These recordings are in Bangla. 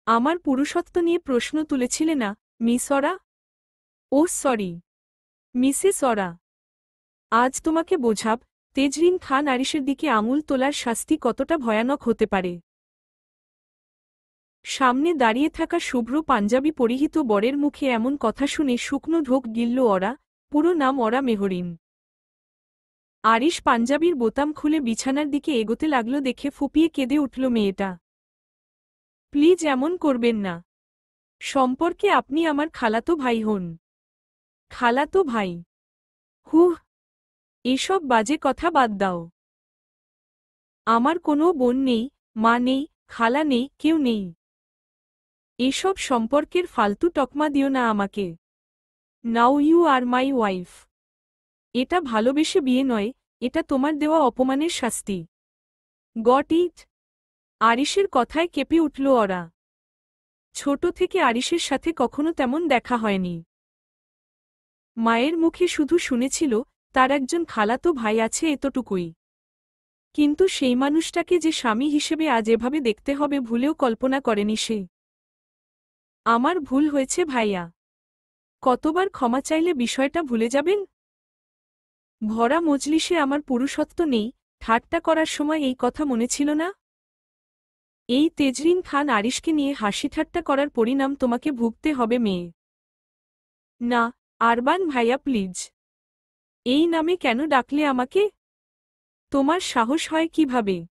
আমার পুরুষত্ব নিয়ে প্রশ্ন তুলেছিলে না, মিস অরা? ও সরি, মিসেস অরা। আজ তোমাকে বোঝাব তেজরিন খান আরিশের দিকে আঙুল তোলার শাস্তি কতটা ভয়ানক হতে পারে। সামনে দাঁড়িয়ে থাকা শুভ্র পাঞ্জাবি পরিহিত বরের মুখে এমন কথা শুনে শুকনো ঢোক গিলল অরা। পুরো নাম অরা মেহরিন। আরিশ পাঞ্জাবির বোতাম খুলে বিছানার দিকে এগোতে লাগল দেখে ফুপিয়ে কেঁদে উঠল মেয়েটা। প্লিজ এমন করবেন না। সম্পর্কে আপনি আমার খালাতো ভাই হন। খালাতো ভাই? হুহ, এসব বাজে কথা বাদ দাও। আমার কোনো বোন নেই, মা নেই, খালা নেই, কেউ নেই। এসব সম্পর্কের ফালতু টকমা দিও না আমাকে। Now you are my wife. এটা ভালোবেসে বিয়ে নয়, এটা তোমার দেওয়া অপমানের শাস্তি। Got it? আরিশের কথায় কেঁপে উঠল অরা। ছোট থেকে আরিশের সাথে কখনো তেমন দেখা হয়নি। মায়ের মুখে শুধু শুনেছিল তার একজন খালাতো ভাই আছে, এতটুকুই। কিন্তু সেই মানুষটাকে যে স্বামী হিসেবে আজ এভাবে দেখতে হবে ভুলেও কল্পনা করেনি সে। আমার ভুল হয়েছে ভাইয়া। কতবার ক্ষমা চাইলে বিষয়টা ভুলে যাবেন? ভরা মজলিসে আমার পুরুষত্ব নেই, ঠাট্টা করার সময় এই কথা মনে ছিল না? এই তেজরিন খান আরিশকে নিয়ে হাসিঠাট্টা করার পরিণাম তোমাকে ভুগতে হবে মেয়ে। না, আরবান ভাইয়া প্লিজ। এই নামে কেন ডাকলে আমাকে? তোমার সাহস হয় কিভাবে?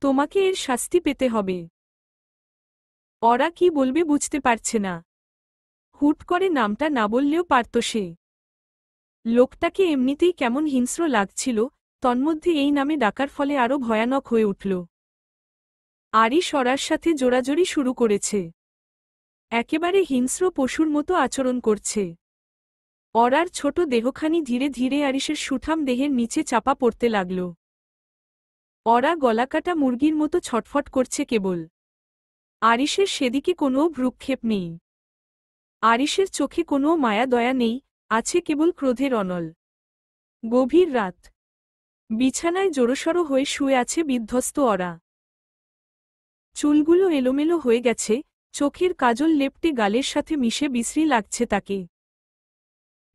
তোমাকে এর শাস্তি পেতে হবে। ওরা কি বলবে বুঝতে পারছে না। হুট করে নামটা না বললেও পারত সে। লোকটাকে এমনিতেই কেমন হিংস্র লাগছিল, তন্মধ্যে এই নামে ডাকার ফলে আরও ভয়ানক হয়ে উঠল। আরিশ অরার সাথে জোরাজোরি শুরু করেছে। একেবারে হিংস্র পশুর মতো আচরণ করছে। অরার ছোট দেহখানি ধীরে ধীরে আরিশের সুঠাম দেহের নিচে চাপা পড়তে লাগল। অরা গলাকাটা মুরগির মতো ছটফট করছে কেবল। আরিশের সেদিকে কোনো ভ্রুক্ষেপ নেই। আরিশের চোখে কোনো মায়া দয়া নেই, আছে কেবল ক্রোধের অনল। গভীর রাত। বিছানায় জোড়সড় হয়ে শুয়ে আছে বিধ্বস্ত অরা। চুলগুলো এলোমেলো হয়ে গেছে, চোখের কাজল লেপটে গালের সাথে মিশে বিশ্রী লাগছে তাকে।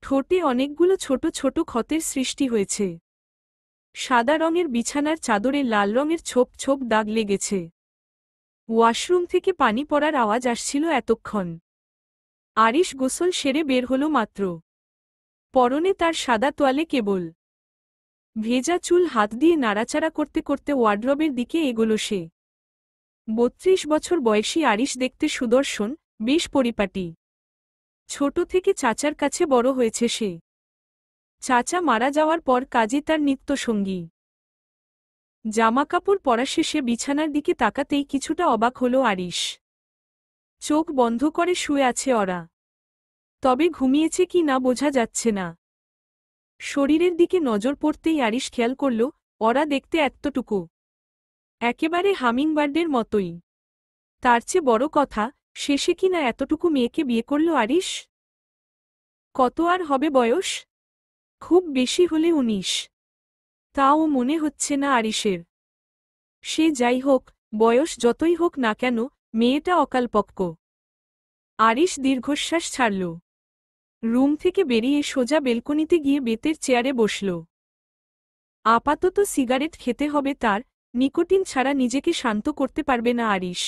ঠোঁটে অনেকগুলো ছোট ছোট ক্ষতের সৃষ্টি হয়েছে। সাদা রঙের বিছানার চাদরে লাল রঙের ছোপ ছোপ দাগ লেগেছে। ওয়াশরুম থেকে পানি পড়ার আওয়াজ আসছিল এতক্ষণ। আরিশ গোসল সেরে বের হল মাত্র। পরনে তার সাদা তোয়ালে কেবল। ভেজা চুল হাত দিয়ে নাড়াচাড়া করতে করতে ওয়ার্ড্রবের দিকে এগোল সে। ৩২ বছর বয়সী আরিশ দেখতে সুদর্শন, বেশ পরিপাটি। ছোট থেকে চাচার কাছে বড় হয়েছে সে। চাচা মারা যাওয়ার পর কাজে তার নিত্যসঙ্গী। জামাকাপড় পরা শেষে বিছানার দিকে তাকাতেই কিছুটা অবাক হল আরিশ। চোখ বন্ধ করে শুয়ে আছে ওরা। তবে ঘুমিয়েছে কি না বোঝা যাচ্ছে না। শরীরের দিকে নজর পড়তেই আরিশ খেয়াল করল ওরা দেখতে এতটুকু। একেবারে হামিংবার্ডের মতোই। তার চেয়ে বড় কথা, শেষে কি না এতটুকু মেয়েকে বিয়ে করল আরিশ। কত আর হবে বয়স? খুব বেশি হলে ১৯। তাও মনে হচ্ছে না আরিশের। সে যাই হোক, বয়স যতই হোক না কেন, মেয়েটা অকালপক্ক। আরিশ দীর্ঘশ্বাস ছাড়ল। রুম থেকে বেরিয়ে সোজা বেলকনিতে গিয়ে বেতের চেয়ারে বসল। আপাতত সিগারেট খেতে হবে তার, নিকোটিন ছাড়া নিজেকে শান্ত করতে পারবে না আরিশ।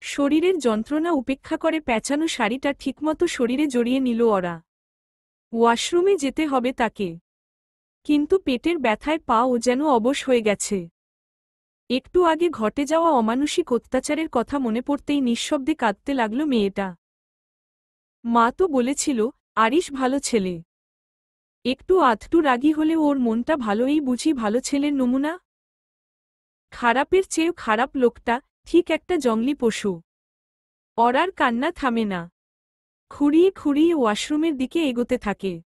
শরীরের যন্ত্রণা উপেক্ষা করে প্যাঁচানো শাড়িটা ঠিকমতো শরীরে জড়িয়ে নিল ওরা। ওয়াশরুমে যেতে হবে তাকে। কিন্তু পেটের ব্যথায় পাও যেন অবশ হয়ে গেছে। একটু আগে ঘটে যাওয়া অমানুষিক অত্যাচারের কথা মনে পড়তেই নিঃশব্দে কাঁদতে লাগল মেয়েটা। মা তো বলেছিল আরিশ ভালো ছেলে। একটু আধটু রাগী হলে ওর মনটা ভালোই বুঝি ভালো ছেলের নমুনা। খারাপের চেয়েও খারাপ লোকটা, ঠিক একটা জংলি পশু। অরার কান্না থামে না। খুঁড়িয়ে খুঁড়িয়ে ওয়াশরুমের দিকে এগোতে থাকে।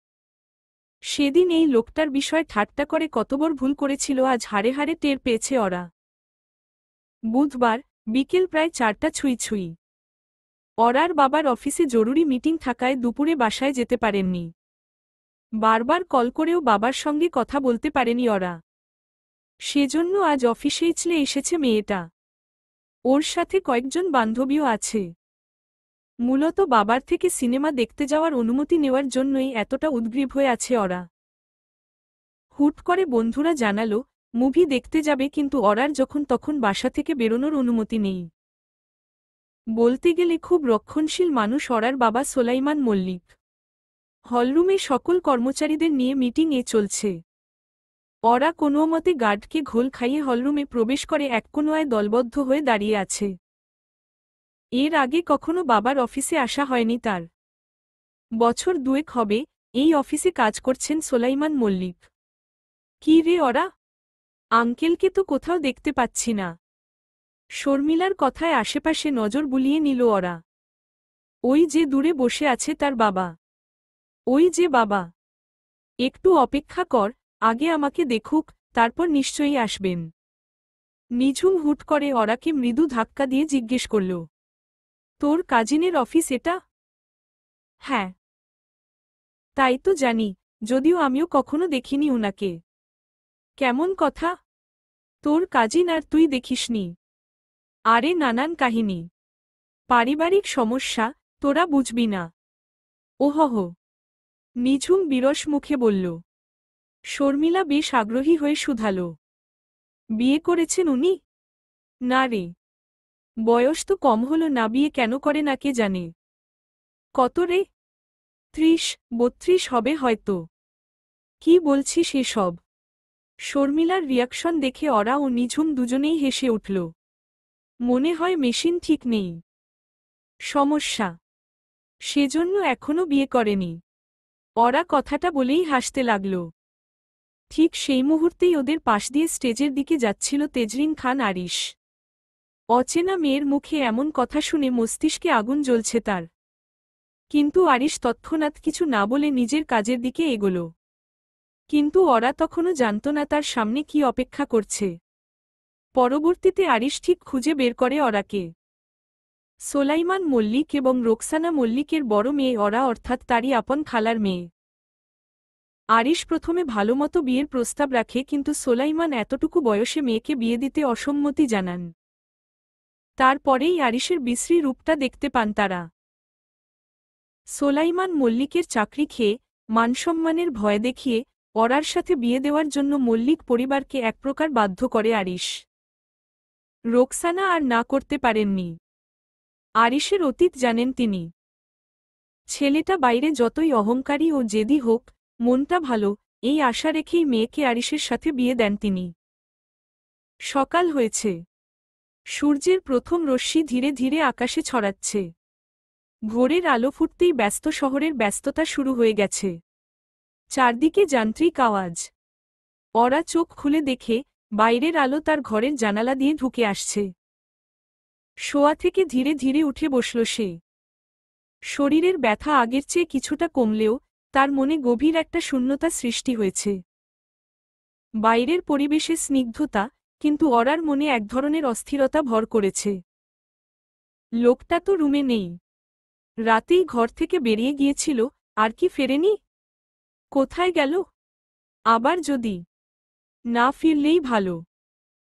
সেদিন এই লোকটার বিষয়ে ঠাট্টা করে কতবড় ভুল করেছিল আজ হাড়ে হাড়ে টের পেয়েছে ওরা। বুধবার, বিকেল প্রায় ৪টা ছুঁই ছুঁই। অরার বাবার অফিসে জরুরি মিটিং থাকায় দুপুরে বাসায় যেতে পারেননি। বারবার কল করেও বাবার সঙ্গে কথা বলতে পারেনি ওরা। সেজন্য আজ অফিসেই চলে এসেছে মেয়েটা। ওর সাথে কয়েকজন বান্ধবীও আছে। মূলত বাবার থেকে সিনেমা দেখতে যাওয়ার অনুমতি নেওয়ার জন্যই এতটা উদ্গ্রীব হয়ে আছে ওরা। হুট করে বন্ধুরা জানালো মুভি দেখতে যাবে, কিন্তু ওরার যখন তখন বাসা থেকে বেরোনোর অনুমতি নেই। বলতে গেলে খুব রক্ষণশীল মানুষ ওরার বাবা সোলাইমান মল্লিক। হলরুমে সকল কর্মচারীদের নিয়ে মিটিংয়ে চলছে। ওরা কোনোমতে গার্ডকে ঘোল খাইয়ে হলরুমে প্রবেশ করে এক কোণায় দলবদ্ধ হয়ে দাঁড়িয়ে আছে। এর আগে কখনো বাবার অফিসে আসা হয়নি তার। বছর দুয়েক হবে এই অফিসে কাজ করছেন সোলাইমান মল্লিক। কি রে ওরা? আঙ্কেলকে তো কোথাও দেখতে পাচ্ছি না। শর্মিলার কথায় আশেপাশে নজর বুলিয়ে নিল ওরা। ওই যে দূরে বসে আছে তার বাবা। ওই যে বাবা। একটু অপেক্ষা কর, আগে আমাকে দেখুক, তারপর নিশ্চয়ই আসবেন। নিঝুম হুট করে ওরাকে মৃদু ধাক্কা দিয়ে জিজ্ঞেস করল, তোর কাজিনের অফিস এটা? হ্যাঁ। তাই তো জানি, যদিও আমিও কখনো দেখিনি উনাকে। কেমন কথা? তোর কাজিন আর তুই দেখিসনি? আরে নানান কাহিনী, পারিবারিক সমস্যা, তোরা বুঝবি না। ওহহ। নিঝুম বিরস মুখে বলল। শর্মিলা বেশ আগ্রহী হয়ে শুধাল, বিয়ে করেছেন উনি? না রে, বয়স তো কম হলো না, বিয়ে কেন করে না কে জানে। কত রে? 30-32 হবে হয়তো। কি বলছিস এসব? শর্মিলার রিয়াকশন দেখে ওরা ও নিঝুম দুজনেই হেসে উঠল। মনে হয় মেশিন ঠিক নেই। সমস্যা। সেজন্য এখনো বিয়ে করেনি। ওরা কথাটা বলেই হাসতে লাগল। ঠিক সেই মুহূর্তেই ওদের পাশ দিয়ে স্টেজের দিকে যাচ্ছিল তেজরিন খান আরিশ। অচেনা মেয়ের মুখে এমন কথা শুনে মস্তিষ্কে আগুন জ্বলছে তার। কিন্তু আরিশ তৎক্ষণাৎ কিছু না বলে নিজের কাজের দিকে এগোল। কিন্তু ওরা তখনও জানত না তার সামনে কি অপেক্ষা করছে। পরবর্তীতে আরিশ ঠিক খুঁজে বের করে ওরাকে। সোলাইমান মল্লিক এবং রোকসানা মল্লিকের বড় মেয়ে ওরা, অর্থাৎ তারই আপন খালার মেয়ে। আরিশ প্রথমে ভালোমতো বিয়ের প্রস্তাব রাখে, কিন্তু সোলাইমান এতটুকু বয়সে মেয়েকে বিয়ে দিতে অসম্মতি জানান। তারপরেই আরিশের বিশ্রী রূপটা দেখতে পান তারা। সোলাইমান মল্লিকের চাকরি খেয়ে, মানসম্মানের ভয় দেখিয়ে ওরার সাথে বিয়ে দেওয়ার জন্য মল্লিক পরিবারকে এক প্রকার বাধ্য করে আরিশ। রোকসানা আর না করতে পারেননি। আরিশের অতীত জানেন তিনি। ছেলেটা বাইরে যতই অহংকারী ও জেদি হোক, মনটা ভালো, এই আশা রেখেই মেয়েকে আরিশের সাথে বিয়ে দেন তিনি। সকাল হয়েছে। সূর্যের প্রথম রশ্মি ধীরে ধীরে আকাশে ছড়াচ্ছে। ভোরের আলো ফুটতেই ব্যস্ত শহরের ব্যস্ততা শুরু হয়ে গেছে। চারদিকে যান্ত্রিক আওয়াজ। ওরা চোখ খুলে দেখে বাইরের আলো তার ঘরের জানালা দিয়ে ঢুকে আসছে। শোয়া থেকে ধীরে ধীরে উঠে বসল সে। শরীরের ব্যথা আগের চেয়ে কিছুটা কমলেও তার মনে গভীর একটা শূন্যতা সৃষ্টি হয়েছে। বাইরের পরিবেশে স্নিগ্ধতা, কিন্তু ওরার মনে এক ধরনের অস্থিরতা ভর করেছে। লোকটা তো রুমে নেই। রাতেই ঘর থেকে বেরিয়ে গিয়েছিল, আর কি ফেরেনি? কোথায় গেল? আবার যদি না ফিরলেই ভালো।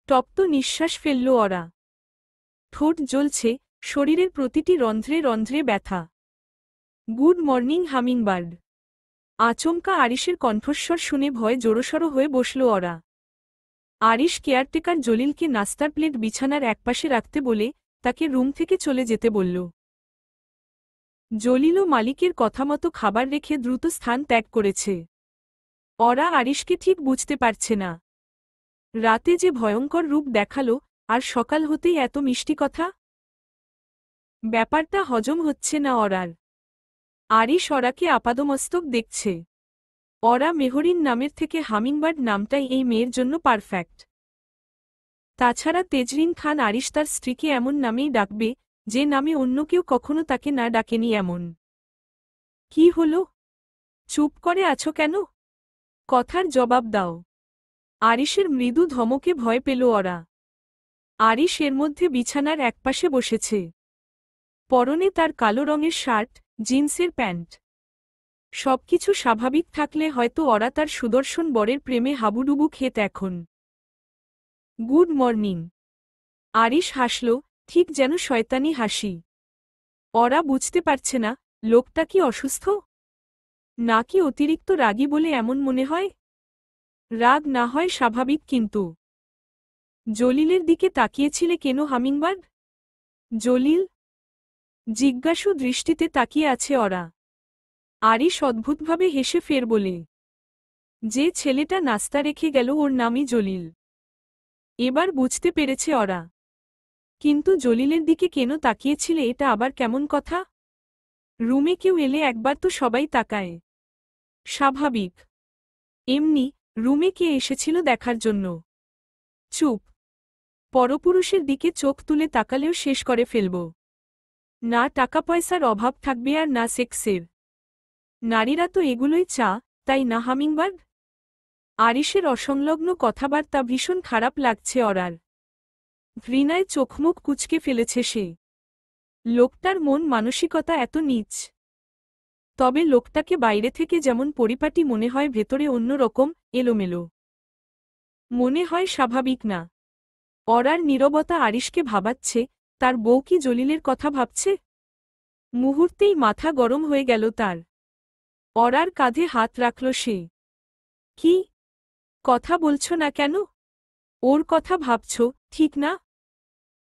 তপ্ত নিঃশ্বাস ফেলল ওরা। ঠোঁট জ্বলছে, শরীরের প্রতিটি রন্ধ্রে রন্ধ্রে ব্যথা। Good morning hummingbird. আচমকা আরিশের কণ্ঠস্বর শুনে ভয়ে জোড়সড় হয়ে বসল ওরা। আরিশ কেয়ারটেকার জলিলকে নাস্তার প্লেট বিছানার একপাশে রাখতে বলে তাকে রুম থেকে চলে যেতে বলল। জলিলও মালিকের কথামতো খাবার রেখে দ্রুত স্থান ত্যাগ করেছে। ওরা আরিশকে ঠিক বুঝতে পারছে না। রাতে যে ভয়ঙ্কর রূপ দেখালো, আর সকাল হতেই এত মিষ্টি কথা। ব্যাপারটা হজম হচ্ছে না ওরার। আরিশ ওরাকে আপাদমস্তক দেখছে। ওরা মেহরিন নামের থেকে হামিংবার্ড নামটাই এই মেয়ের জন্য পারফেক্ট। তাছাড়া তেজরিন খান আরিশ তার স্ত্রীকে এমন নামেই ডাকবে, যে নামে অন্য কেউ কখনো তাকে না ডাকেনি এমন। কি হলো? চুপ করে আছো কেন? কথার জবাব দাও। আরিশের মৃদু ধমকে ভয় পেল ওরা। আরিশ এর মধ্যে বিছানার একপাশে বসেছে। পরনে তার কালো রঙের শার্ট, জিন্সের প্যান্ট। সবকিছু স্বাভাবিক থাকলে হয়তো ওরা তার সুদর্শন বরের প্রেমে হাবুডুবু খেত এখন। Good morning. আরিশ হাসল, ঠিক যেন শয়তানি হাসি। ওরা বুঝতে পারছে না লোকটা কি অসুস্থ, নাকি অতিরিক্ত রাগী বলে এমন মনে হয়। রাগ না হয় স্বাভাবিক, কিন্তু জলিলের দিকে তাকিয়েছিলে কেন হামিংবার্ড? জলিল জিজ্ঞাসু দৃষ্টিতে তাকিয়ে আছে ওরা। আরিশ অদ্ভুতভাবে হেসে ফের বলে, যে ছেলেটা নাস্তা রেখে গেল ওর নামই জলিল। এবার বুঝতে পেরেছে ওরা। কিন্তু জলিলের দিকে কেন তাকিয়েছিলে এটা আবার কেমন কথা? রুমে কেউ এলে একবার তো সবাই তাকায়। স্বাভাবিক। এমনি রুমে কে এসেছিল দেখার জন্য। চুপ। পরপুরুষের দিকে চোখ তুলে তাকালেও শেষ করে ফেলব। না টাকা পয়সার অভাব থাকবে আর না সেক্সের। নারীরা তো এগুলোই তাই না হামিংবার্ড? আরিশের অসংলগ্ন কথাবার্তা ভীষণ খারাপ লাগছে ওরার। ঘৃণায় চোখমুখ কুঁচকে ফেলেছে সে। লোকটার মন মানসিকতা এত নীচ। তবে লোকটাকে বাইরে থেকে যেমন পরিপাটি মনে হয়, ভেতরে অন্য রকম এলোমেলো মনে হয়, স্বাভাবিক না। ওরার নীরবতা আরিশকে ভাবাচ্ছে তার বউ কি জলিলের কথা ভাবছে। মুহূর্তেই মাথা গরম হয়ে গেল তার। ওরার কাঁধে হাত রাখল সে। কি কথা বলছো না কেন? ওর কথা ভাবছ, ঠিক না?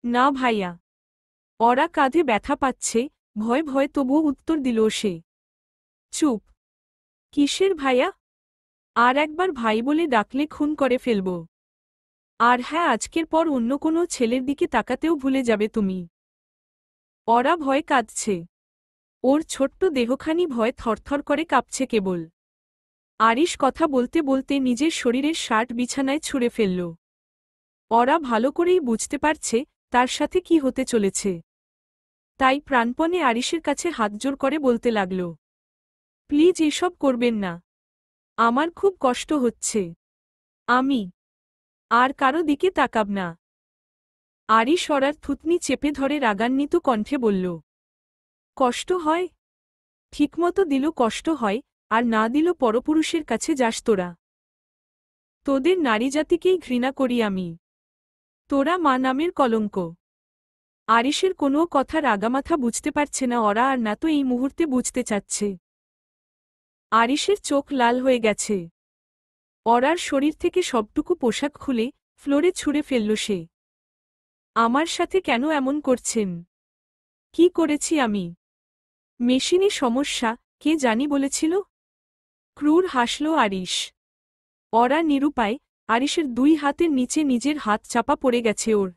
না ভাইয়া। ওরা কাঁধে ব্যথা পাচ্ছে, ভয় ভয় তবুও উত্তর দিল সে। চুপ। কিসের ভাইয়া? আর একবার ভাই বলে ডাকলে খুন করে ফেলব। আর হ্যাঁ, আজকের পর অন্য কোনো ছেলের দিকে তাকাতেও ভুলে যাবে তুমি। ওরা ভয় কাঁদছে। ওর ছোট্ট দেহখানি ভয় থরথর করে কাঁপছে কেবল। আরিশ কথা বলতে বলতে নিজের শরীরের শার্ট বিছানায় ছুঁড়ে ফেলল। ওরা ভালো করেই বুঝতে পারছে তার সাথে কি হতে চলেছে। তাই প্রাণপণে আরিশের কাছে হাতজোড় করে বলতে লাগল, প্লিজ এসব করবেন না। আমার খুব কষ্ট হচ্ছে। আমি আর কারো দিকে তাকাব না। আরিশ ওরার থুতনি চেপে ধরে রাগান্বিত কণ্ঠে বলল, কষ্ট হয়? ঠিকমতো দিল কষ্ট হয়, আর না দিল পরপুরুষের কাছে যাস তোরা। তোদের নারীজাতিকেই ঘৃণা করি আমি। তোরা মা নামের কলঙ্ক। আরিশের কোনো কথার আগামাথা বুঝতে পারছে না ওরা, আর না তো এই মুহূর্তে বুঝতে চাচ্ছে। আরিশের চোখ লাল হয়ে গেছে। ওরার শরীর থেকে সবটুকু পোশাক খুলে ফ্লোরে ছুঁড়ে ফেলল সে। আমার সাথে কেন এমন করছেন? কি করেছি আমি? মেশিনে সমস্যা, কে জানি বলেছিল? ক্রূর হাসল আরিশ। ওরা নিরুপায়। আরিশের দুই হাতের নিচে নিজের হাত চাপা পড়ে গেছে ওর।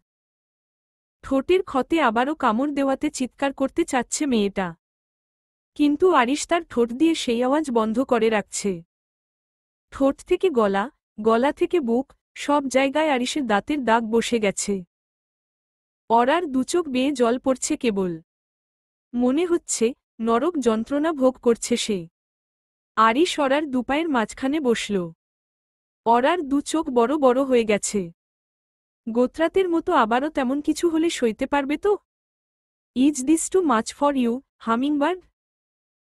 ঠোঁটের ক্ষতে আবারও কামড় দেওয়াতে চিৎকার করতে চাচ্ছে মেয়েটা। কিন্তু আরিশ তার ঠোঁট দিয়ে সেই আওয়াজ বন্ধ করে রাখছে। ঠোঁট থেকে গলা, গলা থেকে বুক, সব জায়গায় আরিশের দাঁতের দাগ বসে গেছে। ওরার দুচোখ বেয়ে জল পড়ছে কেবল। মনে হচ্ছে নরক যন্ত্রণা ভোগ করছে সে। আরিশ ওরার দুপায়ের মাঝখানে বসল। ওরার দু চোখ বড় বড় হয়ে গেছে। গোত্রাতের মতো আবারও তেমন কিছু হলে সইতে পারবে তো? Is this too much for you, hummingbird?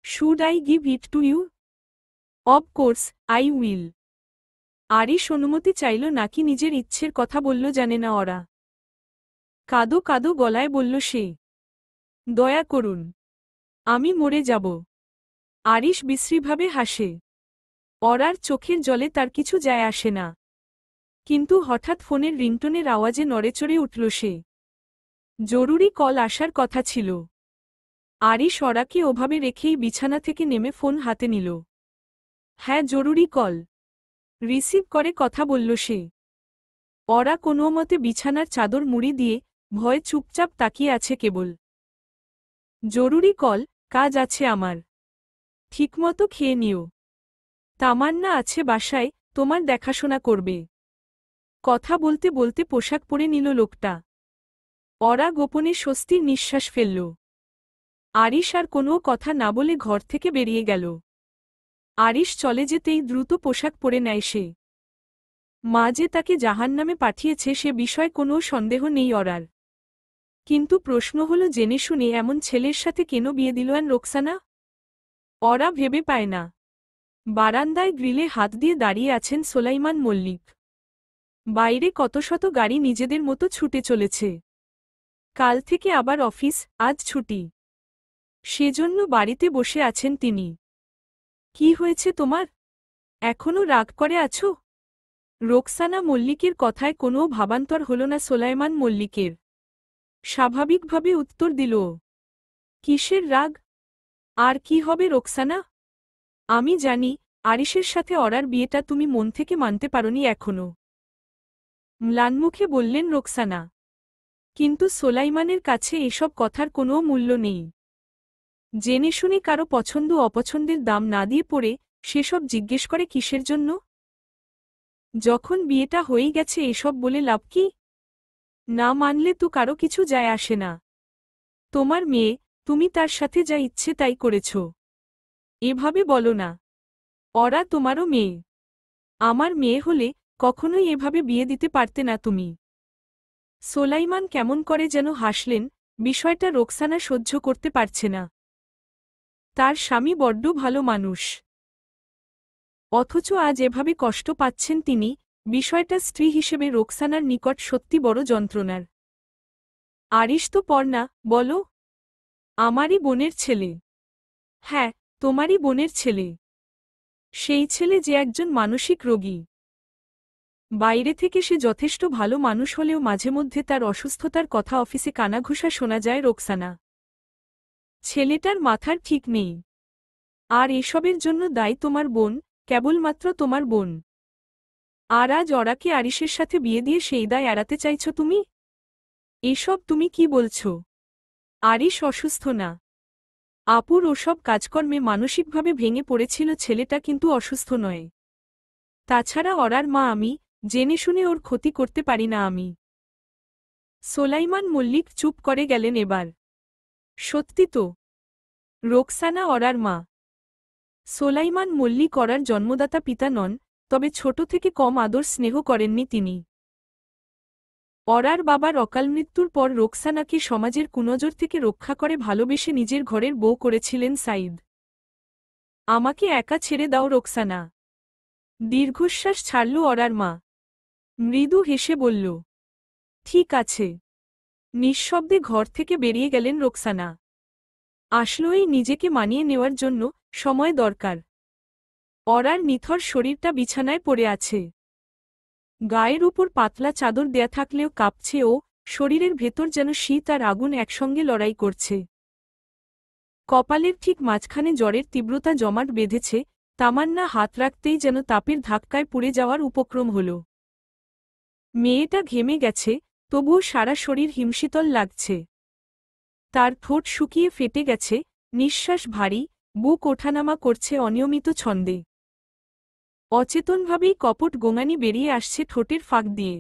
Should I give it to you? Of course I will. Arish অনুমতি চাইল নাকি নিজের ইচ্ছের কথা বলল জানে না ওরা। কাদো কাদো গলায় বলল সে, দয়া করুন, আমি মরে যাব। আরিশ বিশ্রীভাবে হাসে। ওরার চোখের জলে তার কিছু যায় আসে না। কিন্তু হঠাৎ ফোনের রিংটোনের আওয়াজে নড়েচড়ে উঠল সে। জরুরি কল আসার কথা ছিল। আরিশ ওরাকে ওভাবে রেখেই বিছানা থেকে নেমে ফোন হাতে নিল। হ্যাঁ, জরুরি কল। রিসিভ করে কথা বলল সে। ওরা কোনোমতে বিছানার চাদর মুড়ি দিয়ে ভয়ে চুপচাপ তাকিয়ে আছে কেবল। জরুরি কল, কাজ আছে আমার। ঠিকমতো খেয়ে নিও। তামান্না আছে বাসায়, তোমার দেখাশোনা করবে। কথা বলতে বলতে পোশাক পরে নিল লোকটা। ওরা গোপনে স্বস্তির নিঃশ্বাস ফেলল। আরিশ আর কোনো কথা না বলে ঘর থেকে বেরিয়ে গেল। আরিশ চলে যেতেই দ্রুত পোশাক পরে নেয় সে। মা যে তাকে জাহান্নামে পাঠিয়েছে সে বিষয়ে কোনো সন্দেহ নেই ওরার। কিন্তু প্রশ্ন হল, জেনে শুনে এমন ছেলের সাথে কেন বিয়ে দিল রোকসানা? ওরা ভেবে পায় না। বারান্দায় গ্রিলে হাত দিয়ে দাঁড়িয়ে আছেন সোলাইমান মল্লিক। বাইরে কত শত গাড়ি নিজেদের মতো ছুটে চলেছে। কাল থেকে আবার অফিস, আজ ছুটি। সেজন্য বাড়িতে বসে আছেন তিনি। কি হয়েছে তোমার? এখনো রাগ করে আছো? রোকসানা মল্লিকের কথায় কোনো ভাবান্তর হল না সোলাইমান মল্লিকের। স্বাভাবিকভাবে উত্তর দিল, কিসের রাগ? আর কি হবে রোকসানা? আমি জানি আরিশের সাথে অরার বিয়েটা তুমি মন থেকে মানতে পারোনি এখনো। ম্লানমুখে বললেন রোকসানা। কিন্তু সোলাইমানের কাছে এসব কথার কোনো মূল্য নেই। জেনে শুনে কারো পছন্দ অপছন্দের দাম না দিয়ে পড়ে সেসব জিজ্ঞেস করে কিসের জন্য? যখন বিয়েটা হয়েই গেছে এসব বলে লাভ কি? না মানলে তো কারো কিছু যায় আসে না। তোমার মেয়ে, তুমি তার সাথে যা ইচ্ছে তাই করেছ। এভাবে বলো না। অরা তোমারও মেয়ে। আমার মেয়ে হলে কখনোই এভাবে বিয়ে দিতে পারতে না তুমি। সোলাইমান কেমন করে যেন হাসলেন, বিষয়টা রোকসানা সহ্য করতে পারছে না। তার স্বামী বড্ড ভালো মানুষ, অথচ আজ এভাবে কষ্ট পাচ্ছেন তিনি। বিষয়টা স্ত্রী হিসেবে রোকসানার নিকট সত্যি বড় যন্ত্রণার। আরিশ তো পর্ণা, বলো। আমারই বোনের ছেলে। হ্যাঁ, তোমারই বোনের ছেলে। সেই ছেলে যে একজন মানসিক রোগী। বাইরে থেকে সে যথেষ্ট ভালো মানুষ হলেও মাঝে মধ্যে তার অসুস্থতার কথা অফিসে কানাঘুষা শোনা যায় রোকসানা। ছেলেটার মাথার ঠিক নেই। আর এসবের জন্য দায়ী তোমার বোন, কেবলমাত্র তোমার বোন। আর আজ অরাকে আরিশের সাথে বিয়ে দিয়ে সেই দায় এড়াতে চাইছ তুমি? এসব তুমি কি বলছ? আরিশ অসুস্থ না। আপুর ওসব কাজকর্মে মানসিকভাবে ভেঙে পড়েছিল ছেলেটা, কিন্তু অসুস্থ নয়। তাছাড়া অরার মা আমি, জেনে শুনে ওর ক্ষতি করতে পারি না আমি। সোলাইমান মল্লিক চুপ করে গেলেন এবার। সত্যি তো? রোকসানা অরার মা। সোলাইমান মল্লিক অরার জন্মদাতা পিতা নন, তবে ছোট থেকে কম আদর স্নেহ করেননি তিনি। অরার বাবার অকাল মৃত্যুর পর রোকসানাকে সমাজের কুনজর থেকে রক্ষা করে ভালোবেসে নিজের ঘরের বউ করেছিলেন সাইদ। আমাকে একা ছেড়ে দাও রোকসানা। দীর্ঘশ্বাস ছাড়ল অরার মা। মৃদু হেসে বলল, ঠিক আছে। নিঃশব্দে ঘর থেকে বেরিয়ে গেলেন রোকসানা। আসলেই নিজেকে মানিয়ে নেওয়ার জন্য সময় দরকার। অরার নিথর শরীরটা বিছানায় পড়ে আছে। গায়ের উপর পাতলা চাদর দেয়া থাকলেও কাঁপছে ও, শরীরের ভেতর যেন শীত আর আগুন একসঙ্গে লড়াই করছে। কপালের ঠিক মাঝখানে জ্বরের তীব্রতা জমাট বেঁধেছে, তামান্না হাত রাখতেই যেন তাপের ধাক্কায় পুড়ে যাওয়ার উপক্রম হল। মেয়েটা ঘেমে গেছে, তবুও সারা শরীর হিমশীতল লাগছে। তার ঠোঁট শুকিয়ে ফেটে গেছে, নিঃশ্বাস ভারী, বুক ওঠানামা করছে অনিয়মিত ছন্দে। অচেতনভাবেই কপট গোঙানি বেরিয়ে আসছে ঠোঁটের ফাঁক দিয়ে।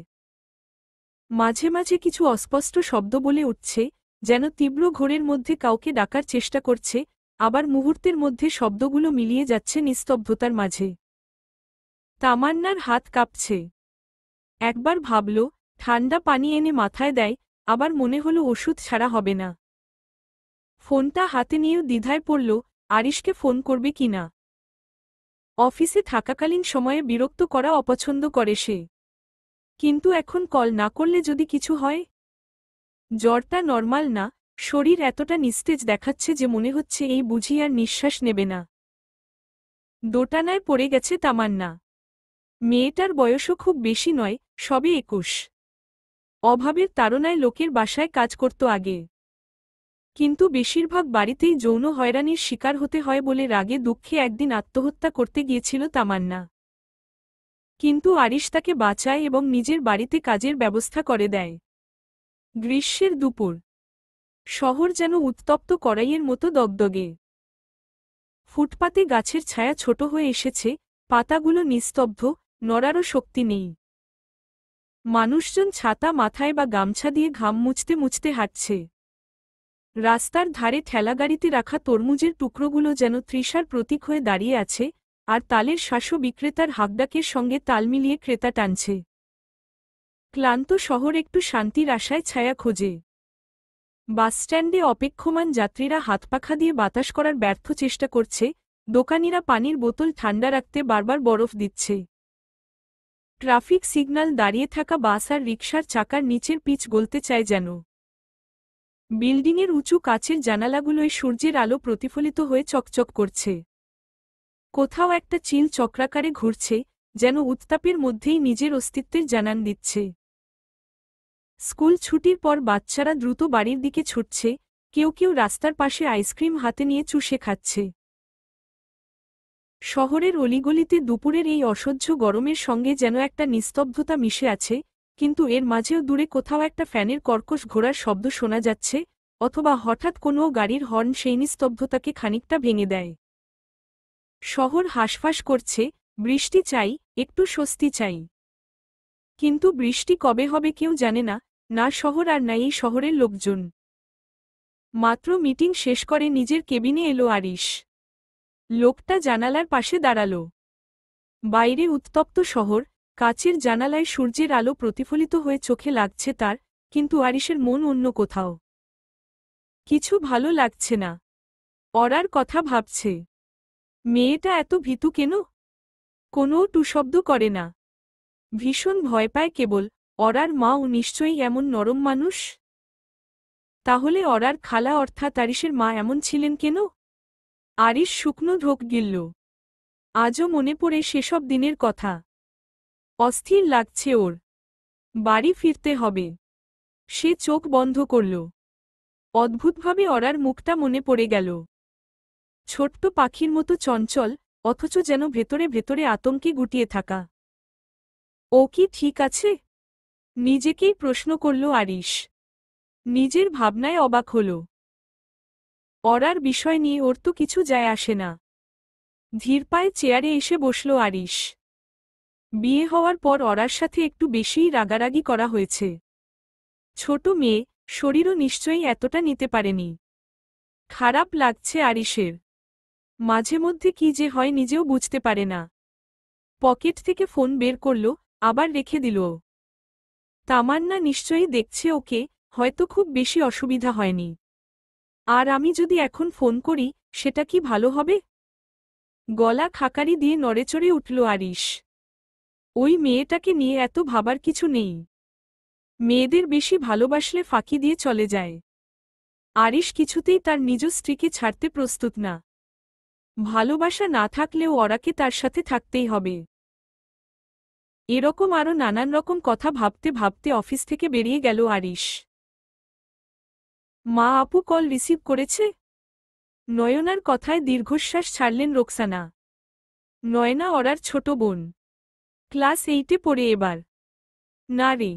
মাঝে মাঝে কিছু অস্পষ্ট শব্দ বলে উঠছে, যেন তীব্র ঘোরের মধ্যে কাউকে ডাকার চেষ্টা করছে, আবার মুহূর্তের মধ্যে শব্দগুলো মিলিয়ে যাচ্ছে নিস্তব্ধতার মাঝে। তামান্নার হাত কাঁপছে। একবার ভাবল ঠান্ডা পানি এনে মাথায় দেয়, আবার মনে হলো ওষুধ ছাড়া হবে না। ফোনটা হাতে নিয়েও দ্বিধায় পড়ল, আরিশকে ফোন করবে কিনা। অফিসে থাকাকালীন সময়ে বিরক্ত করা অপছন্দ করে সে। কিন্তু এখন কল না করলে যদি কিছু হয়? জ্বরটা নরমাল না, শরীর এতটা নিস্তেজ দেখাচ্ছে যে মনে হচ্ছে এই বুঝি আর নিঃশ্বাস নেবে না। দোটানায় পড়ে গেছে তামান্না। মেয়েটার বয়সও খুব বেশি নয়, সবে 21। অভাবের তাড়নায় লোকের বাসায় কাজ করত আগে। কিন্তু বেশিরভাগ বাড়িতেই যৌন হয়রানির শিকার হতে হয় বলে রাগে দুঃখে একদিন আত্মহত্যা করতে গিয়েছিল তামান্না। কিন্তু আরিশ তাকে বাঁচায় এবং নিজের বাড়িতে কাজের ব্যবস্থা করে দেয়। গ্রীষ্মের দুপুর। শহর যেন উত্তপ্ত কড়াইয়ের মতো দগদগে। ফুটপাতে গাছের ছায়া ছোট হয়ে এসেছে, পাতাগুলো নিস্তব্ধ, নড়ারও শক্তি নেই। মানুষজন ছাতা মাথায় বা গামছা দিয়ে ঘাম মুছতে মুছতে হাঁটছে। রাস্তার ধারে ঠেলাগাড়িতে রাখা তরমুজের টুকরোগুলো যেন তৃষার প্রতীক হয়ে দাঁড়িয়ে আছে, আর তালের শ্বাসও বিক্রেতার হাঁকডাকের সঙ্গে তাল মিলিয়ে ক্রেতা টানছে। ক্লান্ত শহর একটু শান্তির আশায় ছায়া খোঁজে। বাসস্ট্যান্ডে অপেক্ষমান যাত্রীরা হাতপাখা দিয়ে বাতাস করার ব্যর্থ চেষ্টা করছে, দোকানিরা পানির বোতল ঠান্ডা রাখতে বারবার বরফ দিচ্ছে। ট্রাফিক সিগন্যাল দাঁড়িয়ে থাকা বাস আর রিকশার চাকার নিচের পিচ গলতে চায় যেন। বিল্ডিংয়ের উঁচু কাচের জানালাগুলোয় সূর্যের আলো প্রতিফলিত হয়ে চকচক করছে। কোথাও একটা চিল চক্রাকারে ঘুরছে, যেন উত্তাপের মধ্যেই নিজের অস্তিত্বের জানান দিচ্ছে। স্কুল ছুটির পর বাচ্চারা দ্রুত বাড়ির দিকে ছুটছে, কেউ কেউ রাস্তার পাশে আইসক্রিম হাতে নিয়ে চুষে খাচ্ছে। শহরের অলিগলিতে দুপুরের এই অসহ্য গরমের সঙ্গে যেন একটা নিস্তব্ধতা মিশে আছে, কিন্তু এর মাঝেও দূরে কোথাও একটা ফ্যানের কর্কশ ঘোড়ার শব্দ শোনা যাচ্ছে, অথবা হঠাৎ কোনো গাড়ির হর্ন সেই নিস্তব্ধতাকে খানিকটা ভেঙে দেয়। শহর হাঁসফাঁস করছে, বৃষ্টি চাই, একটু স্বস্তি চাই। কিন্তু বৃষ্টি কবে হবে কেউ জানে না, না শহর আর না এই শহরের লোকজন। মাত্র মিটিং শেষ করে নিজের কেবিনে এলো আরিশ। লোকটা জানালার পাশে দাঁড়াল। বাইরে উত্তপ্ত শহর, কাচের জানালায় সূর্যের আলো প্রতিফলিত হয়ে চোখে লাগছে তার, কিন্তু আরিশের মন অন্য কোথাও। কিছু ভালো লাগছে না। অরার কথা ভাবছে। মেয়েটা এত ভীতু কেন? কোনো টুশব্দ করে না। ভীষণ ভয় পায় কেবল। অরার মাও নিশ্চয়ই এমন নরম মানুষ। তাহলে অরার খালা অর্থাৎ আরিশের মা এমন ছিলেন কেন? আরিশ শুকনো ঢোক গিলল। আজও মনে পড়ে সেসব দিনের কথা। অস্থির লাগছে ওর। বাড়ি ফিরতে হবে। সে চোখ বন্ধ করল। অদ্ভুতভাবে অরার মুখটা মনে পড়ে গেল। ছোট্ট পাখির মতো চঞ্চল, অথচ যেন ভেতরে ভেতরে আতঙ্কে গুটিয়ে থাকা। ও কি ঠিক আছে? নিজেকেই প্রশ্ন করল আরিশ। নিজের ভাবনায় অবাক হল। অরার বিষয় নিয়ে ওর তো কিছু যায় আসে না। ধীর পায়ে চেয়ারে এসে বসল আরিশ। বিয়ে হওয়ার পর অরার সাথে একটু বেশিই রাগারাগি করা হয়েছে। ছোট মেয়ে, শরীরও নিশ্চয়ই এতটা নিতে পারেনি। খারাপ লাগছে আরিশের। মাঝে মধ্যে কি যে হয় নিজেও বুঝতে পারে না। পকেট থেকে ফোন বের করল, আবার রেখে দিল। তামান্না নিশ্চয়ই দেখছে ওকে, হয়তো খুব বেশি অসুবিধা হয়নি। আর আমি যদি এখন ফোন করি, সেটা কি ভালো হবে? গলা খাকারি দিয়ে নড়েচড়ে উঠল আরিশ। ওই মেয়েটাকে নিয়ে এত ভাবার কিছু নেই। মেয়েদের বেশি ভালোবাসলে ফাঁকি দিয়ে চলে যায়। আরিশ কিছুতেই তার নিজ স্ত্রীকে ছাড়তে প্রস্তুত না। ভালোবাসা না থাকলেও অরাকে তার সাথে থাকতেই হবে। এরকম আরও নানান রকম কথা ভাবতে ভাবতে অফিস থেকে বেরিয়ে গেল আরিশ। মা আপু কল রিসিভ করেছে? নয়নার কথায় দীর্ঘশ্বাস ছাড়লেন রোকসানা। নয়না অরার ছোট বোন। ক্লাস 8-এ পড়ে এবার। না রে।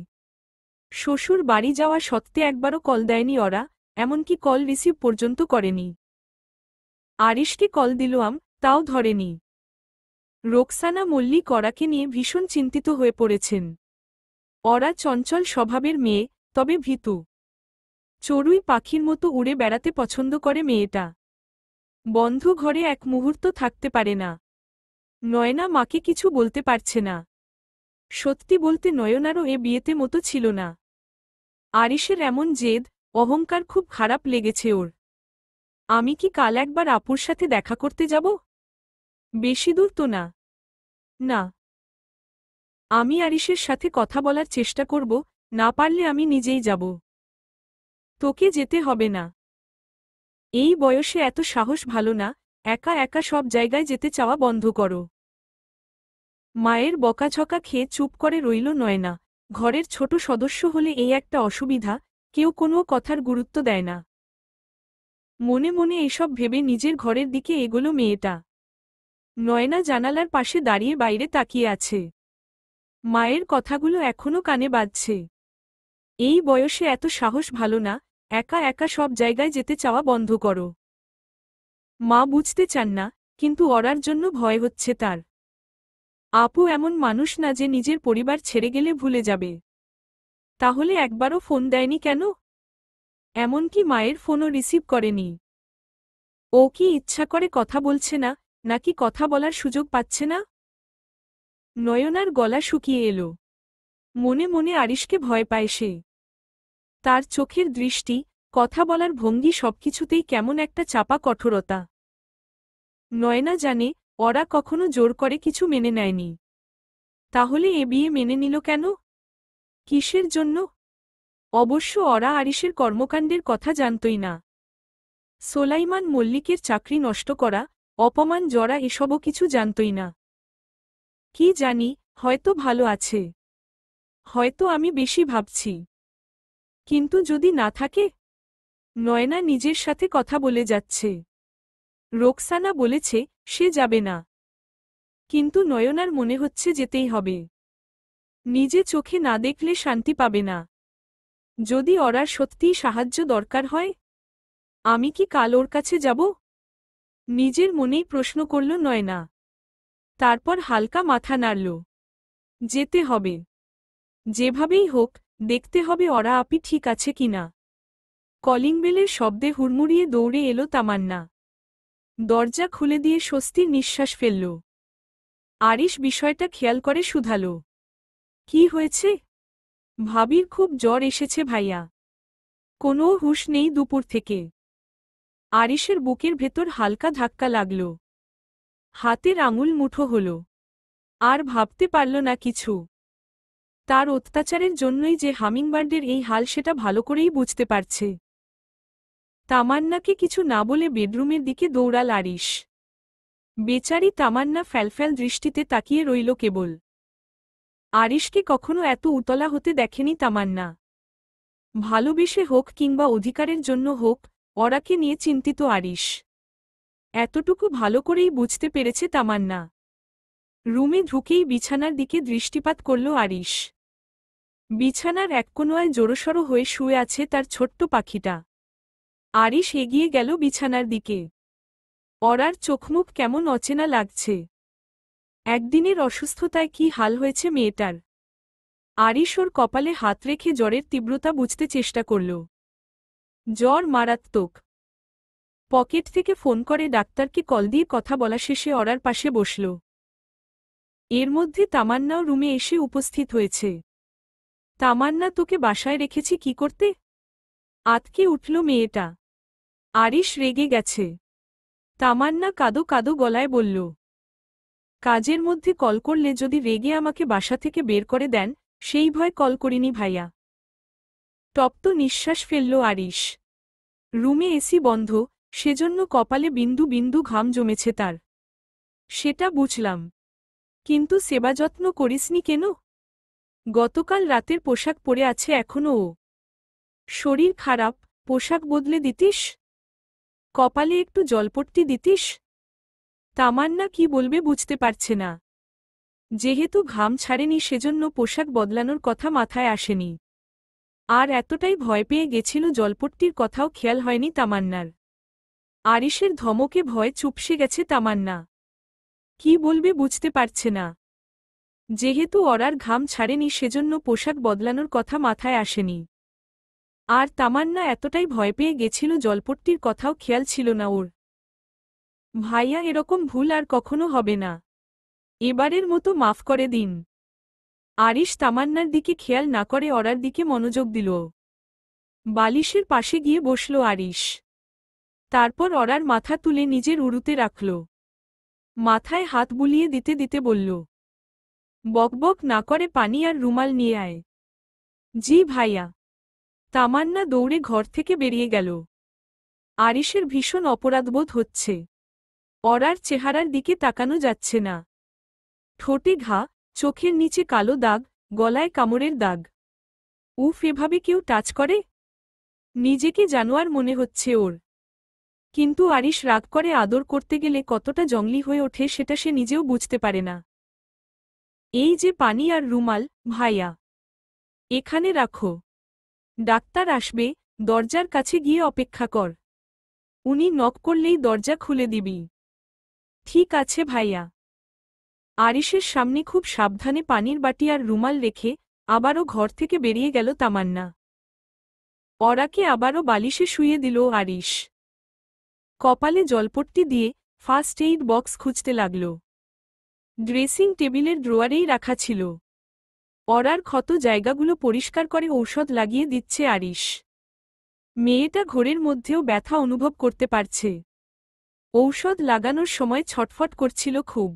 শ্বশুর বাড়ি যাওয়া সত্ত্বে একবারও কল দেয়নি অরা, এমনকি কল রিসিভ পর্যন্ত করেনি। আরিশকে কল দিলাম, তাও ধরেনি। রোকসানা মল্লিক অরাকে নিয়ে ভীষণ চিন্তিত হয়ে পড়েছেন। অরা চঞ্চল স্বভাবের মেয়ে, তবে ভীতু। চড়ুই পাখির মতো উড়ে বেড়াতে পছন্দ করে মেয়েটা। বন্ধ ঘরে এক মুহূর্ত থাকতে পারে না। নয়না মাকে কিছু বলতে পারছে না। সত্যি বলতে নয়নারও এ বিয়েতে মতো ছিল না। আরিশের এমন জেদ, অহংকার খুব খারাপ লেগেছে ওর। আমি কি কাল একবার আপুর সাথে দেখা করতে যাব? বেশি দূর তো না। না। আমি আরিশের সাথে কথা বলার চেষ্টা করব, না পারলে আমি নিজেই যাব। তোকে যেতে হবে না। এই বয়সে এত সাহস ভালো না, একা একা সব জায়গায় যেতে চাওয়া বন্ধ করো। মায়ের বকাঝকা খেয়ে চুপ করে রইল নয়না। ঘরের ছোট সদস্য হলে এই একটা অসুবিধা, কেউ কোনো কথার গুরুত্ব দেয় না। মনে মনে এসব ভেবে নিজের ঘরের দিকে এগোলো মেয়েটা। নয়না জানালার পাশে দাঁড়িয়ে বাইরে তাকিয়ে আছে। মায়ের কথাগুলো এখনো কানে বাজছে। এই বয়সে এত সাহস ভালো না, একা একা সব জায়গায় যেতে চাওয়া বন্ধ করো। মা বুঝতে চান না, কিন্তু অরার জন্য ভয় হচ্ছে তার। আপু এমন মানুষ না যে নিজের পরিবার ছেড়ে গেলে ভুলে যাবে। তাহলে একবারও ফোন দেয়নি কেন? এমনকি মায়ের ফোনও রিসিভ করেনি। ও কি ইচ্ছা করে কথা বলছে না, নাকি কথা বলার সুযোগ পাচ্ছে না? নয়নার গলা শুকিয়ে এলো। মনে মনে আরিশকে ভয় পায় সে। তার চোখের দৃষ্টি, কথা বলার ভঙ্গি সবকিছুতেই কেমন একটা চাপা কঠোরতা। নয়না জানে, ওরা কখনো জোর করে কিছু মেনে নেয়নি। তাহলে এ বিয়ে মেনে নিল কেন? কিসের জন্য? অবশ্য ওরা আরিশের কর্মকাণ্ডের কথা জানতই না। সোলাইমান মল্লিকের চাকরি নষ্ট করা, অপমান জড়া এসবও কিছু জানতই না। কি জানি, হয়তো ভালো আছে, হয়তো আমি বেশি ভাবছি। কিন্তু যদি না থাকে? নয়না নিজের সাথে কথা বলে যাচ্ছে। রোকসানা বলেছে সে যাবে না, কিন্তু নয়নার মনে হচ্ছে যেতেই হবে। নিজে চোখে না দেখলে শান্তি পাবে না। যদি ওরার সত্যিই সাহায্য দরকার হয়, আমি কি কাল ওর কাছে যাব? নিজের মনেই প্রশ্ন করল নয়না। তারপর হালকা মাথা নাড়ল। যেতে হবে। যেভাবেই হোক, দেখতে হবে ওরা আপি ঠিক আছে কিনা। কলিং বেলের শব্দে হুড়মুড়িয়ে দৌড়ে এলো তামান্না। দরজা খুলে দিয়ে স্বস্তির নিঃশ্বাস ফেলল। আরিশ বিষয়টা খেয়াল করে শুধাল, কি হয়েছে? ভাবির খুব জ্বর এসেছে ভাইয়া। কোনো হুঁশ নেই দুপুর থেকে। আরিশের বুকের ভেতর হালকা ধাক্কা লাগল। হাতের আঙুল মুঠো হল। আর ভাবতে পারল না কিছু। তার অত্যাচারের জন্যই যে হামিংবার্ডের এই হাল সেটা ভালো করেই বুঝতে পারছে। তামান্নাকে কিছু না বলে বেডরুমের দিকে দৌড়াল আরিশ। বেচারি তামান্না ফ্যালফ্যাল দৃষ্টিতে তাকিয়ে রইল কেবল। আরিশকে কখনো এত উতলা হতে দেখেনি তামান্না। ভালোবেসে হোক কিংবা অধিকারের জন্য হোক, ওরাকে নিয়ে চিন্তিত আরিশ। এতটুকু ভালো করেই বুঝতে পেরেছে তামান্না। রুমে ঢুকেই বিছানার দিকে দৃষ্টিপাত করল আরিশ। বিছানার এক কোণায় জোড়সড় হয়ে শুয়ে আছে তার ছোট্ট পাখিটা। আরিশ এগিয়ে গেল বিছানার দিকে। ওরার চোখমুখ কেমন অচেনা লাগছে। একদিনের অসুস্থতায় কি হাল হয়েছে মেয়েটার। আরিশ ওর কপালে হাত রেখে জ্বরের তীব্রতা বুঝতে চেষ্টা করল। জ্বর মারাত্মক। পকেট থেকে ফোন করে ডাক্তারকে কল দিয়ে কথা বলা শেষে ওরার পাশে বসল। এর মধ্যে তামান্নাও রুমে এসে উপস্থিত হয়েছে। তামান্না, তোকে বাসায় রেখেছি কি করতে? আতকে উঠল মেয়েটা। আরিশ রেগে গেছে। তামান্না কাদো কাদো গলায় বলল, কাজের মধ্যে কল করলে যদি রেগে আমাকে বাসা থেকে বের করে দেন, সেই ভয় কল করিনি ভাইয়া। তপ্ত নিঃশ্বাস ফেলল আরিশ। রুমে এসি বন্ধ, সেজন্য কপালে বিন্দু বিন্দু ঘাম জমেছে তার। সেটা বুঝলাম, কিন্তু সেবাযত্ন করিসনি কেন? গতকাল রাতের পোশাক পরে আছে এখনো ও। শরীর খারাপ, পোশাক বদলে দিতিস। কপালে একটু জলপট্টি দিতিস। তামান্না কি বলবে বুঝতে পারছে না। যেহেতু ঘাম ছাড়েনি সেজন্য পোশাক বদলানোর কথা মাথায় আসেনি। আর এতটাই ভয় পেয়ে গেছিল জলপট্টির কথাও খেয়াল হয়নি তামান্নার। আরিশের ধমকে ভয়ে চুপসে গেছে তামান্না। কি বলবে বুঝতে পারছে না। যেহেতু ওরার ঘাম ছাড়েনি সেজন্য পোশাক বদলানোর কথা মাথায় আসেনি। আর তামান্না এতটাই ভয় পেয়ে গেছিল জলপট্টির কথাও খেয়াল ছিল না ওর। ভাইয়া, এরকম ভুল আর কখনো হবে না। এবারের মতো মাফ করে দিন। আরিশ তামান্নার দিকে খেয়াল না করে ওরার দিকে মনোযোগ দিল। বালিশের পাশে গিয়ে বসল আরিশ। তারপর ওরার মাথা তুলে নিজের উরুতে রাখল। মাথায় হাত বুলিয়ে দিতে দিতে বলল, বকবক না করে পানি আর রুমাল নিয়ে আয়। জি ভাইয়া। তামান্না দৌড়ে ঘর থেকে বেরিয়ে গেল। আরিশের ভীষণ অপরাধবোধ হচ্ছে। ওরার চেহারার দিকে তাকানো যাচ্ছে না। ঠোঁটে ঘা, চোখের নিচে কালো দাগ, গলায় কামড়ের দাগ। উফ, এভাবে কেউ টাচ করে? নিজেকে জানোয়ার মনে হচ্ছে ওর। কিন্তু আরিশ রাগ করে আদর করতে গেলে কতটা জংলি হয়ে ওঠে সেটা সে নিজেও বুঝতে পারে না। এই যে পানি আর রুমাল, ভাইয়া। এখানে রাখো। ডাক্তার আসবে, দরজার কাছে গিয়ে অপেক্ষা কর। উনি নক করলেই দরজা খুলে দিবি। ঠিক আছে ভাইয়া। আরিশের সামনে খুব সাবধানে পানির বাটি আর রুমাল রেখে আবারও ঘর থেকে বেরিয়ে গেল তামান্না। ওরাকে আবারও বালিশে শুইয়ে দিল আরিশ। কপালে জলপট্টি দিয়ে ফার্স্ট এইড বক্স খুঁজতে লাগল। ড্রেসিং টেবিলের ড্রোয়ারেই রাখা ছিল। ওরার ক্ষত জায়গাগুলো পরিষ্কার করে ঔষধ লাগিয়ে দিচ্ছে আরিশ। মেয়েটা ঘোরের মধ্যেও ব্যথা অনুভব করতে পারছে। ঔষধ লাগানোর সময় ছটফট করছিল খুব।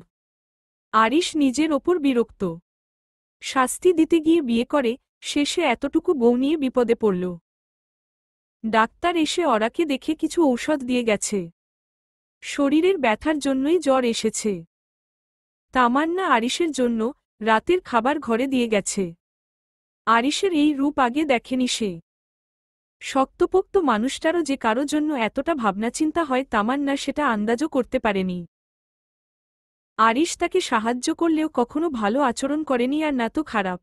আরিশ নিজের ওপর বিরক্ত। শাস্তি দিতে গিয়ে বিয়ে করে, শেষে এতটুকু বউ নিয়ে বিপদে পড়ল। ডাক্তার এসে অরাকে দেখে কিছু ঔষধ দিয়ে গেছে। শরীরের ব্যথার জন্যই জ্বর এসেছে। তামান্না আরিশের জন্য রাতের খাবার ঘরে দিয়ে গেছে। আরিশের এই রূপ আগে দেখেনি সে। শক্তপোক্ত মানুষটারও যে কারো জন্য এতটা ভাবনাচিন্তা হয় তামান্না সেটা আন্দাজও করতে পারেনি। আরিশ তাকে সাহায্য করলেও কখনো ভালো আচরণ করেনি আর না তো খারাপ।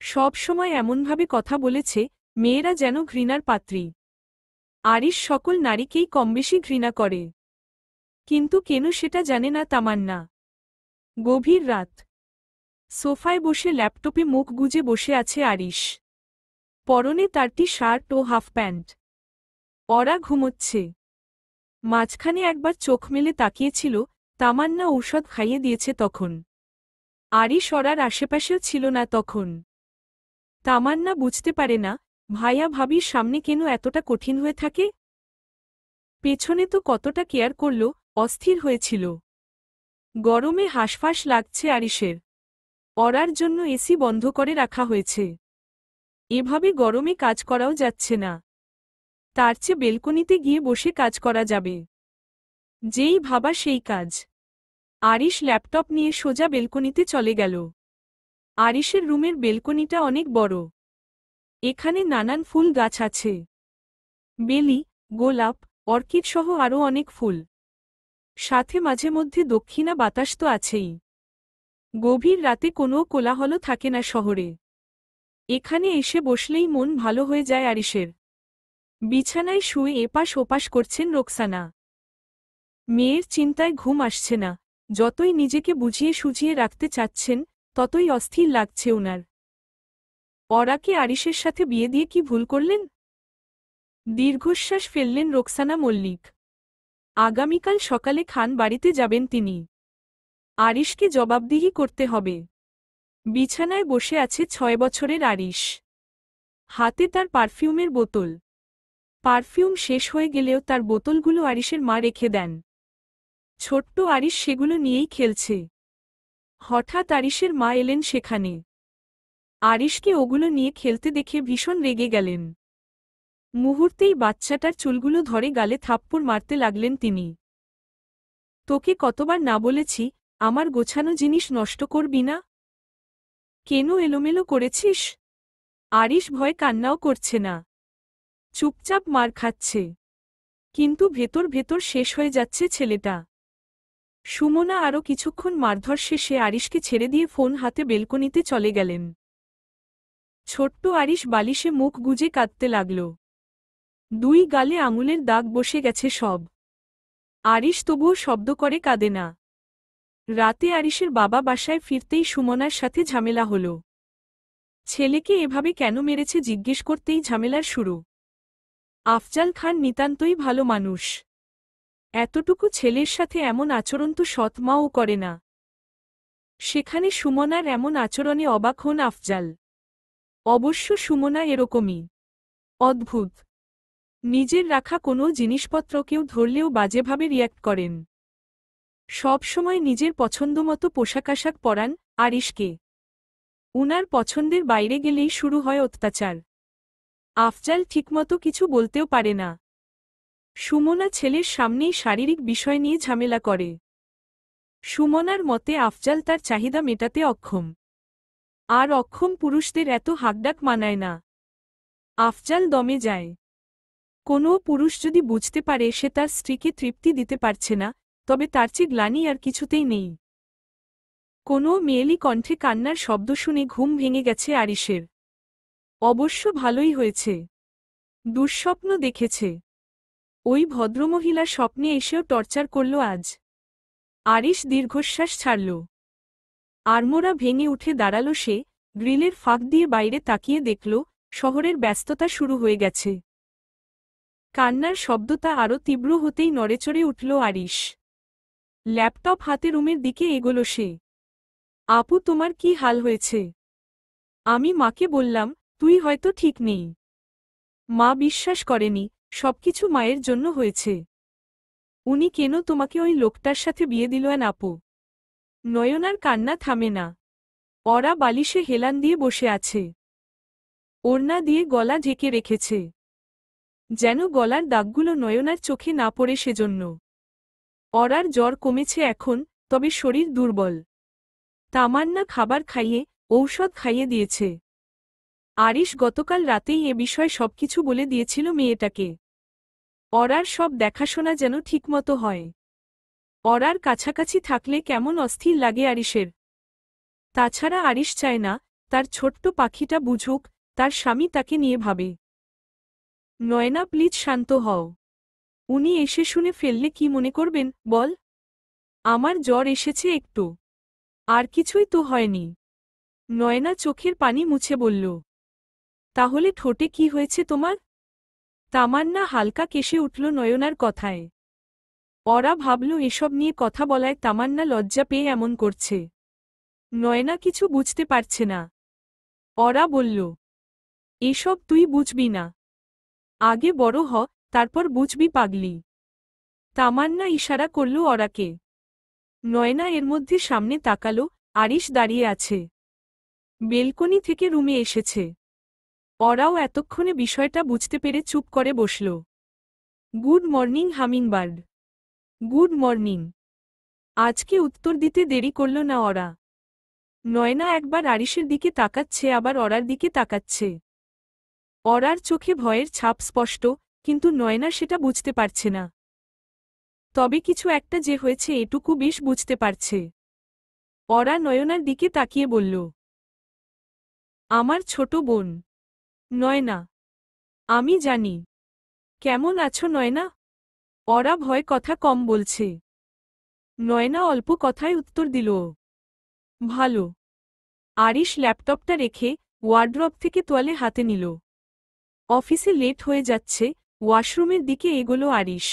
সব সময় এমনভাবে কথা বলেছে মেয়েরা যেন ঘৃণার পাত্রী। আরিশ সকল নারীকেই কমবেশি ঘৃণা করে, কিন্তু কেন সেটা জানে না তামান্না। গভীর রাত। সোফায় বসে ল্যাপটপে মুখ গুজে বসে আছে আরিশ। পরনে তার টি শার্ট ও হাফ প্যান্ট। অরা ঘুমোচ্ছে। মাঝখানে একবার চোখ মেলে তাকিয়েছিল, তামান্না ঔষধ খাইয়ে দিয়েছে তখন। আরিশ অরার আশেপাশেও ছিল না তখন। তামান্না বুঝতে পারে না ভাইয়া ভাবির সামনে কেন এতটা কঠিন হয়ে থাকে। পেছনে তো কতটা কেয়ার করল, অস্থির হয়েছিল। গরমে হাঁসফাঁস লাগছে আরিশের। অরার জন্য এসি বন্ধ করে রাখা হয়েছে। এভাবে গরমে কাজ করাও যাচ্ছে না। তার চেয়ে বেলকনিতে গিয়ে বসে কাজ করা যাবে। যেই ভাবা সেই কাজ। আরিশ ল্যাপটপ নিয়ে সোজা বেলকনিতে চলে গেল। আরিশের রুমের বেলকনিটা অনেক বড়। এখানে নানান ফুল গাছ আছে। বেলি, গোলাপ, অর্কিড সহ আরও অনেক ফুল। সাথে মাঝে মধ্যে দক্ষিণা বাতাস তো আছেই। গভীর রাতে কোনো কোলাহল থাকে না শহরে। এখানে এসে বসলেই মন ভালো হয়ে যায় আরিশের। বিছানায় শুয়ে এপাশ ওপাশ করছেন রোকসানা। মেয়ের চিন্তায় ঘুম আসছে না। যতই নিজেকে বুঝিয়ে সুঝিয়ে রাখতে চাচ্ছেন ততই অস্থির লাগছে ওনার। অরাকে আরিশের সাথে বিয়ে দিয়ে কি ভুল করলেন? দীর্ঘশ্বাস ফেললেন রোকসানা মল্লিক। আগামীকাল সকালে খান বাড়িতে যাবেন তিনি। আরিশকে জবাবদিহি করতে হবে। বিছানায় বসে আছে 6 বছরের আরিশ। হাতে তার পারফিউমের বোতল। পারফিউম শেষ হয়ে গেলেও তার বোতলগুলো আরিশের মা রেখে দেন। ছোট্ট আরিশ সেগুলো নিয়েই খেলছে। হঠাৎ আরিশের মা এলেন সেখানে। আরিশকে ওগুলো নিয়ে খেলতে দেখে ভীষণ রেগে গেলেন। মুহূর্তেই বাচ্চাটার চুলগুলো ধরে গালে থাপ্পড় মারতে লাগলেন তিনি। তোকে কতবার না বলেছি আমার গোছানো জিনিস নষ্ট করবি না? কেন এলোমেলো করেছিস? আরিশ ভয় কান্নাও করছে না। চুপচাপ মার খাচ্ছে। কিন্তু ভেতর ভেতর শেষ হয়ে যাচ্ছে ছেলেটা। সুমনা আরও কিছুক্ষণ মারধর শেষে আরিশকে ছেড়ে দিয়ে ফোন হাতে বেলকনিতে চলে গেলেন। ছোট্ট আরিশ বালিশে মুখ গুজে কাঁদতে লাগল। 2 গালে আঙুলের দাগ বসে গেছে সব। আরিশ তবুও শব্দ করে কাঁদে না। রাতে আরিশের বাবা বাসায় ফিরতেই সুমনার সাথে ঝামেলা হল। ছেলেকে এভাবে কেন মেরেছে জিজ্ঞেস করতেই ঝামেলার শুরু। আফজাল খান নিতান্তই ভালো মানুষ। এতটুকু ছেলের সাথে এমন আচরণ তো সৎ মাও করে না। সেখানে সুমনার এমন আচরণে অবাক হন আফজাল। অবশ্য সুমনা এরকমই অদ্ভুত। নিজের রাখা কোনো জিনিসপত্র কেউ ধরলেও বাজেভাবে রিয়্যাক্ট করেন। সব সময় নিজের পছন্দমতো পোশাক পরান আরিশকে। উনার পছন্দের বাইরে গেলেই শুরু হয় অত্যাচার। আফজাল ঠিকমতো কিছু বলতেও পারে না। সুমনা ছেলের সামনেই শারীরিক বিষয় নিয়ে ঝামেলা করে। সুমনার মতে আফজাল তার চাহিদা মেটাতে অক্ষম। আর অক্ষম পুরুষদের এত হাকডাক মানায় না। আফজাল দমে যায়। কোনো পুরুষ যদি বুঝতে পারে সে তার স্ত্রীকে তৃপ্তি দিতে পারছে না, তবে তার চেয়ে গ্লানি আর কিছুতেই নেই। কোনো মেয়েলি কণ্ঠে কান্নার শব্দ শুনে ঘুম ভেঙে গেছে আরিশের। অবশ্য ভালোই হয়েছে। দুঃস্বপ্ন দেখেছে। ওই ভদ্রমহিলা স্বপ্নে এসেও টর্চার করল আজ। আরিশ দীর্ঘশ্বাস ছাড়ল। আড়মোড়া ভেঙে উঠে দাঁড়াল সে। গ্রিলের ফাঁক দিয়ে বাইরে তাকিয়ে দেখল শহরের ব্যস্ততা শুরু হয়ে গেছে। কান্নার শব্দটা আরও তীব্র হতেই নড়েচড়ে উঠল আরিশ। ল্যাপটপ হাতে রুমের দিকে এগোল সে। আপু তোমার কি হাল হয়েছে? আমি মাকে বললাম তুই হয়তো ঠিক নেই। মা বিশ্বাস করেনি, সবকিছু মায়ের জন্য হয়েছে। উনি কেন তোমাকে ওই লোকটার সাথে বিয়ে দিলেন আপু? নয়নার কান্না থামে না। অরা বালিশে হেলান দিয়ে বসে আছে। ওড়না দিয়ে গলা ঢেকে রেখেছে, যেন গলার দাগগুলো নয়নার চোখে না পড়ে সেজন্য। অরার জ্বর কমেছে এখন, তবে শরীর দুর্বল। তামান্না খাবার খাইয়ে, ঔষধ খাইয়ে দিয়েছে। আরিশ গতকাল রাতেই এ বিষয়ে সবকিছু বলে দিয়েছিল মেয়েটাকে। অরার সব দেখাশোনা যেন ঠিকমতো হয়। অরার কাছাকাছি থাকলে কেমন অস্থির লাগে আরিশের। তাছাড়া আরিশ চায় না তার ছোট্ট পাখিটা বুঝুক তার স্বামী তাকে নিয়ে ভাবে। নয়না প্লিজ শান্ত হও। উনি এসে শুনে ফেললে কি মনে করবেন বল? আমার জ্বর এসেছে একটু, আর কিছুই তো হয়নি। নয়না চোখের পানি মুছে বলল। তাহলে ঠোঁটে কি হয়েছে তোমার? তামান্না হালকা কেসে উঠল নয়নার কথায়। অরা ভাবল এসব নিয়ে কথা বলায় তামান্না লজ্জা পেয়ে এমন করছে। নয়না কিছু বুঝতে পারছে না। অরা বলল, এসব তুই বুঝবি না। আগে বড় হ, তারপর বুঝবি পাগলি। তামান্না ইশারা করল অরাকে। নয়না এর মধ্যে সামনে তাকালো, আরিশ দাঁড়িয়ে আছে। বেলকনি থেকে রুমে এসেছে। অরাও এতক্ষণে বিষয়টা বুঝতে পেরে চুপ করে বসল। Good morning hummingbird. Good morning. আজকে উত্তর দিতে দেরি করল না অরা। নয়না একবার আরিশের দিকে তাকাচ্ছে আবার অরার দিকে তাকাচ্ছে। অরার চোখে ভয়ের ছাপ স্পষ্ট, কিন্তু নয়না সেটা বুঝতে পারছে না। তবে কিছু একটা যে হয়েছে এটুকু বেশ বুঝতে পারছে। অরা নয়নার দিকে তাকিয়ে বলল, আমার ছোট বোন। নয়না, আমি জানি। কেমন আছো নয়না? অরা ভয় কথা কম বলছে। নয়না অল্প কথায় উত্তর দিল, ভালো। আরিশ ল্যাপটপটা রেখে ওয়ার্ড্রব থেকে তোয়ালে হাতে নিল। অফিসে লেট হয়ে যাচ্ছে, ওয়াশরুমের দিকে এগোলো আরিশ।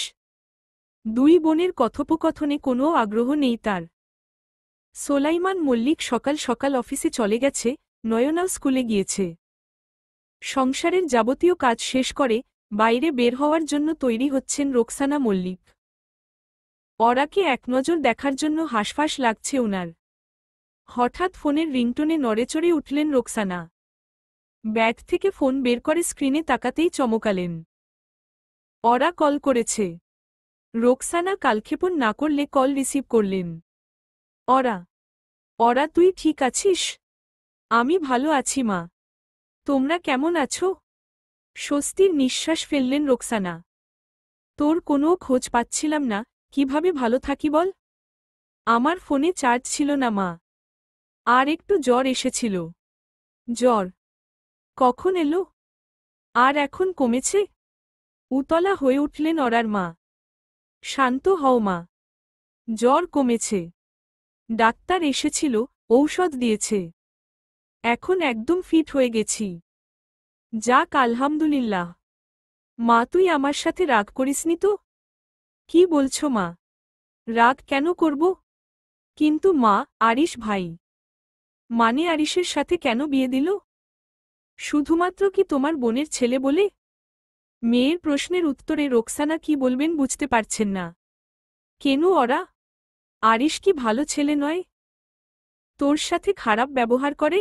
দুই বোনের কথোপকথনে কোনো আগ্রহ নেই তার। সোলাইমান মল্লিক সকাল সকাল অফিসে চলে গেছে, নয়নাও স্কুলে গিয়েছে। সংসারের যাবতীয় কাজ শেষ করে বাইরে বের হওয়ার জন্য তৈরি হচ্ছেন রোকসানা মল্লিক। অরাকে একনজর দেখার জন্য হাঁসফাঁস লাগছে উনার। হঠাৎ ফোনের রিংটোনে নড়েচড়ে উঠলেন রোকসানা। ব্যাগ থেকে ফোন বের করে স্ক্রিনে তাকাতেই চমকালেন। অরা কল করেছে। রোকসানা কালক্ষেপণ না করলে কল রিসিভ করলেন। অরা, অরা তুই ঠিক আছিস? আমি ভালো আছি মা। তোমরা কেমন আছো? স্বস্তির নিঃশ্বাস ফেললেন রোকসানা। তোর কোনো খোঁজ পাচ্ছিলাম না, কিভাবে ভালো থাকি বল? আমার ফোনে চার্জ ছিল না মা। আর একটু জ্বর এসেছিল। জ্বর কখন এলো? আর এখন কমেছে? উতলা হয়ে উঠলেন অরার মা। শান্ত হও মা। জ্বর কমেছে। ডাক্তার এসেছিল, ঔষধ দিয়েছে। এখন একদম ফিট হয়ে গেছি। যাক আলহামদুলিল্লাহ। মা তুই আমার সাথে রাগ করিসনি তো? কি বলছো মা? রাগ কেন করব? কিন্তু মা, আরিশ ভাই। মানে আরিশের সাথে কেন বিয়ে দিল? শুধুমাত্র কি তোমার বোনের ছেলে বলে? মেয়ের প্রশ্নের উত্তরে রোকসানা কি বলবেন বুঝতে পারছেন না। কেন অরা? আরিশ কি ভালো ছেলে নয়? তোর সাথে খারাপ ব্যবহার করে?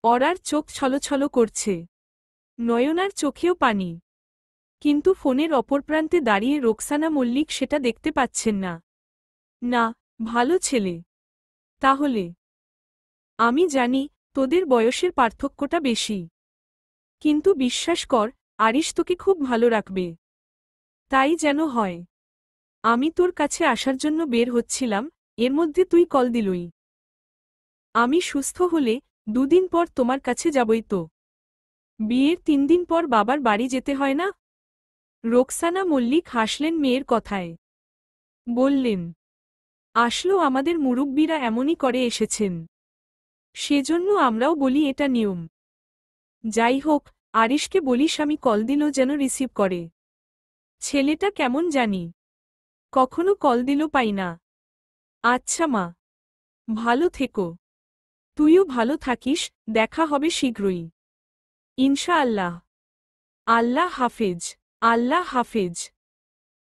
অরার চোখ ছলছল করছে। নয়নার চোখেও পানি। কিন্তু ফোনের অপর প্রান্তে দাঁড়িয়ে রোকসানা মল্লিক সেটা দেখতে পাচ্ছেন না। না, ভালো ছেলে। তাহলে আমি জানি তোদের বয়সের পার্থক্যটা বেশি। কিন্তু বিশ্বাস কর, আরিশ তোকে খুব ভালো রাখবে। তাই যেন হয়। আমি তোর কাছে আসার জন্য বের হচ্ছিলাম, এর মধ্যে তুই কল দিলই। আমি সুস্থ হলে 2 দিন পর তোমার কাছে যাবই তো। বিয়ের 3 দিন পর বাবার বাড়ি যেতে হয় না? রোকসানা মল্লিক হাসলেন মেয়ের কথায়। বললেন, আসলো আমাদের মুরুব্বিরা এমনই করে এসেছেন। সেজন্য আমরাও বলি এটা নিয়ম। যাই হোক, আরিশকে বলিস আমি কল দিল যেন রিসিভ করে। ছেলেটা কেমন জানি, কখনো কল দিল পাই না। আচ্ছা মা। ভালো থেকো। তুইও ভালো থাকিস, দেখা হবে শীঘ্রই। ইনশাআল্লাহ। আল্লাহ হাফেজ। আল্লাহ হাফেজ।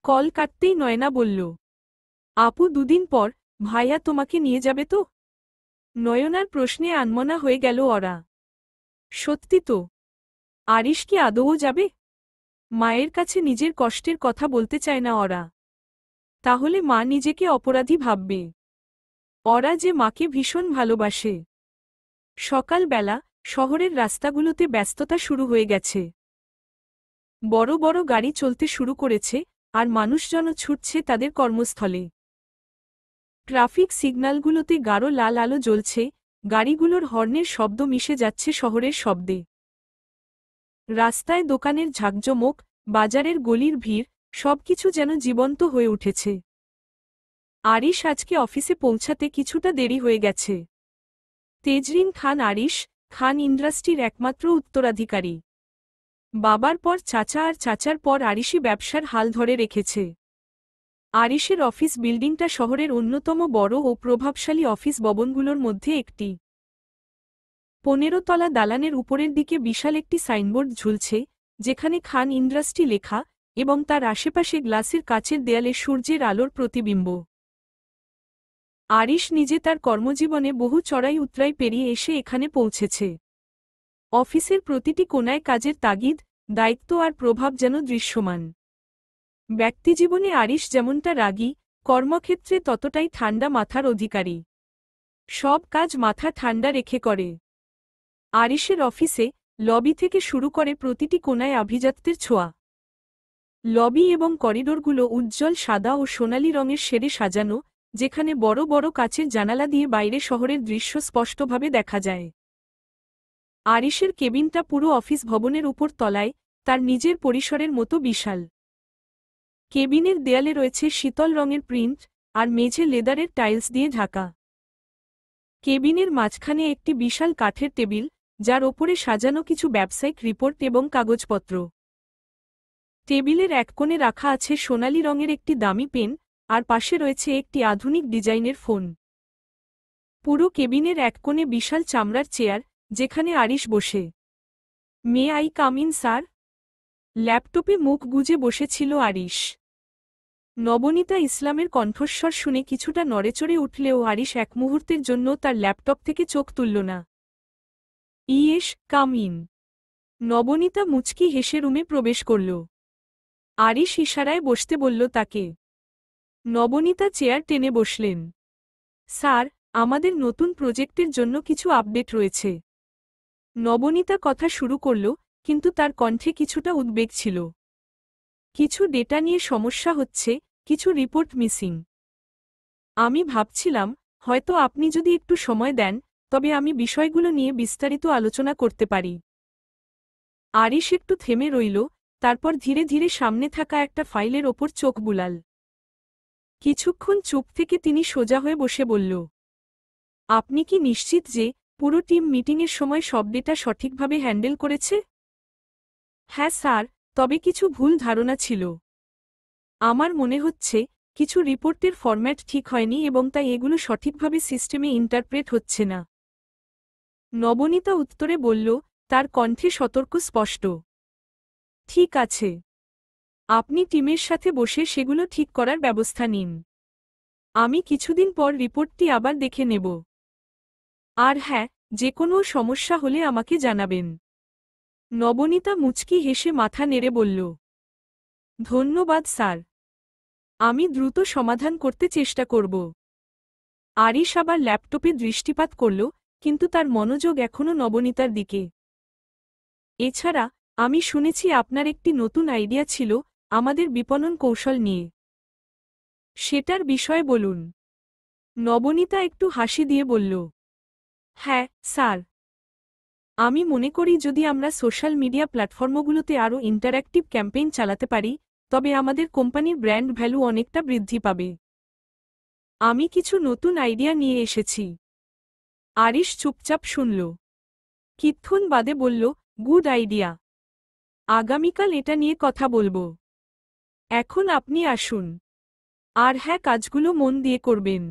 কল কাটতেই নয়না বলল, আপু 2 দিন পর ভাইয়া তোমাকে নিয়ে যাবে তো? নয়নার প্রশ্নে আনমনা হয়ে গেল অরা। সত্যি তো? আরিশ কি আদৌ যাবে? মায়ের কাছে নিজের কষ্টের কথা বলতে চায় না ওরা। তাহলে মা নিজেকে অপরাধী ভাববে। ওরা যে মাকে ভীষণ ভালোবাসে। সকালবেলা শহরের রাস্তাগুলোতে ব্যস্ততা শুরু হয়ে গেছে। বড় বড় গাড়ি চলতে শুরু করেছে, আর মানুষজনও ছুটছে তাদের কর্মস্থলে। ট্রাফিক সিগন্যালগুলোতে গাঢ় লাল আলো জ্বলছে, গাড়িগুলোর হর্নের শব্দ মিশে যাচ্ছে শহরের শব্দে। রাস্তায় দোকানের ঝাঁকজমক, বাজারের গলির ভিড়, সবকিছু যেন জীবন্ত হয়ে উঠেছে। আরিশ আজকে অফিসে পৌঁছাতে কিছুটা দেরি হয়ে গেছে। তেজরিন খান আরিশ খান ইন্ডাস্ট্রির একমাত্র উত্তরাধিকারী। বাবার পর চাচা আর চাচার পর আরিশই ব্যবসার হাল ধরে রেখেছে। আরিশের অফিস বিল্ডিংটা শহরের অন্যতম বড় ও প্রভাবশালী অফিস ভবনগুলোর মধ্যে একটি। 15 তলা দালানের উপরের দিকে বিশাল একটি সাইনবোর্ড ঝুলছে, যেখানে খান ইন্ডাস্ট্রি লেখা, এবং তার আশেপাশে গ্লাসের কাচের দেয়ালে সূর্যের আলোর প্রতিবিম্ব। আরিশ নিজে তার কর্মজীবনে বহু চড়াই উতরাই পেরিয়ে এসে এখানে পৌঁছেছে। অফিসের প্রতিটি কোণায় কাজের তাগিদ, দায়িত্ব আর প্রভাব যেন দৃশ্যমান। ব্যক্তিজীবনে আরিশ যেমনটা রাগী, কর্মক্ষেত্রে ততটাই ঠান্ডা মাথার অধিকারী। সব কাজ মাথা ঠান্ডা রেখে করে। আরিশের অফিসে লবি থেকে শুরু করে প্রতিটি কোণায় আভিজাত্যের ছোঁয়া। লবি এবং করিডোরগুলো উজ্জ্বল সাদা ও সোনালী রঙের শেডে সাজানো, যেখানে বড় বড় কাচের জানালা দিয়ে বাইরে শহরের দৃশ্য স্পষ্টভাবে দেখা যায়। আরিশের কেবিনটা পুরো অফিস ভবনের উপর তলায়, তার নিজের পরিসরের মতো বিশাল। কেবিনের দেয়ালে রয়েছে শীতল রঙের প্রিন্ট, আর মেঝে লেদারের টাইলস দিয়ে ঢাকা। কেবিনের মাঝখানে একটি বিশাল কাঠের টেবিল, যার ওপরে সাজানো কিছু ব্যবসায়িক রিপোর্ট এবং কাগজপত্র। টেবিলের এক কোণে রাখা আছে সোনালী রঙের একটি দামি পেন, আর পাশে রয়েছে একটি আধুনিক ডিজাইনের ফোন। পুরো কেবিনের এক কোণে বিশাল চামড়ার চেয়ার, যেখানে আরিশ বসে। May I come in sir? ল্যাপটপে মুখ গুজে বসেছিল আরিশ। নবনীতা ইসলামের কণ্ঠস্বর শুনে কিছুটা নড়েচড়ে উঠলেও আরিশ এক মুহূর্তের জন্য তার ল্যাপটপ থেকে চোখ তুলল না। Yes, come in. নবনীতা মুচকি হেসে রুমে প্রবেশ করল। আরিশ ইশারায় বসতে বলল তাকে। নবনীতা চেয়ার টেনে বসলেন। স্যার, আমাদের নতুন প্রজেক্টের জন্য কিছু আপডেট রয়েছে। নবনীতা কথা শুরু করল, কিন্তু তার কণ্ঠে কিছুটা উদ্বেগ ছিল। কিছু ডেটা নিয়ে সমস্যা হচ্ছে, কিছু রিপোর্ট মিসিং। আমি ভাবছিলাম, হয়তো আপনি যদি একটু সময় দেন, তবে আমি বিষয়গুলো নিয়ে বিস্তারিত আলোচনা করতে পারি। আরিশ একটু থেমে রইল, তারপর ধীরে ধীরে সামনে থাকা একটা ফাইলের ওপর চোখ বুলাল। কিছুক্ষণ চুপ থেকে তিনি সোজা হয়ে বসে বলল, আপনি কি নিশ্চিত যে পুরো টিম মিটিংয়ের সময় সব ডেটা সঠিকভাবে হ্যান্ডেল করেছে? হ্যাঁ স্যার, তবে কিছু ভুল ধারণা ছিল। আমার মনে হচ্ছে কিছু রিপোর্টের ফরম্যাট ঠিক হয়নি এবং তাই এগুলো সঠিকভাবে সিস্টেমে ইন্টারপ্রেট হচ্ছে না। নবনীতা উত্তরে বলল, তার কণ্ঠে সতর্ক স্পষ্ট। ঠিক আছে। আপনি টিমের সাথে বসে সেগুলো ঠিক করার ব্যবস্থা নিন। আমি কিছুদিন পর রিপোর্টটি আবার দেখে নেব। আর হ্যাঁ, যে কোনো সমস্যা হলে আমাকে জানাবেন। নবনীতা মুচকি হেসে মাথা নেড়ে বলল, ধন্যবাদ স্যার। আমি দ্রুত সমাধান করতে চেষ্টা করব। আরিশ আবার ল্যাপটপে দৃষ্টিপাত করল, কিন্তু তার মনোযোগ এখনও নবনীতার দিকে। এছাড়া, আমি শুনেছি আপনার একটি নতুন আইডিয়া ছিল আমাদের বিপণন কৌশল নিয়ে। সেটার বিষয়ে বলুন। নবনীতা একটু হাসি দিয়ে বলল, হ্যাঁ স্যার। আমি মনে করি যদি আমরা সোশ্যাল মিডিয়া প্ল্যাটফর্মগুলোতে আরও ইন্টারঅ্যাক্টিভ ক্যাম্পেইন চালাতে পারি, তবে আমাদের কোম্পানির ব্র্যান্ড ভ্যালু অনেকটা বৃদ্ধি পাবে। আমি কিছু নতুন আইডিয়া নিয়ে এসেছি। আরিশ চুপচাপ শুনল। কিছুক্ষণ বাদে বলল, গুড আইডিয়া। আগামীকাল এটা নিয়ে কথা বলবো। এখন আপনি আসুন। আর হ্যাঁ, কাজগুলো মন দিয়ে করবেন।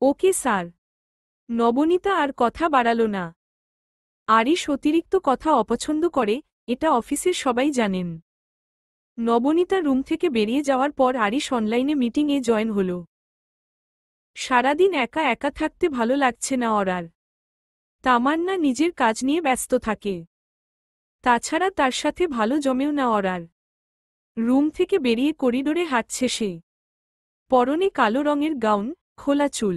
Okay sir. নবনীতা আর কথা বাড়াল না। আরিশ অতিরিক্ত কথা অপছন্দ করে, এটা অফিসের সবাই জানেন। নবনীতা রুম থেকে বেরিয়ে যাওয়ার পর আরিশ অনলাইনে মিটিংয়ে জয়েন হল। সারাদিন একা একা থাকতে ভালো লাগছে না ওর আর। তামান্না নিজের কাজ নিয়ে ব্যস্ত থাকে। তাছাড়া তার সাথে ভালো জমেও না অরার। রুম থেকে বেরিয়ে করিডোরে হাঁটছে সে। পরনে কালো রঙের গাউন, খোলা চুল।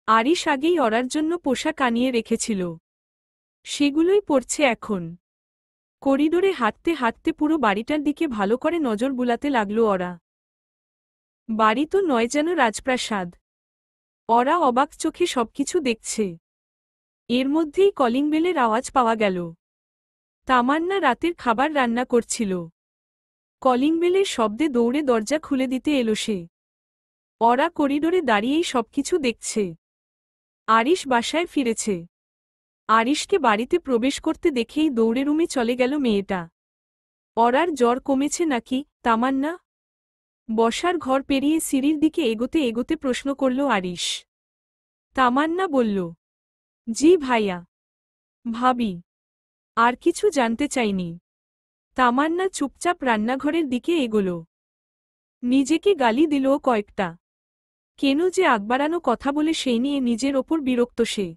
আরিশ আগেই অরার জন্য পোশাক আনিয়ে রেখেছিল, সেগুলোই পরছে এখন। করিডোরে হাঁটতে হাঁটতে পুরো বাড়িটার দিকে ভালো করে নজর বুলাতে লাগল অরা। বাড়ি তো নয়, যেন রাজপ্রাসাদ। অরা অবাক চোখে সবকিছু দেখছে। এর মধ্যেই কলিং বেলের আওয়াজ পাওয়া গেল। তামান্না রাতের খাবার রান্না করছিল। কলিং বেলের শব্দে দৌড়ে দরজা খুলে দিতে এলো সে। অরা করিডোরে দাঁড়িয়েই সবকিছু দেখছে। আরিশ বাসায় ফিরেছে। আরিশকে বাড়িতে প্রবেশ করতে দেখেই দৌড়ে রুমে চলে গেল মেয়েটা। অরার জ্বর কমেছে নাকি, তামান্না? বসার ঘর পেরিয়ে সিঁড়ির দিকে এগোতে এগোতে প্রশ্ন করল আরিশ। তামান্না বলল, জি ভাইয়া। ভাবি, আর কিছু জানতে চাইনি। তামান্না চুপচাপ রান্নাঘরের দিকে এগোল। নিজেকে গালি দিল কয়েকটা। কেন যে আগবাড়ানো কথা বলে সেই নিয়ে নিজের ওপর বিরক্ত সে।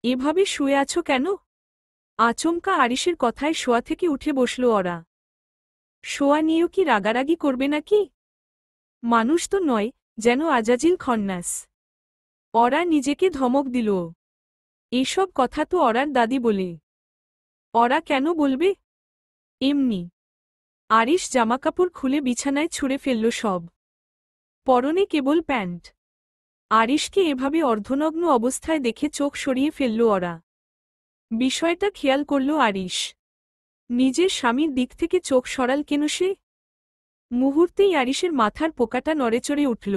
এভাবে শুয়ে আছো কেন? আচমকা আরিশের কথায় শোয়া থেকে উঠে বসল অরা। শোয়া নিয়েও কি রাগারাগি করবে নাকি? মানুষ তো নয়, যেন আজাজিল খন্নাস। অরা নিজেকে ধমক দিল। এসব কথা তো অরার দাদি বলে। অরা কেন বলবে? এমনি। আরিশ জামাকাপড় খুলে বিছানায় ছুঁড়ে ফেলল সব। পরনে কেবল প্যান্ট। আরিশকে এভাবে অর্ধনগ্ন অবস্থায় দেখে চোখ সরিয়ে ফেলল অরা। বিষয়টা খেয়াল করল আরিশ। নিজের স্বামীর দিক থেকে চোখ সরাল কেন সে? মুহূর্তেই আরিশের মাথার পোকাটা নড়েচড়ে উঠল।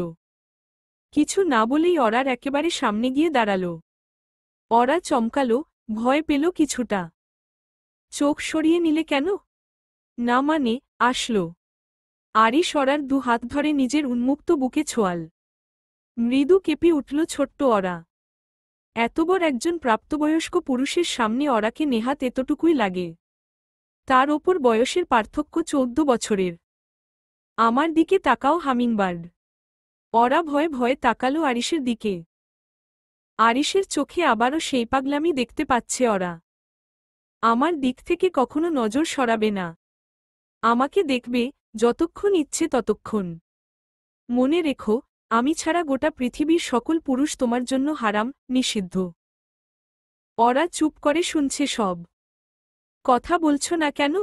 কিছু না বলেই অরার একেবারে সামনে গিয়ে দাঁড়াল। অরা চমকাল, ভয় পেল কিছুটা। চোখ সরিয়ে নিলে কেন? না মানে, আসল। আরিশ অরার দু হাত ধরে নিজের উন্মুক্ত বুকে ছোঁয়াল। মৃদু কেঁপে উঠল ছোট্ট অরা। এতবর একজন প্রাপ্তবয়স্ক পুরুষের সামনে অরাকে নেহাত এতটুকুই লাগে। তার ওপর বয়সের পার্থক্য 14 বছরের। আমার দিকে তাকাও হামিংবার্ড। অরা ভয়ে ভয়ে তাকালো আরিশের দিকে। আরিশের চোখে আবারও সেই পাগলামি দেখতে পাচ্ছে অরা। আমার দিক থেকে কখনো নজর সরাবে না। আমাকে দেখবে, যতক্ষণ ইচ্ছে ততক্ষণ। মনে রেখো, আমি ছাড়া গোটা পৃথিবীর সকল পুরুষ তোমার জন্য হারাম, নিষিদ্ধ। অরা চুপ করে শুনছে সব। কথা বলছো না কেন?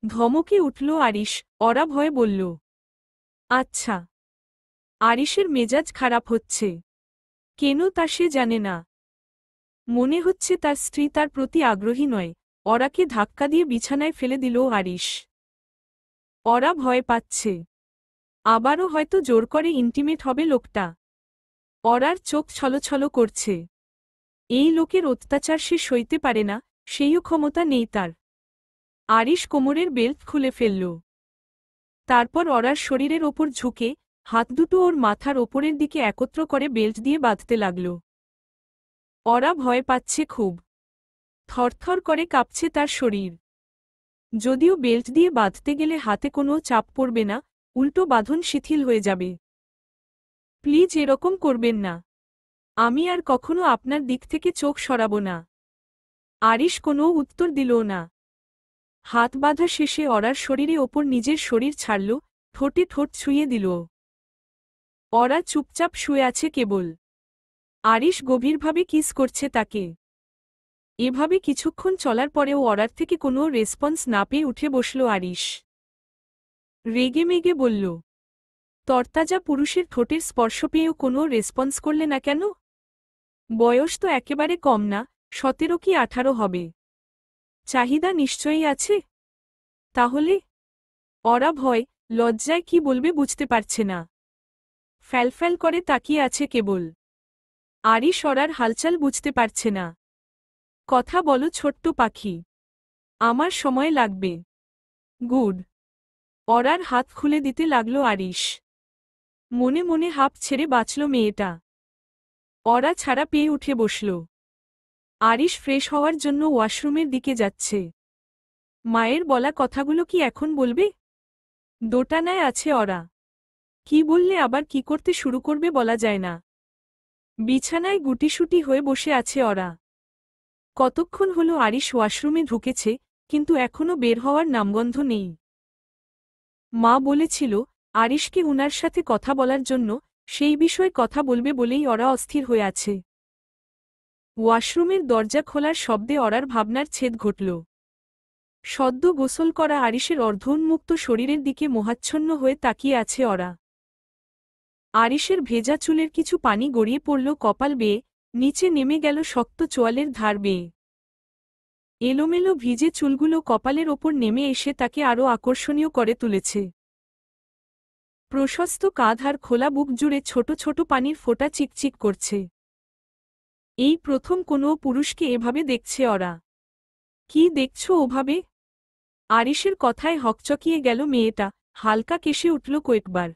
ধমকে উঠল আরিশ। অরা ভয়ে বলল, আচ্ছা। আরিশের মেজাজ খারাপ হচ্ছে। কেন তা সে জানে না। মনে হচ্ছে তার স্ত্রী তার প্রতি আগ্রহী নয়। অরাকে ধাক্কা দিয়ে বিছানায় ফেলে দিল আরিশ। অরা ভয় পাচ্ছে। আবারও হয়তো জোর করে ইন্টিমেট হবে লোকটা। অরার চোখ ছলছল করছে। এই লোকের অত্যাচার সে সইতে পারে না, সেইও ক্ষমতা নেই তার। আরিশ কোমরের বেল্ট খুলে ফেলল। তারপর অরার শরীরের ওপর ঝুঁকে হাত দুটো ওর মাথার ওপরের দিকে একত্র করে বেল্ট দিয়ে বাঁধতে লাগল। অরা ভয় পাচ্ছে খুব। থরথর করে কাঁপছে তার শরীর। যদিও বেল্ট দিয়ে বাঁধতে গেলে হাতে কোনো চাপ পড়বে না, উল্টো বাঁধন শিথিল হয়ে যাবে। প্লিজ এরকম করবেন না। আমি আর কখনো আপনার দিক থেকে চোখ সরাব না। আরিশ কোনো উত্তর দিল না। হাত বাঁধা শেষে অরার শরীরে ওপর নিজের শরীর ছাড়ল, ঠোঁটে ঠোঁট ছুঁয়ে দিল। অরা চুপচাপ শুয়ে আছে কেবল। আরিশ গভীরভাবে কিস করছে তাকে। এভাবে কিছুক্ষণ চলার পরেও অরার থেকে কোনো রেসপন্স না পেয়ে উঠে বসল আরিশ। রেগেমেগে বলল, তরতাজা পুরুষের ঠোঁটের স্পর্শ পেয়েও কোনো রেসপন্স করলে না কেন? বয়স তো একেবারে কম না, 17 কি 18 হবে। চাহিদা নিশ্চয়ই আছে। তাহলে? অরা ভয়, লজ্জায় কি বলবে বুঝতে পারছে না। ফ্যালফ্যাল করে তাকিয়ে আছে কেবল। আরিশ অরার হালচাল বুঝতে পারছে না। কথা বলো ছোট্ট পাখি। আমার সময় লাগবে। গুড। অরার হাত খুলে দিতে লাগল আরিশ। মনে মনে হাঁপ ছেড়ে বাঁচল মেয়েটা। অরা ছাড়া পেয়ে উঠে বসল। আরিশ ফ্রেশ হওয়ার জন্য ওয়াশরুমের দিকে যাচ্ছে। মায়ের বলা কথাগুলো কি এখন বলবে? দোটানায় আছে অরা। কি বললে আবার কি করতে শুরু করবে বলা যায় না। বিছানায় গুটিসুটি হয়ে বসে আছে অরা। কতক্ষণ হলো আরিশ ওয়াশরুমে ঢুকেছে, কিন্তু এখনো বের হওয়ার নামগন্ধ নেই। মা বলেছিল আরিশকে উনার সাথে কথা বলার জন্য, সেই বিষয়ে কথা বলবে বলেই ওরা অস্থির হয়ে আছে। ওয়াশরুমের দরজা খোলার শব্দে ওরার ভাবনার ছেদ ঘটল। সদ্য গোসল করা আরিশের অর্ধোন্মুক্ত শরীরের দিকে মোহাচ্ছন্ন হয়ে তাকিয়ে আছে ওরা। আরিশের ভেজা চুলের কিছু পানি গড়িয়ে পড়ল কপাল বেয়ে, নিচে নেমে গেল শক্ত চোয়ালের ধার বেয়ে। এলোমেলো ভিজে চুলগুলো কপালের ওপর নেমে এসে তাকে আরও আকর্ষণীয় করে তুলেছে। প্রশস্ত কাঁধ আর খোলা বুক জুড়ে ছোট ছোট পানির ফোঁটা চিকচিক করছে। এই প্রথম কোনো পুরুষকে এভাবে দেখছে ওরা। কি দেখছ ওভাবে? আরিশের কথায় হকচকিয়ে গেল মেয়েটা, হালকা কেশে উঠল কয়েকবার।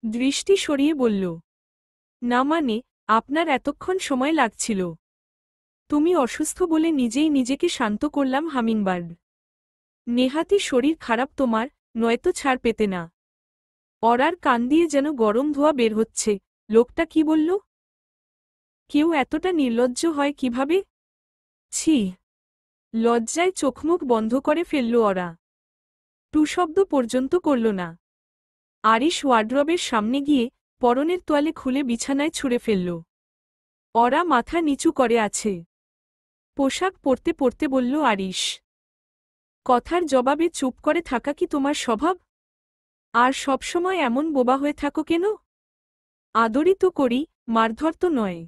দৃষ্টি সরিয়ে বলল, না মানে, আপনার এতক্ষণ সময় লাগছিল? তুমি অসুস্থ বলে নিজেই নিজেকে শান্ত করলাম হামিংবার্ড। নেহাতি শরীর খারাপ তোমার, নয়তো ছাড় পেতে না। অরার কান দিয়ে যেন গরম ধোঁয়া বের হচ্ছে। লোকটা কি বলল? কেউ এতটা নির্লজ্জ হয় কিভাবে? ছি! লজ্জায় চোখমুখ বন্ধ করে ফেলল ওরা। টু শব্দ পর্যন্ত করল না। আরিশ ওয়ার্ড্রবের সামনে গিয়ে পরনের তোয়ালে খুলে বিছানায় ছুঁড়ে ফেলল। ওরা মাথা নিচু করে আছে। পোশাক পরতে পরতে বলল আরিশ, কথার জবাবে চুপ করে থাকা কি তোমার স্বভাব? আর সবসময় এমন বোবা হয়ে থাকো কেন? আদরই তো করি, মারধর তো নয়।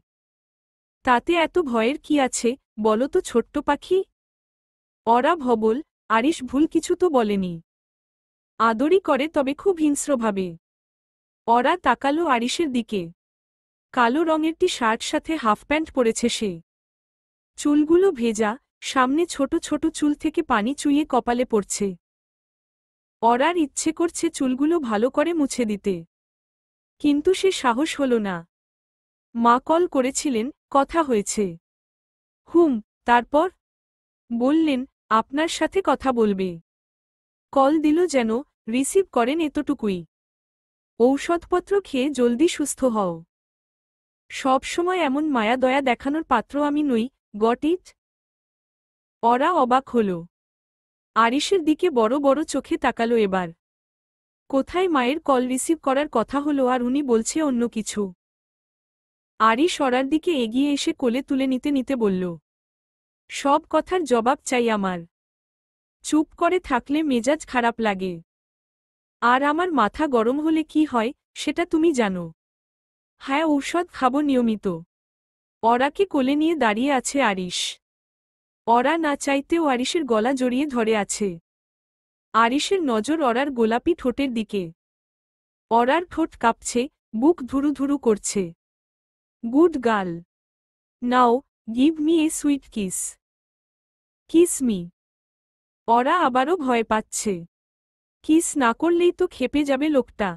তাতে এত ভয়ের কি আছে বলো তো ছোট্ট পাখি? ওরা ভবল, আরিশ ভুল কিছু তো বলেনি। আদরই করে, তবে খুব হিংস্রভাবে। ওরা তাকালো আরিশের দিকে। কালো রঙের টি শার্ট সাথে হাফ প্যান্ট পরেছে সে। চুলগুলো ভেজা, সামনে ছোট ছোট চুল থেকে পানি চুইয়ে কপালে পড়ছে। ওরার ইচ্ছে করছে চুলগুলো ভালো করে মুছে দিতে, কিন্তু সে সাহস হল না। মা কল করেছিলেন, কথা হয়েছে। তারপর? বললেন আপনার সাথে কথা বলবে। কল দিল যেন, রিসিভ করেন এতটুকুই। ঔষধপত্র খেয়ে জলদি সুস্থ হও। সব সময় এমন মায়া দয়া দেখানোর পাত্র আমি নই, গট ইট? ওরা অবাক হল। আরিশের দিকে বড় বড় চোখে তাকালো এবার। কোথায় মায়ের কল রিসিভ করার কথা হলো আর উনি বলছে অন্য কিছু। আরিশ ওরার দিকে এগিয়ে এসে কোলে তুলে নিতে নিতে বলল, সব কথার জবাব চাই আমার। চুপ করে থাকলে মেজাজ খারাপ লাগে। আর আমার মাথা গরম হলে কি হয় সেটা তুমি জানো। হ্যাঁ, ঔষধ খাবো নিয়মিত। ওরাকে কোলে নিয়ে দাঁড়িয়ে আছে আরিশ। ওরা না চাইতেও আরিশের গলা জড়িয়ে ধরে আছে। আরিশের নজর ওরার গোলাপি ঠোঁটের দিকে। ওরার ঠোঁট কাঁপছে, বুক ধুরু ধুরু করছে। Good girl, now give me a sweet kiss. Kiss me. ওরা আবারও ভয় পাচ্ছে। কিস না করলেই তো খেপে যাবে লোকটা।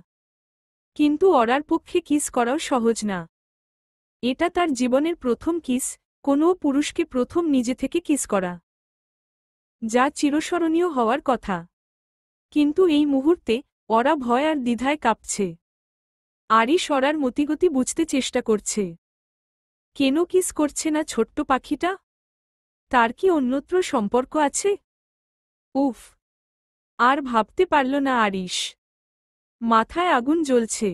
কিন্তু ওরার পক্ষে কিস করাও সহজ না। এটা তার জীবনের প্রথম কিস, কোনো পুরুষকে প্রথম নিজে থেকে কিস করা, যা চিরস্মরণীয় হওয়ার কথা। কিন্তু এই মুহূর্তে ওরা ভয় আর দ্বিধায় কাঁপছে। আরিশ ওরার মতিগতি বুঝতে চেষ্টা করছে। কেন কিস করছে না ছোট্ট পাখিটা? তার কি অন্যত্র সম্পর্ক আছে? উফ! আর ভাবতে পারল না আরিশ। মাথায় আগুন জ্বলছে।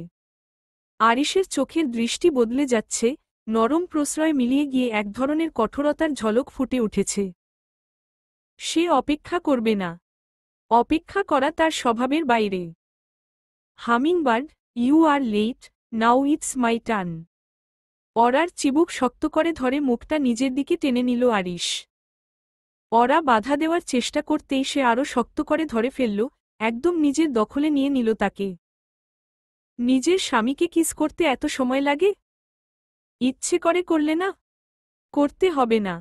আরিশের চোখের দৃষ্টি বদলে যাচ্ছে, নরম প্রশ্রয় মিলিয়ে গিয়ে এক ধরনের কঠোরতার ঝলক ফুটে উঠেছে। সে অপেক্ষা করবে না। অপেক্ষা করা তার স্বভাবের বাইরে। Hummingbird, you are late, now it's my turn. ওরার চিবুক শক্ত করে ধরে মুখটা নিজের দিকে টেনে নিল আরিশ। ওরা বাধা দেওয়ার চেষ্টা করতেই সে আরও শক্ত করে ধরে ফেলল, একদম নিজের দখলে নিয়ে নিল তাকে। নিজের স্বামীকে কিস করতে এত সময় লাগে? ইচ্ছে করে করলে না? করতে হবে না।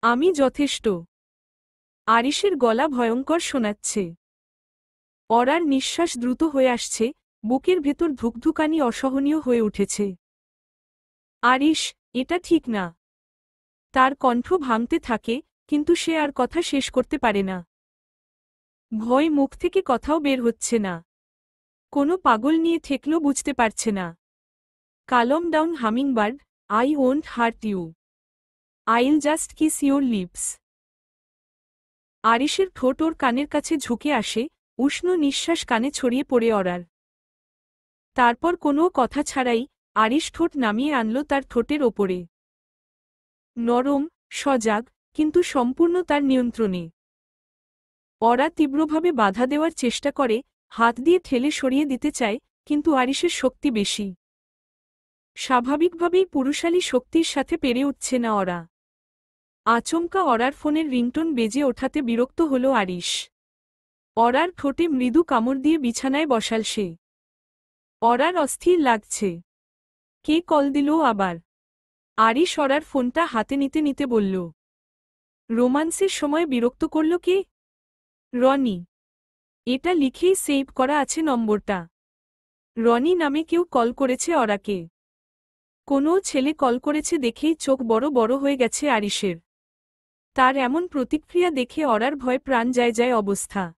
আমি যথেষ্ট। আরিশের গলা ভয়ঙ্কর শোনাচ্ছে। ওরার নিঃশ্বাস দ্রুত হয়ে আসছে, বুকের ভেতর ধুকধুকানি অসহনীয় হয়ে উঠেছে। আরিশ, এটা ঠিক না। তার কণ্ঠ ভাঙতে থাকে, কিন্তু সে আর কথা শেষ করতে পারে না। ভয় মুখ থেকে কথাও বের হচ্ছে না। কোনো পাগল নিয়ে ঠেকলো বুঝতে পারছে না। Calm down hummingbird, I won't hurt you. I'll just kiss your lips. আরিশের ঠোঁট ওর কানের কাছে ঝুঁকে আসে, উষ্ণ নিঃশ্বাস কানে ছড়িয়ে পড়ে অরার। তারপর কোনো কথা ছাড়াই আরিশ ঠোঁট নামিয়ে আনল তার ঠোঁটের ওপরে। নরম, সজাগ, কিন্তু সম্পূর্ণ তার নিয়ন্ত্রণে। অরা তীব্রভাবে বাধা দেওয়ার চেষ্টা করে, হাত দিয়ে ঠেলে সরিয়ে দিতে চায়, কিন্তু আরিশের শক্তি বেশি। স্বাভাবিকভাবেই পুরুষালী শক্তির সাথে পেরে উঠছে না অরা। আচমকা অরার ফোনের রিংটোন বেজে ওঠাতে বিরক্ত হল আরিশ। অরার ঠোঁটে মৃদু কামড় দিয়ে বিছানায় বসাল সে। অরার অস্থির লাগছে। কে কল দিল আবার? আরিশ অরার ফোনটা হাতে নিতে নিতে বলল। রোমান্সের সময় বিরক্ত করল কে? রনি। এটা লিখেই সেভ করা আছে নম্বরটা। রনি নামে কেউ কল করেছে অরাকে। কোনো ছেলে কল করেছে দেখেই চোখ বড় বড় হয়ে গেছে আরিশের। তার এমন প্রতিক্রিয়া দেখে অরার ভয় প্রাণ যায় যায় অবস্থা।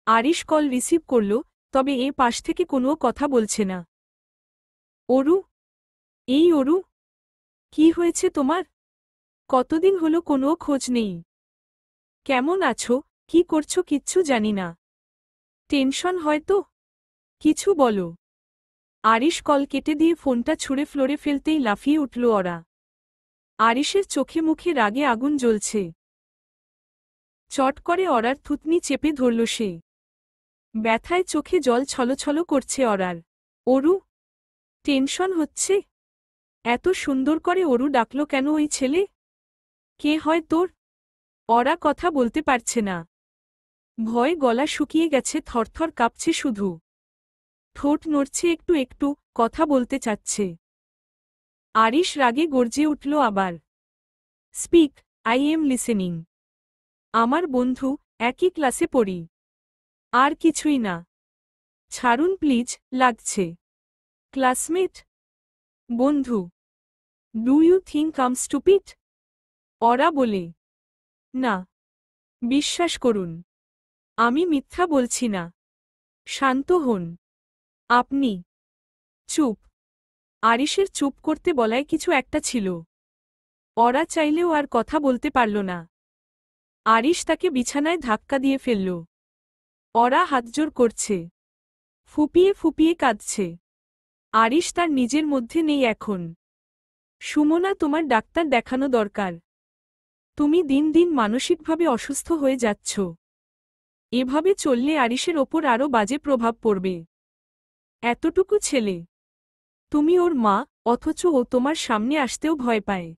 আরিশ কল রিসিভ করল, তবে এ পাশ থেকে কোনো কথা বলছে না। অরু? এই অরু? কি হয়েছে তোমার? কতদিন হলো কোনো খোঁজ নেই। কেমন আছো, কি করছো কিচ্ছু জানি না। টেনশন হয়তো? কিছু বলো। আরিশ কল কেটে দিয়ে ফোনটা ছুঁড়ে ফ্লোরে ফেলতেই লাফিয়ে উঠল অরা। আরিশের চোখে মুখে রাগে আগুন জ্বলছে। চট করে অরার থুতনি চেপে ধরল সে। ব্যথায় চোখে জল ছলছল করছে অরার। অরু? টেনশন হচ্ছে? এত সুন্দর করে অরু ডাকল কেন ওই ছেলে? কে হয় তোর? অরা কথা বলতে পারছে না। ভয়ে গলা শুকিয়ে গেছে, থরথর কাঁপছে শুধু। ঠোঁট নড়ছে একটু একটু, কথা বলতে চাচ্ছে। আরিশ রাগে গর্জে উঠল আবার। Speak, I am listening. আমার বন্ধু, একই ক্লাসে পড়ি। আর কিছুই না। ছাড়ুন প্লিজ, লাগছে। ক্লাসমেট? বন্ধু। Do you think am stupid? অরা বলে। না। বিশ্বাস করুন। আমি মিথ্যা বলছি না। শান্ত হন। আপনি। চুপ। আরিশের চুপ করতে বলায় কিছু একটা ছিল। অরা চাইলেও আর কথা বলতে পারল না। আরিশ তাকে বিছানায় ধাক্কা দিয়ে ফেলল। অরা হাতজোড় করছে। ফুপিয়ে ফুপিয়ে কাঁদছে। আরিশ তার নিজের মধ্যে নেই এখন। সুমনা, তোমার ডাক্তার দেখানো দরকার। তুমি দিন দিন মানসিকভাবে অসুস্থ হয়ে যাচ্ছ। এভাবে চললে আরিশের ওপর আরও বাজে প্রভাব পড়বে। এতটুকু ছেলে। তুমি ওর মা, অথচ ও তোমার সামনে আসতেও ভয় পায়।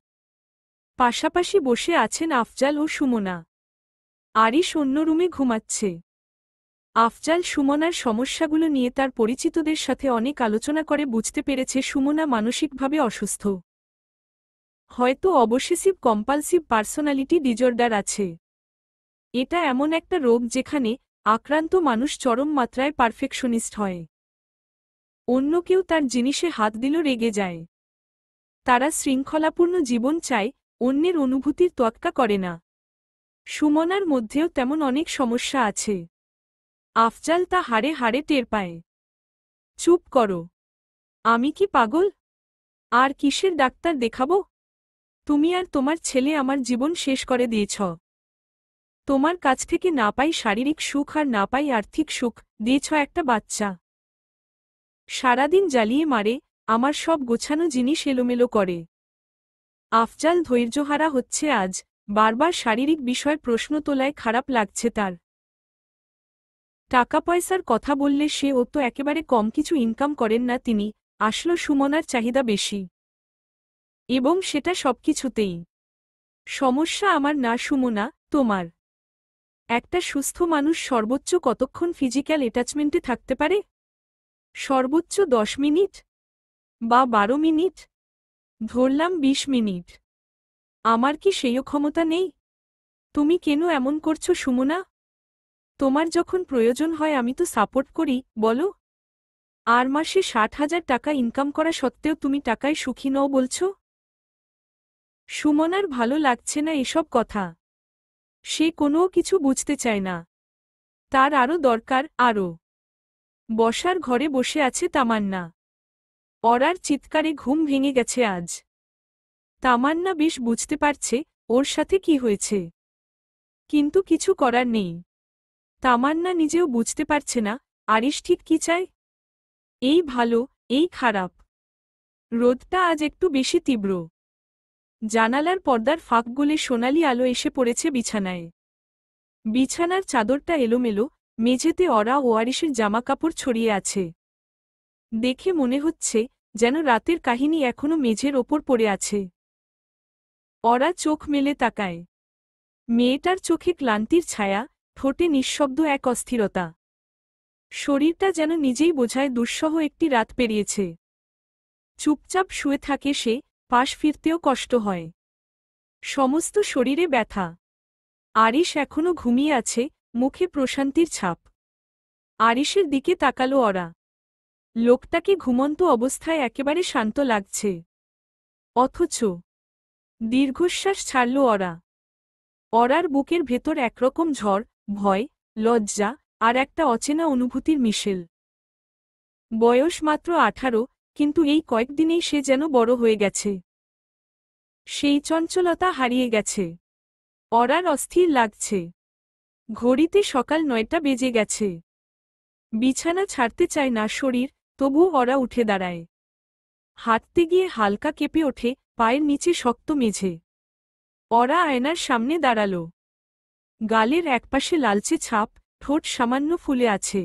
পাশাপাশি বসে আছেন আফজাল ও সুমনা। আরিশ অন্য রুমে ঘুমাচ্ছে। আফজাল সুমনার সমস্যাগুলো নিয়ে তার পরিচিতদের সাথে অনেক আলোচনা করে বুঝতে পেরেছে সুমনা মানসিকভাবে অসুস্থ। হয়তো অবসেসিভ কম্পালসিভ পার্সোনালিটি ডিজর্ডার আছে। এটা এমন একটা রোগ যেখানে আক্রান্ত মানুষ চরম মাত্রায় পারফেকশনিস্ট হয়। অন্য কেউ তার জিনিসে হাত দিল রেগে যায়। তারা শৃঙ্খলাপূর্ণ জীবন চায়, অন্যের অনুভূতির তোয়াক্কা করে না। সুমনার মধ্যেও তেমন অনেক সমস্যা আছে। আফজাল তা হাড়ে হাড়ে টের পায়। চুপ করো। আমি কি পাগল? আর কিসের ডাক্তার দেখাবো? তুমি আর তোমার ছেলে আমার জীবন শেষ করে দিয়েছ। তোমার কাছ থেকে না পাই শারীরিক সুখ আর না পাই আর্থিক সুখ, দিয়েছ একটা বাচ্চা। সারাদিন জ্বালিয়ে মারে, আমার সব গোছানো জিনিস এলোমেলো করে। আফজাল ধৈর্যহারা হচ্ছে আজ, বারবার শারীরিক বিষয় প্রশ্ন তোলায় খারাপ লাগছে তার। টাকা পয়সার কথা বললে সে ও তো একেবারে কম কিছু ইনকাম করেন না তিনি, আসলো সুমনার চাহিদা বেশি। এবং সেটা সবকিছুতেই। সমস্যা আমার না সুমনা, তোমার। একটা সুস্থ মানুষ সর্বোচ্চ কতক্ষণ ফিজিক্যাল অ্যাটাচমেন্টে থাকতে পারে? সর্বোচ্চ 10 মিনিট? বা 12 মিনিট? ধরলাম 20 মিনিট। আমার কি সেইও ক্ষমতা নেই? তুমি কেন এমন করছো সুমনা? তোমার যখন প্রয়োজন হয় আমি তো সাপোর্ট করি, বলো। আর মাসে 60,000 টাকা ইনকাম করা সত্ত্বেও তুমি টাকায় সুখী নও বলছো? সুমনার ভালো লাগছে না এসব কথা। সে কোনো কিছু বুঝতে চায় না। তার আরও দরকার, আরও। বসার ঘরে বসে আছে তামান্না। অরার চিৎকারে ঘুম ভেঙে গেছে আজ। তামান্না বেশ বুঝতে পারছে ওর সাথে কি হয়েছে। কিন্তু কিছু করার নেই। তামান্না নিজেও বুঝতে পারছে না আরিশ ঠিক কি চায়। এই ভালো, এই খারাপ। রোদটা আজ একটু বেশি তীব্র। জানালার পর্দার ফাঁক গলে সোনালি আলো এসে পড়েছে বিছানায়। বিছানার চাদরটা এলোমেলো, মেঝেতে অরা ও আরিশের জামাকাপড় ছড়িয়ে আছে। দেখে মনে হচ্ছে যেন রাতের কাহিনী এখনো মেঝের ওপর পড়ে আছে। অরা চোখ মেলে তাকায়। মেয়েটার চোখে ক্লান্তির ছায়া, ঠোঁটে নিঃশব্দ এক অস্থিরতা। শরীরটা যেন নিজেই বোঝায় দুঃসহ একটি রাত পেরিয়েছে। চুপচাপ শুয়ে থাকে সে, পাশ ফিরতেও কষ্ট হয়। সমস্ত শরীরে ব্যথা। আরিশ এখনো ঘুমিয়ে আছে, মুখে প্রশান্তির ছাপ। আরিশের দিকে তাকালো অরা। লোকটাকে ঘুমন্ত অবস্থায় একেবারে শান্ত লাগছে। অথচ দীর্ঘশ্বাস ছাড়ল অরা। অরার বুকের ভেতর একরকম ঝড়, ভয়, লজ্জা আর একটা অচেনা অনুভূতির মিশেল। বয়স মাত্র 18, কিন্তু এই কয়েকদিনেই সে যেন বড় হয়ে গেছে। সেই চঞ্চলতা হারিয়ে গেছে। অরার অস্থির লাগছে। ঘড়িতে সকাল 9টা বেজে গেছে। বিছানা ছাড়তে চায় না শরীর, তবুও অরা উঠে দাঁড়ায়। হাঁটতে গিয়ে হালকা কেঁপে ওঠে, পায়ের নিচে শক্ত মেঝে। অরা আয়নার সামনে দাঁড়াল। গালের একপাশে লালচে ছাপ, ঠোঁট সামান্য ফুলে আছে।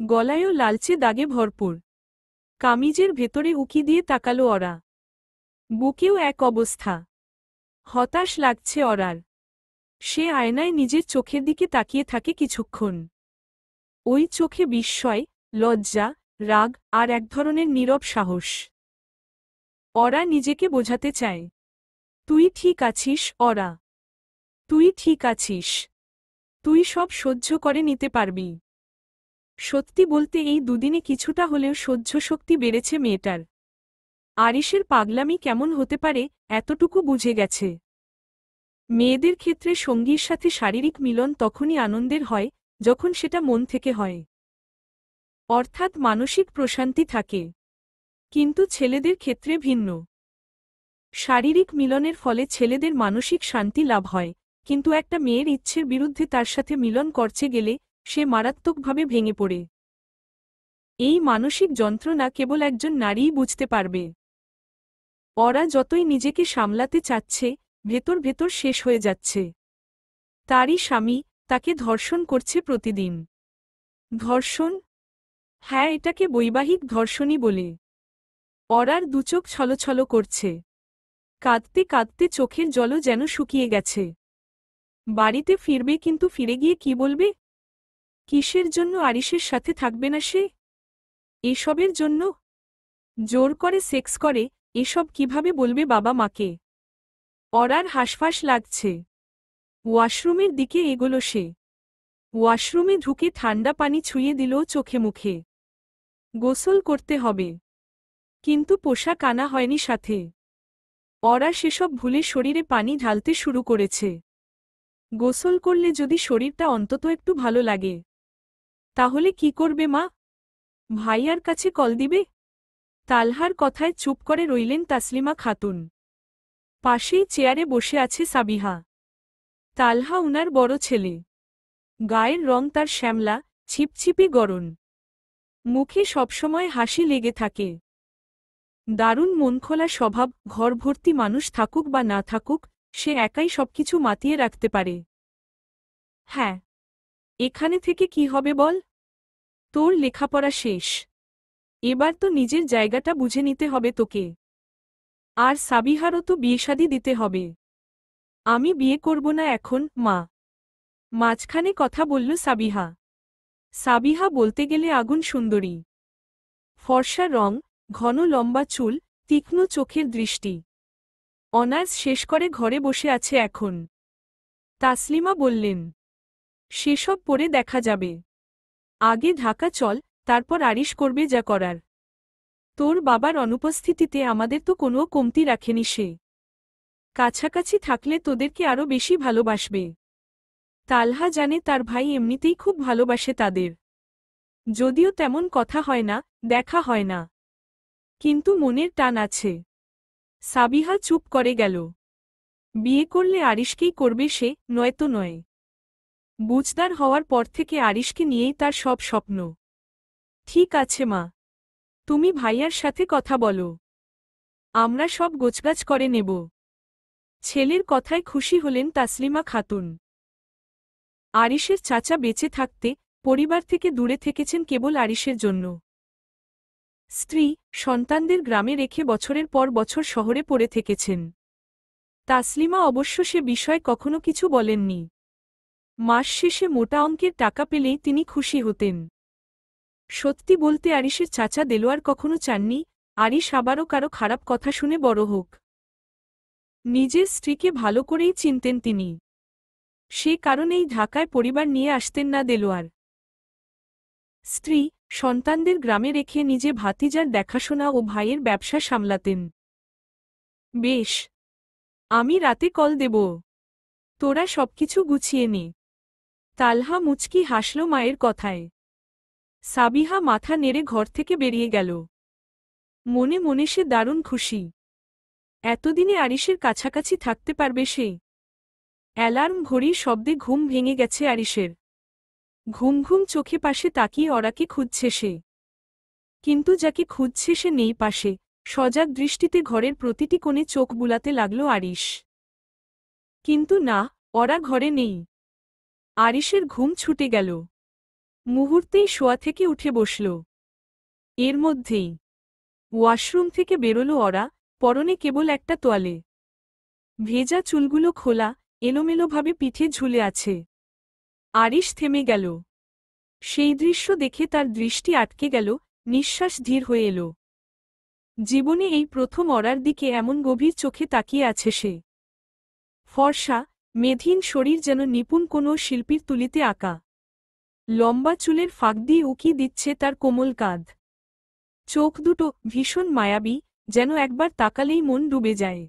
গলায়ও লালচে দাগে ভরপুর। কামিজের ভেতরে উকি দিয়ে তাকালো অরা। বুকেও এক অবস্থা। হতাশ লাগছে অরার। সে আয়নায় নিজের চোখের দিকে তাকিয়ে থাকে কিছুক্ষণ। ওই চোখে বিস্ময়, লজ্জা, রাগ আর এক ধরনের নীরব সাহস। অরা নিজেকে বোঝাতে চায়, তুই ঠিক আছিস অরা। তুই ঠিক আছিস। তুই সব সহ্য করে নিতে পারবি। সত্যি বলতে এই দুদিনে কিছুটা হলেও সহ্য শক্তি বেড়েছে মেয়েটার। আরিশের পাগলামি কেমন হতে পারে এতটুকু বুঝে গেছে। মেয়েদের ক্ষেত্রে সঙ্গীর সাথে শারীরিক মিলন তখনই আনন্দের হয় যখন সেটা মন থেকে হয়, অর্থাৎ মানসিক প্রশান্তি থাকে। কিন্তু ছেলেদের ক্ষেত্রে ভিন্ন। শারীরিক মিলনের ফলে ছেলেদের মানসিক শান্তি লাভ হয়, কিন্তু একটা মেয়ের ইচ্ছের বিরুদ্ধে তার সাথে মিলন করতে গেলে সে মারাত্মকভাবে ভেঙে পড়ে। এই মানসিক যন্ত্রণা কেবল একজন নারীই বুঝতে পারবে। অরা যতই নিজেকে সামলাতে চাচ্ছে, ভেতর ভেতর শেষ হয়ে যাচ্ছে। তারই স্বামী তাকে ধর্ষণ করছে প্রতিদিন। ধর্ষণ? হ্যাঁ, এটাকে বৈবাহিক ধর্ষণই বলে। অরার দুচোখ ছলছল করছে। কাঁদতে কাঁদতে চোখের জলও যেন শুকিয়ে গেছে। বাড়িতে ফিরবে, কিন্তু ফিরে গিয়ে কি বলবে? কিসের জন্য আরিশের সাথে থাকবে না সে? এসবের জন্য? জোর করে সেক্স করে, এসব কিভাবে বলবে বাবা মাকে? অরার হাসফাস লাগছে। ওয়াশরুমের দিকে এগোলো সে। ওয়াশরুমে ঢুকে ঠান্ডা পানি ছুঁয়ে দিল চোখে মুখে। গোসল করতে হবে, কিন্তু পোশাক আনা হয়নি সাথে। অরা সেসব ভুলে শরীরে পানি ঢালতে শুরু করেছে। গোসল করলে যদি শরীরটা অন্তত একটু ভালো লাগে। তাহলে কি করবে মা? ভাইয়ার কাছে কল দিবে? তালহার কথায় চুপ করে রইলেন তাসলিমা খাতুন। পাশেই চেয়ারে বসে আছে সাবিহা। তালহা উনার বড় ছেলে। গায়ের রং তার শ্যামলা, ছিপছিপি গরম। মুখে সবসময় হাসি লেগে থাকে। দারুণ মনখোলা স্বভাব। ঘর ভর্তি মানুষ থাকুক বা না থাকুক, সে একাই সবকিছু মাতিয়ে রাখতে পারে। হ্যাঁ, এখানে থেকে কি হবে বল? তোর লেখাপড়া শেষ। এবার তো নিজের জায়গাটা বুঝে নিতে হবে তোকে। আর সাবিহারও তো বিয়েশাদি দিতে হবে। আমি বিয়ে করব না এখন, মা। মাঝখানে কথা বলল সাবিহা। সাবিহা বলতে গেলে আগুন সুন্দরী। ফর্সা রং, ঘন লম্বা চুল, তীক্ষ্ণ চোখের দৃষ্টি। অনার্স শেষ করে ঘরে বসে আছে এখন। তাসলিমা বললেন, সেসব পরে দেখা যাবে। আগে ঢাকা চল, তারপর আরিশ করবে যা করার। তোর বাবার অনুপস্থিতিতে আমাদের তো কোনো কমতি রাখেনি সে। কাছাকাছি থাকলে তোদেরকে আরও বেশি ভালোবাসবে। তালহা জানে তার ভাই এমনিতেই খুব ভালোবাসে তাদের। যদিও তেমন কথা হয় না, দেখা হয় না, কিন্তু মনের টান আছে। সাবিহা চুপ করে গেল। বিয়ে করলে আরিশকেই করবে সে, নয়তো নয়। বুঝদার হওয়ার পর থেকে আরিশকে নিয়েই তার সব স্বপ্ন। ঠিক আছে মা, তুমি ভাইয়ার সাথে কথা বলো, আমরা সব গোছগাছ করে নেব। ছেলের কথায় খুশি হলেন তাসলিমা খাতুন। আরিশের চাচা বেঁচে থাকতে পরিবার থেকে দূরে থেকেছেন কেবল আরিশের জন্য। স্ত্রী সন্তানদের গ্রামে রেখে বছরের পর বছর শহরে পড়ে থেকেছেন। তাসলিমা অবশ্য সে বিষয়ে কখনো কিছু বলেননি। মাস শেষে মোটা অঙ্কের টাকা পেলেই তিনি খুশি হতেন। সত্যি বলতে আরিশের চাচা দেলোয়ার কখনো চাননি আরিশ আবারও কারো খারাপ কথা শুনে বড় হোক। নিজের স্ত্রীকে ভালো করেই চিনতেন তিনি। সে কারণেই ঢাকায় পরিবার নিয়ে আসতেন না দেলোয়ার। স্ত্রী সন্তানদের গ্রামে রেখে নিজে ভাতিজার দেখাশোনা ও ভাইয়ের ব্যবসা সামলাতেন। বেশ, আমি রাতে কল দেব, তোরা সবকিছু গুছিয়ে নে। তালহা মুচকি হাসল মায়ের কথায়। সাবিহা মাথা নেড়ে ঘর থেকে বেরিয়ে গেল। মনে মনে সে দারুণ খুশি। এতদিনে আরিশের কাছাকাছি থাকতে পারবে সে। অ্যালার্ম ঘড়ির শব্দে ঘুম ভেঙে গেছে আরিশের। ঘুম ঘুম চোখে পাশে তাকিয়ে অরাকে খুঁজছে সে। কিন্তু যাকে খুঁজছে সে নেই পাশে। সজাগ দৃষ্টিতে ঘরের প্রতিটি কোণে চোখ বুলাতে লাগল আরিশ। কিন্তু না, অরা ঘরে নেই। আরিশের ঘুম ছুটে গেল। মুহূর্তেই শোয়া থেকে উঠে বসল। এর মধ্যেই ওয়াশরুম থেকে বেরোল অরা, পরনে কেবল একটা তোয়ালে। ভেজা চুলগুলো খোলা, এলোমেলোভাবে পিঠে ঝুলে আছে। আরিশ থেমে গেল। সেই দৃশ্য দেখে তার দৃষ্টি আটকে গেল, নিঃশ্বাস ধীর হয়ে এল। জীবনে এই প্রথম অরার দিকে এমন গভীর চোখে তাকিয়ে আছে সে। ফর্সা মেধহীন শরীর যেন নিপুণ কোনো শিল্পীর তুলিতে আঁকা। লম্বা চুলের ফাঁক দিয়ে উকি দিচ্ছে তার কোমল কাঁধ। চোখ দুটো ভীষণ মায়াবী, যেন একবার তাকালেই মন ডুবে যায়।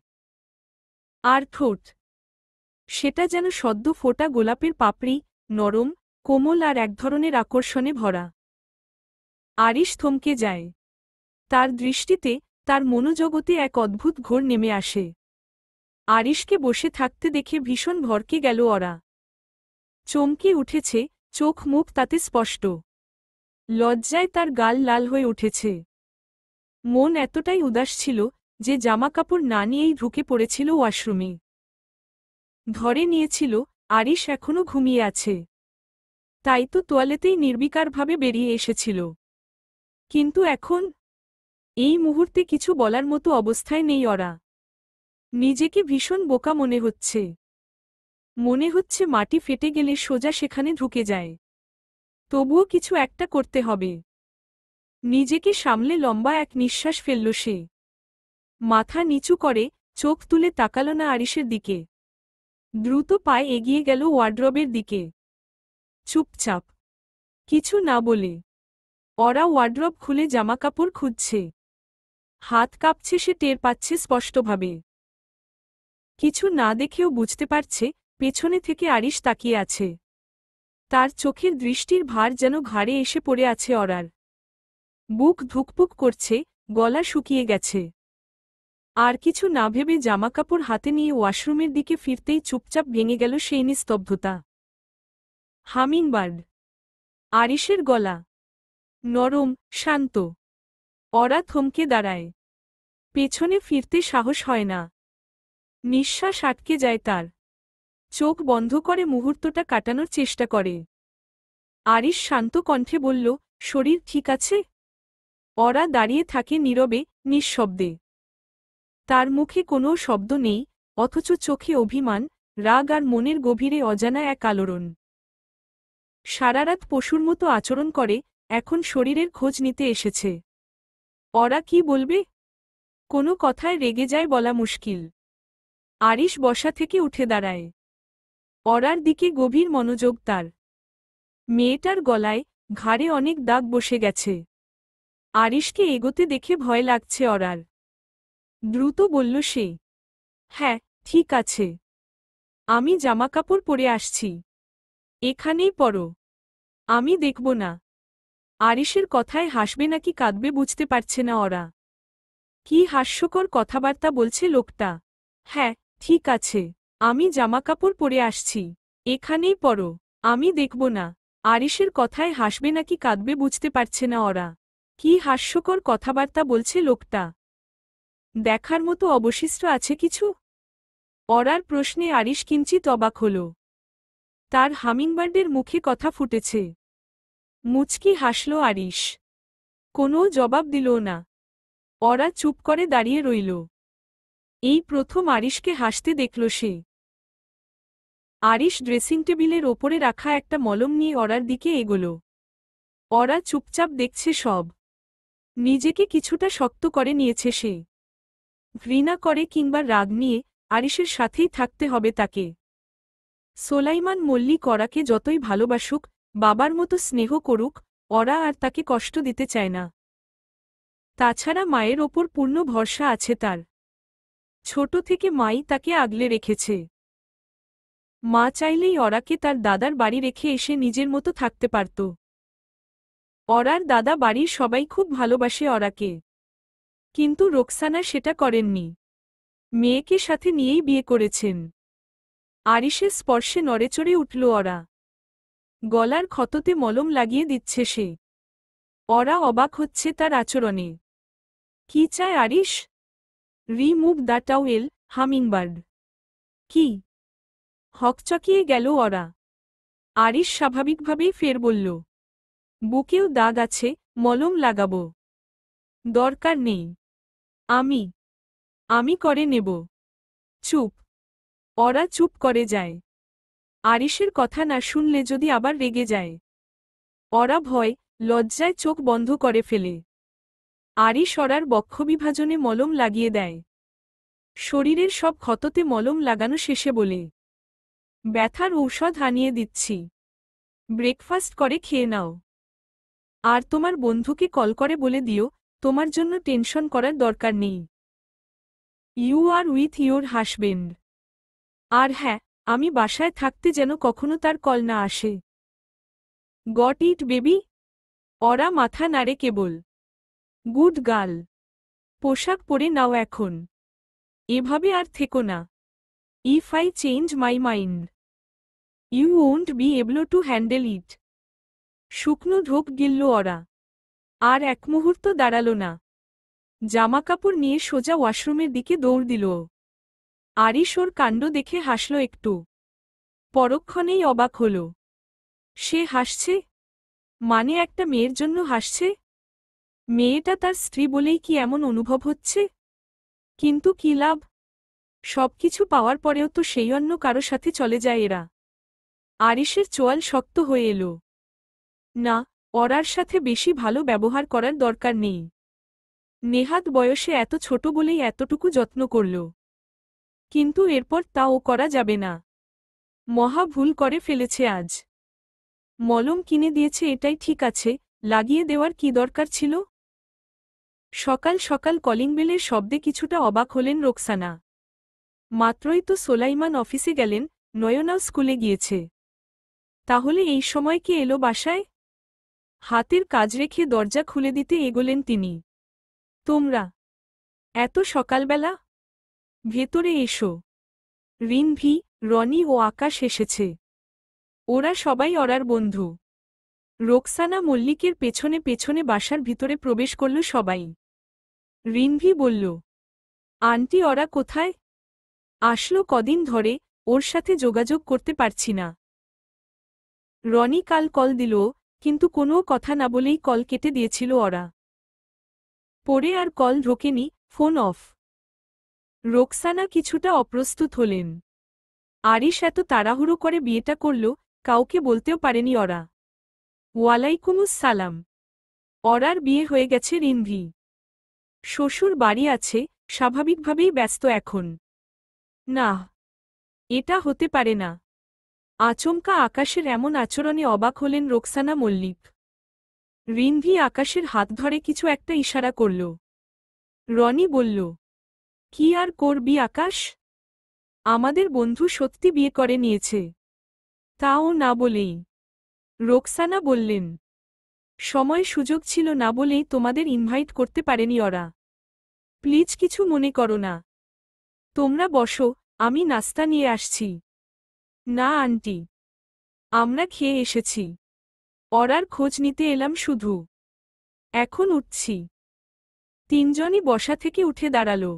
আর ঠোঁট, সেটা যেন সদ্য ফোটা গোলাপের পাপড়ি, নরম, কোমল আর এক ধরনের আকর্ষণে ভরা। আরিশ থমকে যায়। তার দৃষ্টিতে, তার মনোজগতে এক অদ্ভুত ঘোর নেমে আসে। আরিশকে বসে থাকতে দেখে ভীষণ ভরকে গেল অরা। চমকে উঠেছে, চোখ মুখ তাতে স্পষ্ট। লজ্জায় তার গাল লাল হয়ে উঠেছে। মন এতটাই উদাস ছিল যে জামাকাপড় না নিয়েই ঢুকে পড়েছিল ওয়াশরুমে। ধরে নিয়েছিল আরিশ এখনো ঘুমিয়ে আছে। তাই তো তোয়ালেতেই নির্বিকারভাবে বেরিয়ে এসেছিল। কিন্তু এখন এই মুহূর্তে কিছু বলার মতো অবস্থায় নেই অরা। নিজেকে ভীষণ বোকা মনে হচ্ছে। মনে হচ্ছে মাটি ফেটে গেলে সোজা সেখানে ঢুকে যায়। তবুও কিছু একটা করতে হবে। নিজেকে সামলে লম্বা এক নিঃশ্বাস ফেলল সে। মাথা নিচু করে চোখ তুলে তাকাল না আরিশের দিকে। দ্রুত পায়ে এগিয়ে গেল ওয়ার্ড্রবের দিকে। চুপচাপ, কিছু না বলে অরা ওয়ার্ড্রব খুলে জামাকাপড় খুঁজছে। হাত কাঁপছে, সে টের পাচ্ছে স্পষ্টভাবে। কিছু না দেখেও বুঝতে পারছে পেছনে থেকে আরিশ তাকিয়ে আছে। তার চোখের দৃষ্টির ভার যেন ঘাড়ে এসে পড়ে আছে অরার। বুক ধুকপুক করছে, গলা শুকিয়ে গেছে। আর কিছু না ভেবে জামাকাপড় হাতে নিয়ে ওয়াশরুমের দিকে ফিরতেই চুপচাপ ভেঙে গেল সেই নিস্তব্ধতা। হামিংবার্ড। আরিশের গলা নরম, শান্ত। অরা থমকে দাঁড়ায়। পেছনে ফিরতে সাহস হয় না। নিঃশ্বাস আটকে যায় তার। চোখ বন্ধ করে মুহূর্তটা কাটানোর চেষ্টা করে। আরিশ শান্ত কণ্ঠে বলল, শরীর ঠিক আছে? অরা দাঁড়িয়ে থাকে নীরবে, নিঃশব্দে। তার মুখে কোনো শব্দ নেই, অথচ চোখে অভিমান, রাগ আর মনের গভীরে অজানা এক আলোড়ন। সারারাত পশুর মতো আচরণ করে, এখন শরীরের খোঁজ নিতে এসেছে। অরা কি বলবে? কোনো কথায় রেগে যায় বলা মুশকিল। আরিশ বসা থেকে উঠে দাঁড়ায়। অরার দিকে গভীর মনোযোগ তার। মেয়েটার গলায়, ঘাড়ে অনেক দাগ বসে গেছে। আরিশকে এগোতে দেখে ভয় লাগছে অরার। দ্রুত বলল সে, হ্যাঁ, ঠিক আছে। আমি জামাকাপড় পরে আসছি। এখানেই পরো। আমি দেখব না। আরিশের কথায় হাসবে নাকি কাঁদবে বুঝতে পারছে না অরা। কি হাস্যকর কথাবার্তা বলছে লোকটা। হ্যাঁ, ঠিক আছে, আমি জামাকাপড় পরে আসছি, এখানেই পরো, আমি দেখব না। আরিশের কথায় হাসবে নাকি কাঁদবে বুঝতে পারছে না ওরা। কি হাস্যকর কথাবার্তা বলছে লোকটা। দেখার মতো অবশিষ্ট আছে কিছু? অরার প্রশ্নে আরিশ কিঞ্চিত অবাক হল। তার হামিংবার্ডের মুখে কথা ফুটেছে। মুচকি হাসল আরিশ। কোনো জবাব দিল না। অরা চুপ করে দাঁড়িয়ে রইল। এই প্রথম আরিশকে হাসতে দেখল সে। আরিশ ড্রেসিং টেবিলের ওপরে রাখা একটা মলম নিয়ে অরার দিকে এগোল। অরা চুপচাপ দেখছে সব। নিজেকে কিছুটা শক্ত করে নিয়েছে সে। ঘৃণা করে কিংবা রাগ নিয়ে আরিশের সাথেই থাকতে হবে তাকে। সোলাইমান মল্লিক অরাকে যতই ভালোবাসুক, বাবার মতো স্নেহ করুক, অরা আর তাকে কষ্ট দিতে চায় না। তাছাড়া মায়ের ওপর পূর্ণ ভরসা আছে তার। ছোট থেকে মাই তাকে আগলে রেখেছে। মা চাইলেই অরাকে তার দাদার বাড়ি রেখে এসে নিজের মতো থাকতে পারত। অরার দাদা বাড়ির সবাই খুব ভালোবাসে অরাকে। কিন্তু রোকসানা সেটা করেননি। মেয়েকে সাথে নিয়েই বিয়ে করেছেন। আরিশের স্পর্শে নড়েচড়ে উঠল অরা। গলার ক্ষততে মলম লাগিয়ে দিচ্ছে সে। অরা অবাক হচ্ছে তার আচরণে। কি চায় Arish? Remove the towel, hummingbird. কি? হকচকিয়ে গেল অরা। আরিশ স্বাভাবিকভাবেই ফের বলল, বুকেও দাগ আছে, মলম লাগাব। দরকার নেই। আমি আমি করে নেব। চুপ। অরা চুপ করে যায়। আরিশের কথা না শুনলে যদি আবার রেগে যায়। অরা ভয়, লজ্জায় চোখ বন্ধ করে ফেলে। আরিশ অরার বক্ষবিভাজনে মলম লাগিয়ে দেয়। শরীরের সব ক্ষততে মলম লাগানো শেষে বলে, ব্যথার ঔষধ আনিয়ে দিচ্ছি। ব্রেকফাস্ট করে খেয়ে নাও। আর তোমার বন্ধুকে কল করে বলে দিও, তোমার জন্য টেনশন করার দরকার নেই। You are with your husband. আর হ্যাঁ, আমি বাসায় থাকতে যেন কখনো তার কল না আসে। Got it baby? অরা মাথা নাড়ে কেবল। Good girl. পোশাক পরে নাও এখন। এভাবে আর থেকো না। If I change my mind, you won't be able to handle it. শুকনো ঢোক গিলল অরা। আর এক মুহূর্ত দাঁড়াল না। জামাকাপড় নিয়ে সোজা ওয়াশরুমের দিকে দৌড় দিল। আরিশ ওর কাণ্ড দেখে হাসল একটু। পরক্ষণেই অবাক হল। সে হাসছে? মানে একটা মেয়ের জন্য হাসছে? মেয়েটা তার স্ত্রী বলেই কি এমন অনুভব হচ্ছে? কিন্তু কি লাভ? সবকিছু পাওয়ার পরেও তো সেই অন্য কারো সাথে চলে যায় এরা। আরিশের চোয়াল শক্ত হয়ে এলো। না, অরার সাথে বেশি ভালো ব্যবহার করার দরকার নেই। নেহাত বয়সে এত ছোট বলেই এতটুকু যত্ন করল। কিন্তু এরপর তাও করা যাবে না। মহা ভুল করে ফেলেছে আজ। মলম কিনে দিয়েছে এটাই ঠিক আছে, লাগিয়ে দেওয়ার কি দরকার ছিল? সকাল সকাল কলিং বেলের শব্দে কিছুটা অবাক হলেন রোকসানা। মাত্রই তো সোলাইমান অফিসে গেলেন, নয়নাও স্কুলে গিয়েছে। তাহলে এই সময় কে এলো বাসায়? হাতের কাজ রেখে দরজা খুলে দিতে এগোলেন তিনি। তোমরা এত সকালবেলা? ভেতরে এসো। রিনভি, রনি ও আকাশ এসেছে। ওরা সবাই অরার বন্ধু। রোকসানা মল্লিকের পেছনে পেছনে বাসার ভিতরে প্রবেশ করল সবাই। রিনভি বলল, আন্টি অরা কোথায়? আসলো কদিন ধরে, ওর সাথে যোগাযোগ করতে পারছি না। রনি কাল কল দিল, কিন্তু কোনো কথা না বলেই কল কেটে দিয়েছিল অরা। পরে আর কল ঢোকেনি, ফোন অফ। রোকসানা কিছুটা অপ্রস্তুত হলেন। আরিশ এত তাড়াহুড়ো করে বিয়েটা করল, কাউকে বলতেও পারেনি অরা। ওয়ালাইকুমুস সালাম। অরার বিয়ে হয়ে গেছে রিনভি। শ্বশুর বাড়ি আছে, স্বাভাবিকভাবেই ব্যস্ত এখন। না, এটা হতে পারে না। আচমকা আকাশের এমন আচরণে অবাক হলেন রোকসানা মল্লিক। রিনভি আকাশের হাত ধরে কিছু একটা ইশারা করল। রনি বলল, কি আর করবি আকাশ? আমাদের বন্ধু সত্যি বিয়ে করে নিয়েছে। তাও না বলেই। রোকসানা বললেন, সময় সুযোগ ছিল না বলেই তোমাদের ইনভাইট করতে পারেনি ওরা। প্লিজ কিছু মনে করো না। তোমরা বসো, আমি নাস্তা নিয়ে আসছি। না আন্টি, আমরা খেয়ে এসেছি। অরার খোঁজ নিতে এলাম শুধু। এখন উঠছি। তিনজনই বসা থেকে উঠে দাঁড়ালো।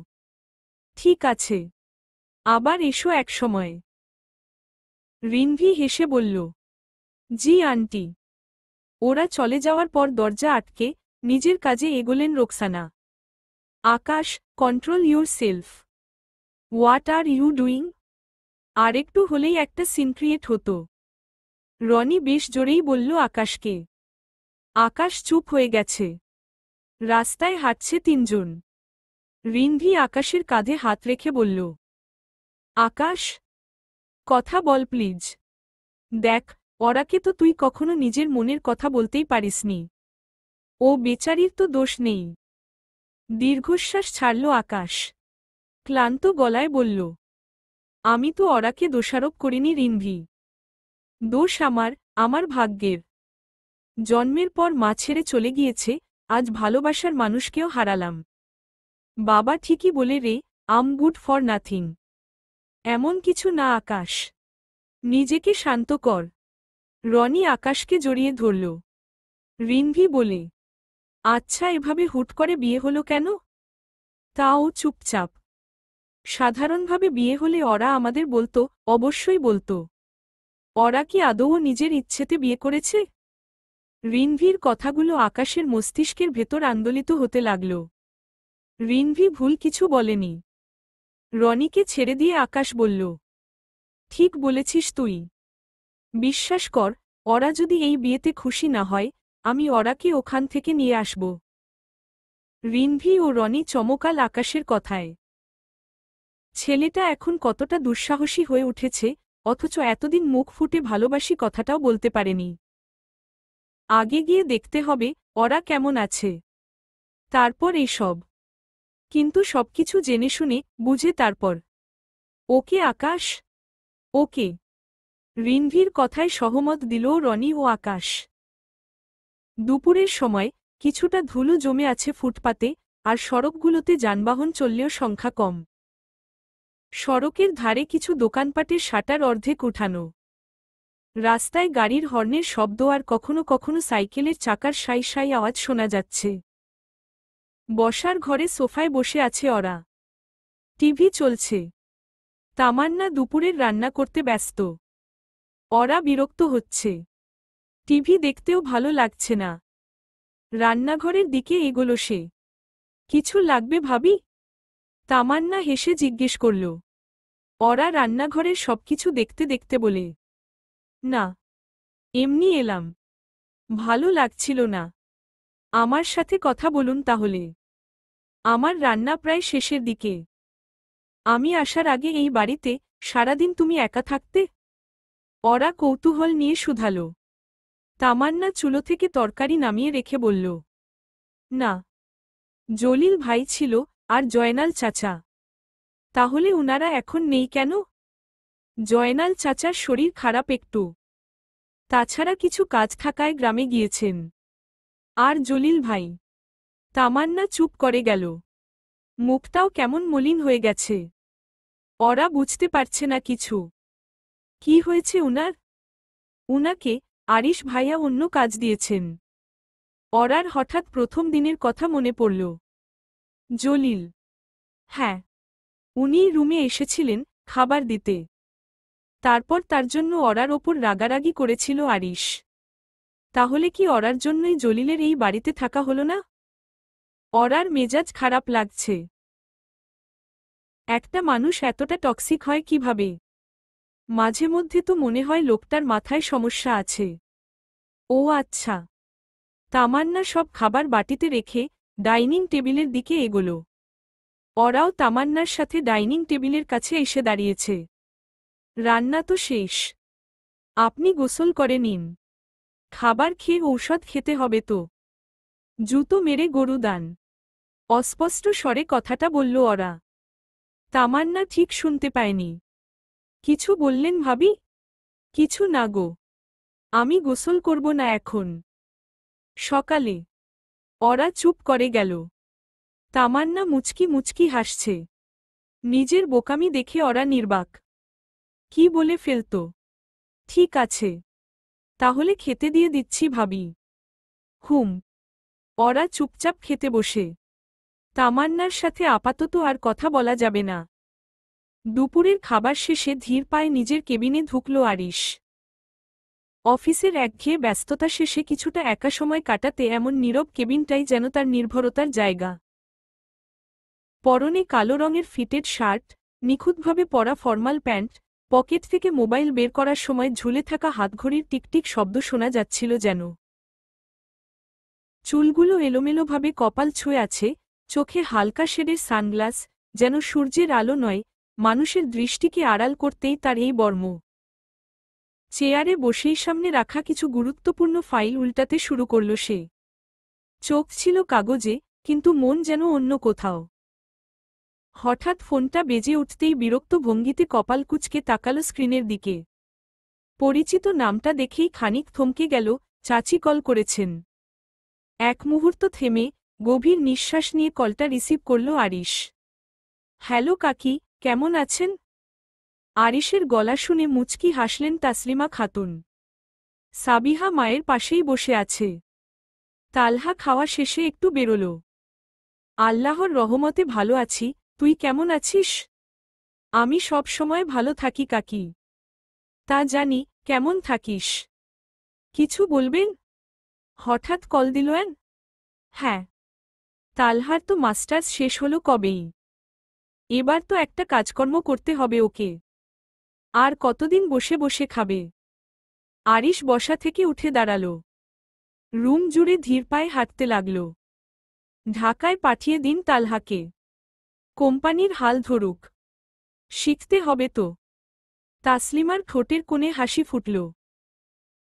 ঠিক আছে, আবার এসো একসময়। রিনভি হেসে বলল, জি আন্টি। ওরা চলে যাওয়ার পর দরজা আটকে নিজের কাজে এগোলেন Roksana. Akash, control yourself. What are you doing? আরেকটু হলেই একটা সিন ক্রিয়েট হতো। রনি বেশ জোরেই বলল আকাশকে। আকাশ চুপ হয়ে গেছে। রাস্তায় হাঁটছে তিনজন। রিনভি আকাশের কাঁধে হাত রেখে বলল, আকাশ, কথা বল প্লিজ। দেখ, ওরাকে তো তুই কখনো নিজের মনের কথা বলতেই পারিসনি। ও বেচারির তো দোষ নেই। দীর্ঘশ্বাস ছাড়ল আকাশ। ক্লান্ত গলায় বলল, আমি তো ওরাকে দোষারোপ করিনি রিনভি। দোষ আমার ভাগ্যের। জন্মের পর মা ছেড়ে চলে গিয়েছে, আজ ভালোবাসার মানুষকেও হারালাম। বাবা ঠিকই বলে রে, আম গুড ফর নাথিং। এমন কিছু না আকাশ। নিজেকে শান্ত কর। রনি আকাশকে জড়িয়ে ধরল। রিনভি বলে, আচ্ছা এভাবে হুট করে বিয়ে হলো কেন? তাও চুপচাপ। সাধারণভাবে বিয়ে হলে ওরা আমাদের বলতো, অবশ্যই বলতো। ওরা কি আদৌ নিজের ইচ্ছেতে বিয়ে করেছে? রিনভির কথাগুলো আকাশের মস্তিষ্কের ভেতর আন্দোলিত হতে লাগল। রিনভি ভুল কিছু বলেনি। রনিকে ছেড়ে দিয়ে আকাশ বলল, ঠিক বলেছিস তুই। বিশ্বাস কর, ওরা যদি এই বিয়েতে খুশি না হয়, আমি ওরাকে ওখান থেকে নিয়ে আসব। রিনভি ও রনি চমকাল আকাশের কথায়। ছেলেটা এখন কতটা দুঃসাহসী হয়ে উঠেছে, অথচ এতদিন মুখ ফুটে ভালোবাসি কথাটাও বলতে পারেনি। আগে গিয়ে দেখতে হবে ওরা কেমন আছে, তারপর এইসব। কিন্তু সবকিছু জেনে শুনে বুঝে তারপর। ওকে আকাশ, ওকে। রিনভির কথায় সহমত দিল রনি ও আকাশ। দুপুরের সময় কিছুটা ধুলো জমে আছে ফুটপাতে, আর সড়কগুলোতে যানবাহন চললেও সংখ্যা কম। সড়কের ধারে কিছু দোকানপাটের শাটার অর্ধেক উঠানো। রাস্তায় গাড়ির হর্নের শব্দ আর কখনো কখনো সাইকেলের চাকার সাই সাই আওয়াজ শোনা যাচ্ছে। বসার ঘরে সোফায় বসে আছে ওরা। টিভি চলছে। তামান্না দুপুরের রান্না করতে ব্যস্ত। ওরা বিরক্ত হচ্ছে। টিভি দেখতেও ভালো লাগছে না। রান্নাঘরের দিকে এগোল সে। কিছু লাগবে ভাবি? তামান্না হেসে জিজ্ঞেস করল। ওরা রান্নাঘরের সবকিছু দেখতে দেখতে বলে, না, এমনি এলাম। ভালো লাগছিল না। আমার সাথে কথা বলুন তাহলে। আমার রান্না প্রায় শেষের দিকে। আমি আসার আগে এই বাড়িতে সারাদিন তুমি একা থাকতে? ওরা কৌতূহল নিয়ে শুধালো। তামান্না চুলো থেকে তরকারি নামিয়ে রেখে বলল, না, জলিল ভাই ছিল আর জয়নাল চাচা। তাহলে উনারা এখন নেই কেন? জয়নাল চাচার শরীর খারাপ একটু। তাছাড়া কিছু কাজ থাকায় গ্রামে গিয়েছেন। আর জলিল ভাই? তামান্না চুপ করে গেল। মুখটাও কেমন মলিন হয়ে গেছে। ওরা বুঝতে পারছে না কিছু। কি হয়েছে উনার? উনাকে আরিশ ভাইয়া অন্য কাজ দিয়েছেন। ওরার হঠাৎ প্রথম দিনের কথা মনে পড়ল। জলিল? হ্যাঁ, উনি রুমে এসেছিলেন খাবার দিতে। তারপর তার জন্য ওরার ওপর রাগারাগি করেছিল আরিশ। তাহলে কি ওরার জন্যই জলিলের এই বাড়িতে থাকা হলো না? ওরার মেজাজ খারাপ লাগছে। একটা মানুষ এতটা টক্সিক হয় কিভাবে? মাঝে মধ্যে তো মনে হয় লোকটার মাথায় সমস্যা আছে। ও আচ্ছা। তামান্না সব খাবার বাটিতে রেখে ডাইনিং টেবিলের দিকে এগোল। ওরাও তামান্নার সাথে ডাইনিং টেবিলের কাছে এসে দাঁড়িয়েছে। রান্না তো শেষ। আপনি গোসল করে নিন। খাবার খেয়ে ঔষধ খেতে হবে তো। জুতো মেরে গরু দান। অস্পষ্ট স্বরে কথাটা বলল ওরা। তামান্না ঠিক শুনতে পায়নি। কিছু বললেন ভাবি? কিছু না গো। আমি গোসল করব না এখন। সকালে। ওরা চুপ করে গেল। তামান্না মুচকি মুচকি হাসছে। নিজের বোকামি দেখে ওরা নির্বাক। কি বলে ফেলত? ঠিক আছে, তাহলে খেতে দিয়ে দিচ্ছি ভাবি। হুম। ওরা চুপচাপ খেতে বসে। তামান্নার সাথে আপাতত আর কথা বলা যাবে না। দুপুরের খাবার শেষে ধীর পায়ে নিজের কেবিনে ঢুকল আরিশ। অফিসের একঘেয়ে ব্যস্ততা শেষে কিছুটা একা সময় কাটাতে এমন নীরব কেবিনটাই যেন তার নির্ভরতার জায়গা। পরনে কালো রঙের ফিটেড শার্ট, নিখুঁতভাবে পরা ফর্মাল প্যান্ট, পকেট থেকে মোবাইল বের করার সময় ঝুলে থাকা হাতঘড়ির টিকটিক শব্দ শোনা যাচ্ছিল যেন। চুলগুলো এলোমেলোভাবে কপাল ছুঁয়ে আছে, চোখে হালকা শেডের সানগ্লাস, যেন সূর্যের আলো নয়, মানুষের দৃষ্টিকে আড়াল করতেই তার এই বর্ম। চেয়ারে বসেই সামনে রাখা কিছু গুরুত্বপূর্ণ ফাইল উল্টাতে শুরু করল সে। চোখ ছিল কাগজে, কিন্তু মন যেন অন্য কোথাও। হঠাৎ ফোনটা বেজে উঠতেই বিরক্ত ভঙ্গিতে কপাল কুঁচকে তাকালো স্ক্রিনের দিকে। পরিচিত নামটা দেখেই খানিক থমকে গেল, চাচি কল করেছেন। এক মুহূর্ত থেমে, গভীর নিঃশ্বাস নিয়ে কলটা রিসিভ করল আরিশ। হ্যালো কাকি, কেমন আছেন? আরিশের গলা শুনে মুচকি হাসলেন তাসলিমা খাতুন। সাবিহা মায়ের পাশেই বসে আছে। তালহা খাওয়া শেষে একটু বেরোল। আল্লাহর রহমতে ভালো আছি, তুই কেমন আছিস? আমি সব সময় ভালো থাকি কাকি। তা জানি, কেমন থাকিস? কিছু বলবেন? হঠাৎ কল দিলেন? হ্যাঁ। তালহার তো মাস্টার্স শেষ হলো কবেই। এবার তো একটা কাজকর্ম করতে হবে ওকে। আর কতদিন বসে বসে খাবে? আরিশ বসা থেকে উঠে দাঁড়াল। রুম জুড়ে ধীর পায়ে হাঁটতে লাগল। ঢাকায় পাঠিয়ে দিন তালহাকে। কোম্পানির হাল ধরুক। শিখতে হবে তো। তাসলিমার ঠোঁটের কোণে হাসি ফুটল।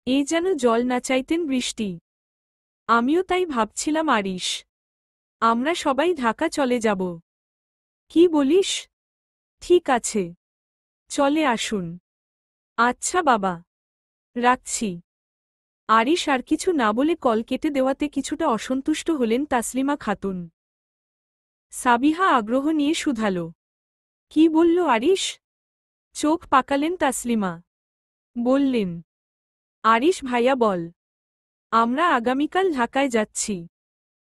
এ যেন জল না চাইতেন বৃষ্টি। আমিও তাই ভাবছিলাম আরিশ। আমরা সবাই ঢাকা চলে যাব। কি বলিস? ঠিক আছে, চলে আসুন। আচ্ছা বাবা, রাখছি। আরিশ আর কিছু না বলে কল কেটে দেওয়াতে কিছুটা অসন্তুষ্ট হলেন তাসলিমা খাতুন। সাবিহা আগ্রহ নিয়ে শুধাল। কি বলল আরিশ? চোখ পাকালেন তাসলিমা। বললেন, আরিশ ভাইয়া বল, আমরা আগামীকাল ঢাকায় যাচ্ছি।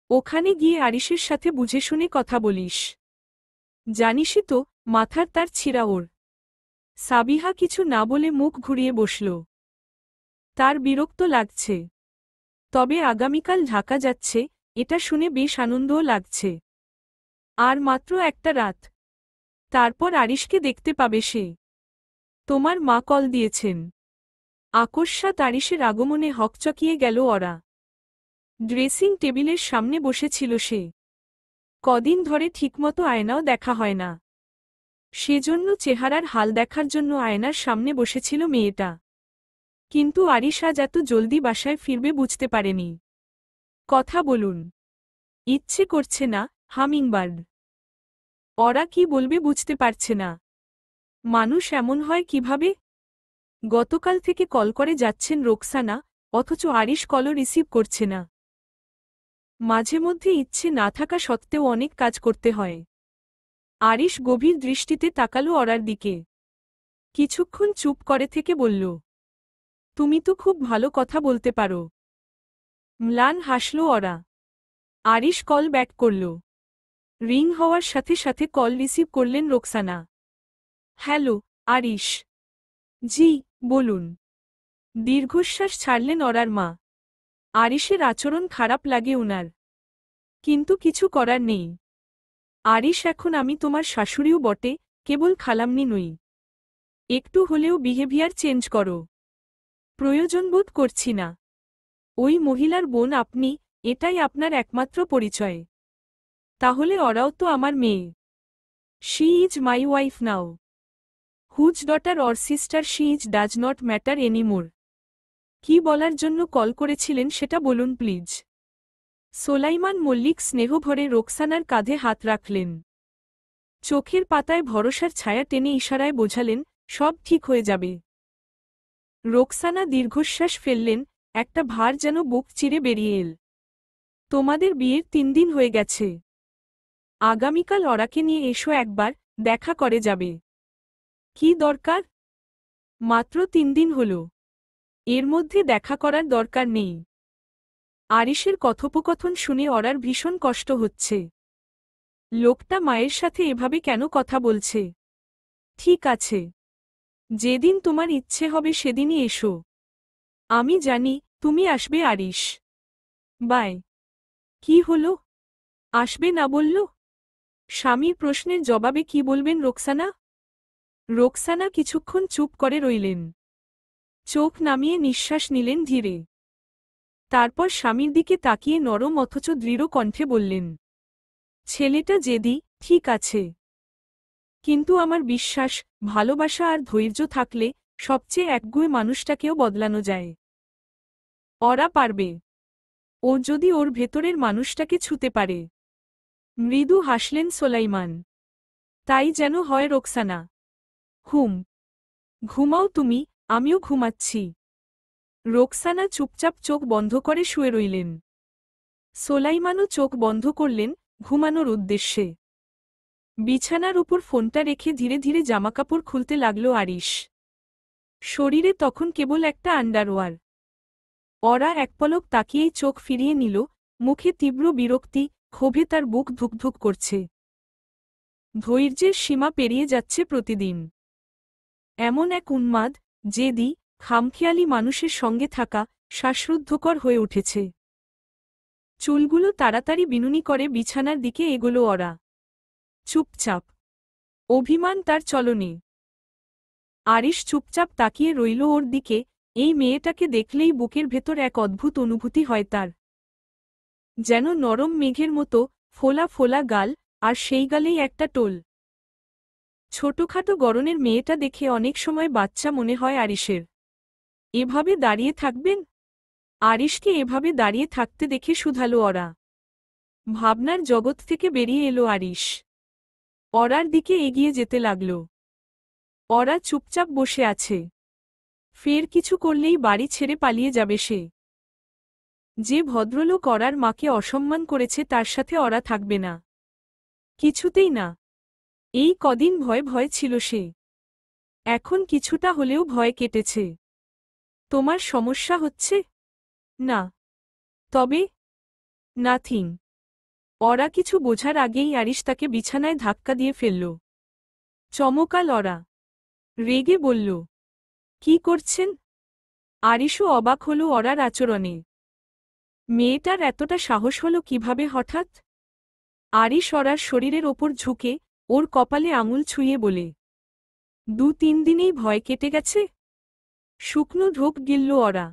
ওখানে গিয়ে আরিশের সাথে বুঝে শুনে কথা বলিস। জানিসই তো, মাথার তার ছিঁড়া ওর। সাবিহা কিছু না বলে মুখ ঘুরিয়ে বসল। তার বিরক্ত লাগছে। তবে আগামীকাল ঢাকা যাচ্ছে, এটা শুনে বেশ আনন্দও লাগছে। আর মাত্র একটা রাত। তারপর আরিশকে দেখতে পাবে সে। তোমার মা কল দিয়েছেন। আকস্মাৎ আরিশের আগমনে হকচকিয়ে গেল ওরা। ড্রেসিং টেবিলের সামনে বসেছিল সে। কদিন ধরে ঠিকমতো আয়নাও দেখা হয় না। সেজন্য চেহারার হাল দেখার জন্য আয়নার সামনে বসেছিল মেয়েটা। কিন্তু আরিশ আজ এত জলদি বাসায় ফিরবে বুঝতে পারেনি। কথা বলুন। ইচ্ছে করছে না, হামিংবার্ড। ওরা কি বলবে বুঝতে পারছে না। মানুষ এমন হয় কিভাবে? গতকাল থেকে কল করে যাচ্ছেন রোকসানা, অথচ আরিশ কলও রিসিভ করছে না। মাঝে মধ্যে ইচ্ছে না থাকা সত্ত্বেও অনেক কাজ করতে হয়। আরিশ গভীর দৃষ্টিতে তাকালো ওরার দিকে। কিছুক্ষণ চুপ করে থেকে বলল, তুমি তো খুব ভালো কথা বলতে পারো। ম্লান হাসল ওরা। আরিশ কল ব্যাক করল। রিং হওয়ার সাথে সাথে কল রিসিভ করলেন রোকসানা। হ্যালো, আরিশ। জি, বলুন। দীর্ঘশ্বাস ছাড়লেন ওরার মা। আরিশের আচরণ খারাপ লাগে উনার। কিন্তু কিছু করার নেই। আরিশ এখন আমি তোমার শাশুড়িও বটে, কেবল খালাম্নি নই। একটু হলেও বিহেভিয়ার চেঞ্জ করো। প্রয়োজন বোধ করছি না। ওই মহিলার বোন আপনি, এটাই আপনার একমাত্র পরিচয়। তাহলে ওরাও তো আমার মেয়ে। She is my wife now. Whose daughter or sister she is does not matter anymore. কি বলার জন্য কল করেছিলেন সেটা বলুন প্লিজ। সোলাইমান মল্লিক স্নেহভরে রোকসানার কাঁধে হাত রাখলেন। চোখের পাতায় ভরসার ছায়া টেনে ইশারায় বোঝালেন, সব ঠিক হয়ে যাবে। রোকসানা দীর্ঘশ্বাস ফেললেন, একটা ভার যেন বুক চিরে বেরিয়ে এল। তোমাদের বিয়ের 3 দিন হয়ে গেছে। আগামীকাল ওরাকে নিয়ে এসো একবার, দেখা করে যাবে। কি দরকার? মাত্র 3 দিন হলো, এর মধ্যে দেখা করার দরকার নেই। আরিশের কথোপকথন শুনে অরার ভীষণ কষ্ট হচ্ছে। লোকটা মায়ের সাথে এভাবে কেন কথা বলছে? ঠিক আছে, যেদিন তোমার ইচ্ছে হবে সেদিনই এসো। আমি জানি তুমি আসবে আরিশ। বাই। কি হলো? আসবে না বলল? স্বামীর প্রশ্নের জবাবে কি বলবেন রোকসানা? রোকসানা কিছুক্ষণ চুপ করে রইলেন। চোখ নামিয়ে নিঃশ্বাস নিলেন ধীরে। তারপর স্বামীর দিকে তাকিয়ে নরম অথচ দৃঢ় কণ্ঠে বললেন, ছেলেটা জেদি, ঠিক আছে। কিন্তু আমার বিশ্বাস, ভালোবাসা আর ধৈর্য থাকলে সবচেয়ে একগুঁয়ে মানুষটাকেও বদলানো যায়। ওরা পারবে। ও যদি ওর ভেতরের মানুষটাকে ছুঁতে পারে। মৃদু হাসলেন সোলাইমান। তাই যেন হয় রোকসানা। ঘুমাও তুমি, আমিও ঘুমাচ্ছি। রোকসানা চুপচাপ চোখ বন্ধ করে শুয়ে রইলেন। সোলাইমানও চোখ বন্ধ করলেন, ঘুমানোর উদ্দেশ্যে। বিছানার উপর ফোনটা রেখে ধীরে ধীরে জামাকাপড় খুলতে লাগল আরিশ। শরীরে তখন কেবল একটা আন্ডারওয়্যার। ওরা এক পলক তাকিয়েই চোখ ফিরিয়ে নিল, মুখে তীব্র বিরক্তি, ক্ষোভে তার বুক ধুকধুক করছে। ধৈর্যের সীমা পেরিয়ে যাচ্ছে প্রতিদিন। এমন এক উন্মাদ, জেদি, খামখেয়ালি মানুষের সঙ্গে থাকা শ্বাসরুদ্ধকর হয়ে উঠেছে। চুলগুলো তাড়াতাড়ি বিনুনি করে বিছানার দিকে এগোলো ওরা। চুপচাপ। অভিমান তার চলনে। আরিশ চুপচাপ তাকিয়ে রইল ওর দিকে। এই মেয়েটাকে দেখলেই বুকের ভেতর এক অদ্ভুত অনুভূতি হয় তার। যেন নরম মেঘের মতো ফোলা ফোলা গাল, আর সেই গালেই একটা টোল। ছোটখাটো গড়নের মেয়েটা দেখে অনেক সময় বাচ্চা মনে হয় আরিশের। এভাবে দাঁড়িয়ে থাকবেন? আরিশকে এভাবে দাঁড়িয়ে থাকতে দেখে শুধালো ওরা। ভাবনার জগৎ থেকে বেরিয়ে এলো আরিশ। ওরার দিকে এগিয়ে যেতে লাগল। ওরা চুপচাপ বসে আছে। ফের কিছু করলেই বাড়ি ছেড়ে পালিয়ে যাবে সে। যে ভদ্রলোক ওরার মাকে অসম্মান করেছে তার সাথে ওরা থাকবে না। কিছুতেই না। এই কদিন ভয় ভয় ছিল সে। এখন কিছুটা হলেও ভয় কেটেছে। তোমার সমস্যা হচ্ছে? না। তবে? নাথিং। ওরা কিছু বোঝার আগেই আরিশ তাকে বিছানায় ধাক্কা দিয়ে ফেলল। চমকাল ওরা। রেগে বলল, কি করছেন? আরিশও অবাক হল ওরার আচরণে। মেয়েটার এতটা সাহস হল কিভাবে হঠাৎ? আরিশ ওরার শরীরের ওপর ঝুঁকে ওর কপালে আঙুল ছুঁয়ে বলে, 2-3 দিনেই ভয় কেটে গেছে? শুকনো ঢোক গিলল ওরা।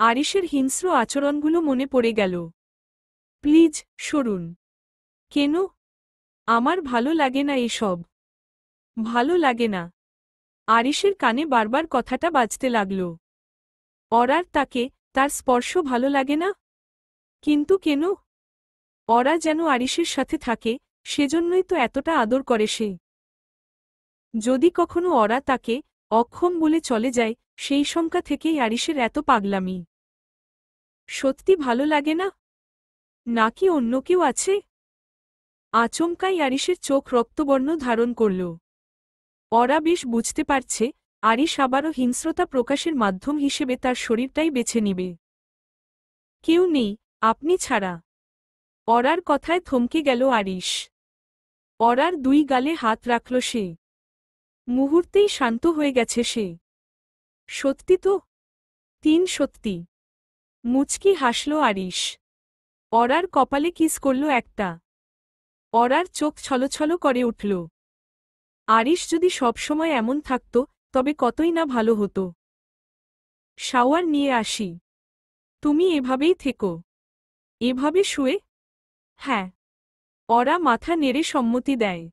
আরিশের হিংস্র আচরণগুলো মনে পড়ে গেল। প্লিজ, সরুন। কেন? আমার ভালো লাগে না এসব। ভালো লাগে না? আরিশের কানে বারবার কথাটা বাজতে লাগল। ওরার তাকে, তার স্পর্শ ভালো লাগে না? কিন্তু কেন? ওরা যেন আরিশের সাথে থাকে, সেজন্যই তো এতটা আদর করে সে। যদি কখনো ওরা তাকে অক্ষম বলে চলে যায়, সেই শঙ্কা থেকেই আরিশের এত পাগলামি। সত্যি ভালো লাগে না? নাকি অন্য কেউ আছে? আচমকাই আরিশের চোখ রক্তবর্ণ ধারণ করল। ওরা বেশ বুঝতে পারছে, আরিশ আবারও হিংস্রতা প্রকাশের মাধ্যম হিসেবে তার শরীরটাই বেছে নিবে। কেউ নেই, আপনি ছাড়া। ওরার কথায় থমকে গেল আরিশ। ওরার 2 গালে হাত রাখল সে। মুহূর্তেই শান্ত হয়ে গেছে সে। সত্যি তো? 3 সত্যি। মুচকি হাসল আরিশ। ওরার কপালে কিস করল একটা। ওরার চোখ ছলছল করে উঠল। আরিশ যদি সবসময় এমন থাকত, তবে কতই না ভালো হতো। শাওয়ার নিয়ে আসি। তুমি এভাবেই থেকো। এভাবে শুয়ে? হ্যাঁ। ওরা মাথা নেড়ে সম্মতি দেয়।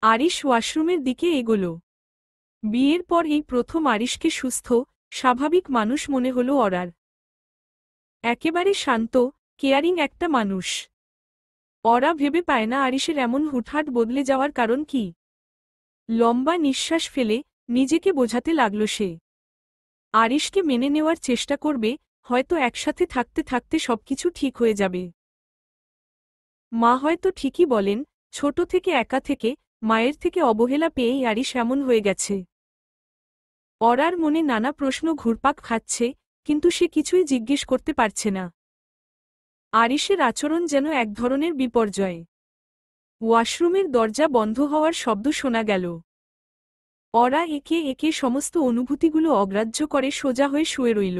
আরিশ ওয়াশরুমের দিকে এগোল। বিয়ের পর এই প্রথম আরিশকে সুস্থ, স্বাভাবিক মানুষ মনে হল ওরার। একেবারে শান্ত, কেয়ারিং একটা মানুষ। ওরা ভেবে পায় না আরিশের এমন হুটহাট বদলে যাওয়ার কারণ কি। লম্বা নিঃশ্বাস ফেলে নিজেকে বোঝাতে লাগল সে। আরিশকে মেনে নেওয়ার চেষ্টা করবে, হয়তো একসাথে থাকতে থাকতে সবকিছু ঠিক হয়ে যাবে। মা হয়তো ঠিকই বলেন, ছোট থেকে একা থেকে মায়ের থেকে অবহেলা পেয়েই আরিশ এমন হয়ে গেছে। অরার মনে নানা প্রশ্ন ঘুরপাক খাচ্ছে, কিন্তু সে কিছুই জিজ্ঞেস করতে পারছে না। আরিশের আচরণ যেন এক ধরনের বিপর্যয়। ওয়াশরুমের দরজা বন্ধ হওয়ার শব্দ শোনা গেল। অরা একে একে সমস্ত অনুভূতিগুলো অগ্রাহ্য করে সোজা হয়ে শুয়ে রইল।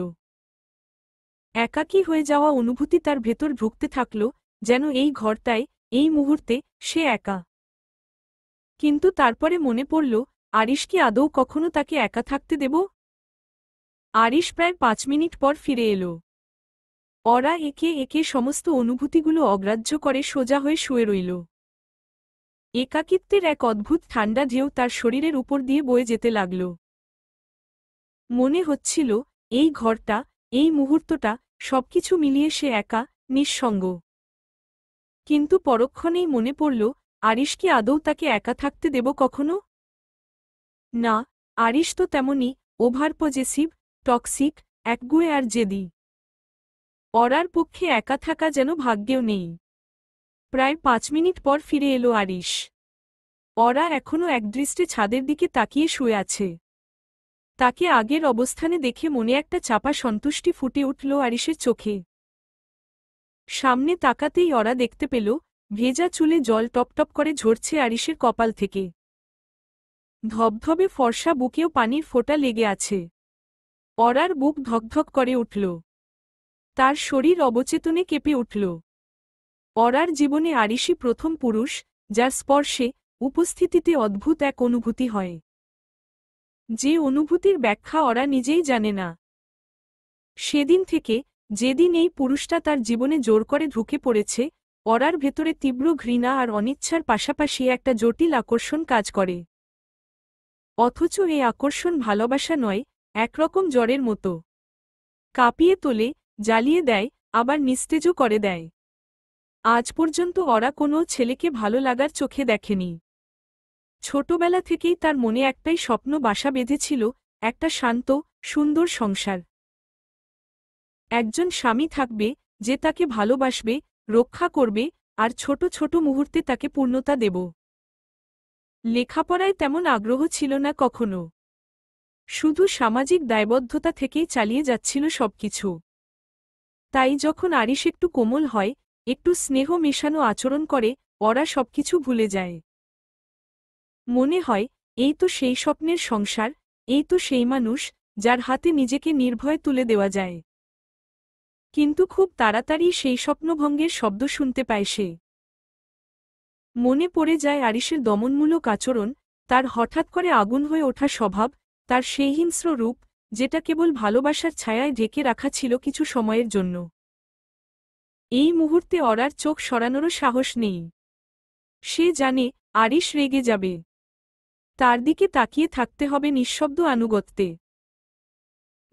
একাকী হয়ে যাওয়া অনুভূতি তার ভেতর ঢুকতে থাকল, যেন এই ঘরটায়, এই মুহূর্তে সে একা। কিন্তু তারপরে মনে পড়ল, আরিশ কি আদৌ কখনো তাকে একা থাকতে দেব? আরিশ প্রায় 5 মিনিট পর ফিরে এলো। অরা একে একে সমস্ত অনুভূতিগুলো অগ্রাহ্য করে সোজা হয়ে শুয়ে রইল। একাকিত্বের এক অদ্ভুত ঠান্ডা ঢেউ তার শরীরের উপর দিয়ে বয়ে যেতে লাগল। মনে হচ্ছিল, এই ঘরটা, এই মুহূর্তটা, সবকিছু মিলিয়ে সে একা, নিঃসঙ্গ। কিন্তু পরক্ষণেই মনে পড়ল, আরিশ কি আদৌ তাকে একা থাকতে দেব কখনো? না, আরিশ তো তেমনই, ওভার পজেসিভ, টক্সিক, একগুঁয়ে আর জেদি। অরার পক্ষে একা থাকা যেন ভাগ্যেও নেই। প্রায় 5 মিনিট পর ফিরে এলো আরিশ। অরা এখনও একদৃষ্টে ছাদের দিকে তাকিয়ে শুয়ে আছে। তাকে আগের অবস্থানে দেখে মনে একটা চাপা সন্তুষ্টি ফুটে উঠল আরিশের চোখে। সামনে তাকাতেই অরা দেখতে পেল, ভেজা চুলে জল টপটপ করে ঝরছে আরিশের কপাল থেকে। ধবধবে ফর্সা বুকেও পানির ফোঁটা লেগে আছে। অরার বুক ধকধক করে উঠল। তার শরীর অবচেতনে কেঁপে উঠল। অরার জীবনে আরিশই প্রথম পুরুষ, যার স্পর্শে, উপস্থিতিতে অদ্ভুত এক অনুভূতি হয়। যে অনুভূতির ব্যাখ্যা অরা নিজেই জানে না। সেদিন থেকে, যেদিন এই পুরুষটা তার জীবনে জোর করে ঢুকে পড়েছে, অরার ভেতরে তীব্র ঘৃণা আর অনিচ্ছার পাশাপাশি একটা জটিল আকর্ষণ কাজ করে। অথচ এই আকর্ষণ ভালোবাসা নয়, একরকম জ্বরের মতো। কাঁপিয়ে তোলে, জ্বালিয়ে দেয়, আবার নিস্তেজও করে দেয়। আজ পর্যন্ত অরা কোনো ছেলেকে ভালো লাগার চোখে দেখেনি। ছোটবেলা থেকেই তার মনে একটাই স্বপ্ন বাসা বেঁধেছিল, একটা শান্ত, সুন্দর সংসার। একজন স্বামী থাকবে, যে তাকে ভালোবাসবে, রক্ষা করবে, আর ছোট ছোট মুহূর্তে তাকে পূর্ণতা দেব। লেখাপড়ায় তেমন আগ্রহ ছিল না কখনো। শুধু সামাজিক দায়বদ্ধতা থেকেই চালিয়ে যাচ্ছিল সবকিছু। তাই যখন আরিশ একটু কোমল হয়, একটু স্নেহ মেশানো আচরণ করে, অরা সবকিছু ভুলে যায়। মনে হয়, এই তো সেই স্বপ্নের সংসার, এই তো সেই মানুষ, যার হাতে নিজেকে নির্ভয়ে তুলে দেওয়া যায়। কিন্তু খুব তাড়াতাড়ি সেই স্বপ্নভঙ্গের শব্দ শুনতে পায় সে। মনে পড়ে যায় আরিশের দমনমূলক আচরণ, তার হঠাৎ করে আগুন হয়ে ওঠা স্বভাব, তার সেই হিংস্র রূপ, যেটা কেবল ভালোবাসার ছায়ায় ঢেকে রাখা ছিল কিছু সময়ের জন্য। এই মুহূর্তে অরার চোখ সরানোরও সাহস নেই। সে জানে, আরিশ রেগে যাবে। তার দিকে তাকিয়ে থাকতে হবে নিঃশব্দ আনুগত্যে।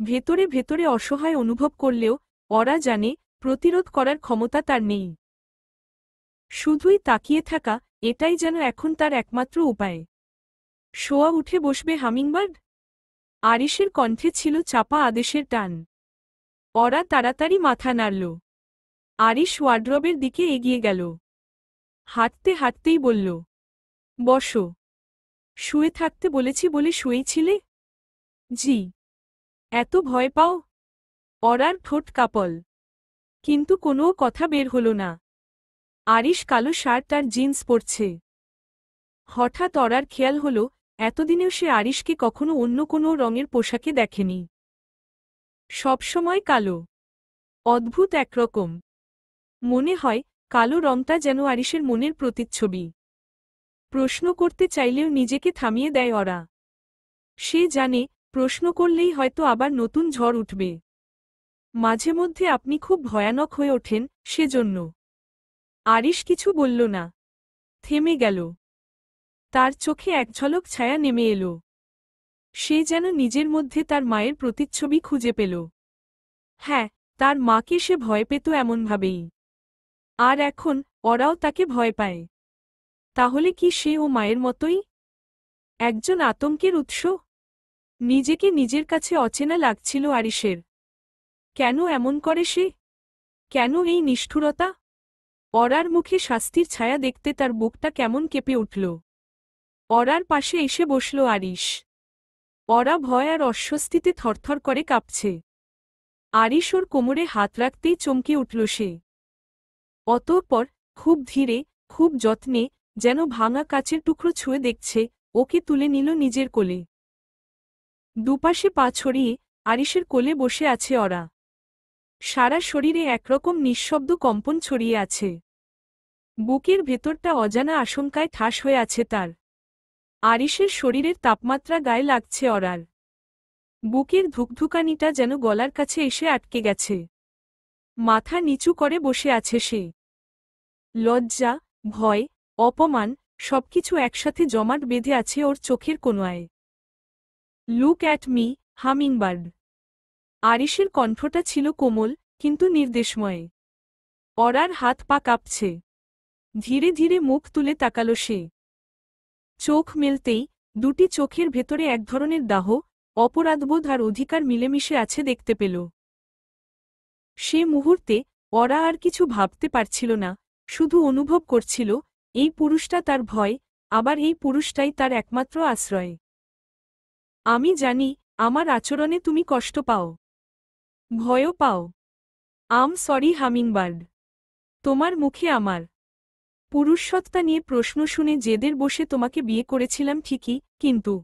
ভেতরে ভেতরে অসহায় অনুভব করলেও, অরা জানে, প্রতিরোধ করার ক্ষমতা তার নেই। শুধুই তাকিয়ে থাকা, এটাই যেন এখন তার একমাত্র উপায়। শোয়া উঠে বসবে হামিংবার্ড? আরিশের কণ্ঠে ছিল চাপা আদেশের টান। অরা তাড়াতাড়ি মাথা নাড়ল। আরিশ ওয়ার্ড্রবের দিকে এগিয়ে গেল। হাঁটতে হাঁটতেই বলল, বসো। শুয়ে থাকতে বলেছি বলে শুয়েছিলে? জি। এত ভয় পাও? অরার ঠোঁট কাঁপল। কিন্তু কোনো কথা বের হল না। আরিশ কালো শার্ট আর জিন্স পরছে। হঠাৎ অরার খেয়াল হল, এতদিনেও সে আরিশকে কখনো অন্য কোনো রঙের পোশাকে দেখেনি। সবসময় কালো। অদ্ভুত একরকম। মনে হয়, কালো রংটা যেন আরিশের মনের প্রতিচ্ছবি। প্রশ্ন করতে চাইলেও নিজেকে থামিয়ে দেয় অরা। সে জানে, প্রশ্ন করলেই হয়তো আবার নতুন ঝড় উঠবে। মাঝে মধ্যে আপনি খুব ভয়ানক হয়ে ওঠেন, সেজন্য। আরিশ কিছু বলল না। থেমে গেল। তার চোখে এক ঝলক ছায়া নেমে এলো। সে যেন নিজের মধ্যে তার মায়ের প্রতিচ্ছবি খুঁজে পেল। হ্যাঁ, তার মাকে সে ভয় পেত এমনভাবেই। আর এখন, ওরাও তাকে ভয় পায়। তাহলে কি সে ও মায়ের মতোই একজন আতঙ্কের উৎস? নিজেকে নিজের কাছে অচেনা লাগছিল আরিশের। কেন এমন করে সে? কেন এই নিষ্ঠুরতা? অরার মুখে শাস্তির ছায়া দেখতে তার বুকটা কেমন কেঁপে উঠল। অরার পাশে এসে বসল আরিশ। অরা ভয় আর অস্বস্তিতে থরথর করে কাঁপছে। আরিশ ওর কোমরে হাত রাখতেই চমকে উঠল সে। অতঃপর খুব ধীরে, খুব যত্নে, যেন ভাঙা কাচের টুকরো ছুঁয়ে দেখছে, ওকে তুলে নিল নিজের কোলে। দুপাশে পা ছড়িয়ে আরিশের কোলে বসে আছে অরা। সারা শরীরে একরকম নিঃশব্দ কম্পন ছড়িয়ে আছে। বুকের ভেতরটা অজানা আশঙ্কায় ঠাস হয়ে আছে তার। আরিশের শরীরের তাপমাত্রা গায়ে লাগছে অরার। বুকের ধুকধুকানিটা যেন গলার কাছে এসে আটকে গেছে। মাথা নিচু করে বসে আছে সে। লজ্জা, ভয়, অপমান সবকিছু একসাথে জমাট বেঁধে আছে ওর চোখের কোণায়। Look at me, hummingbird. আরিশের কণ্ঠটা ছিল কোমল, কিন্তু নির্দেশময়। অরার হাত পা কাঁপছে। ধীরে ধীরে মুখ তুলে তাকাল সে। চোখ মেলতেই দুটি চোখের ভেতরে এক ধরনের দাহ, অপরাধবোধ আর অধিকার মিলেমিশে আছে দেখতে পেল। সে মুহূর্তে অরা আর কিছু ভাবতে পারছিল না, শুধু অনুভব করছিল, এই পুরুষটা তার ভয়, আবার এই পুরুষটাই তার একমাত্র আশ্রয়। আমি জানি, আমার আচরণে তুমি কষ্ট পাও, ভয়ও পাও। আম সরি হামিংবার্ড। তোমার মুখে আমার পুরুষসত্তা নিয়ে প্রশ্ন শুনে জেদের বসে তোমাকে বিয়ে করেছিলাম ঠিকই, কিন্তু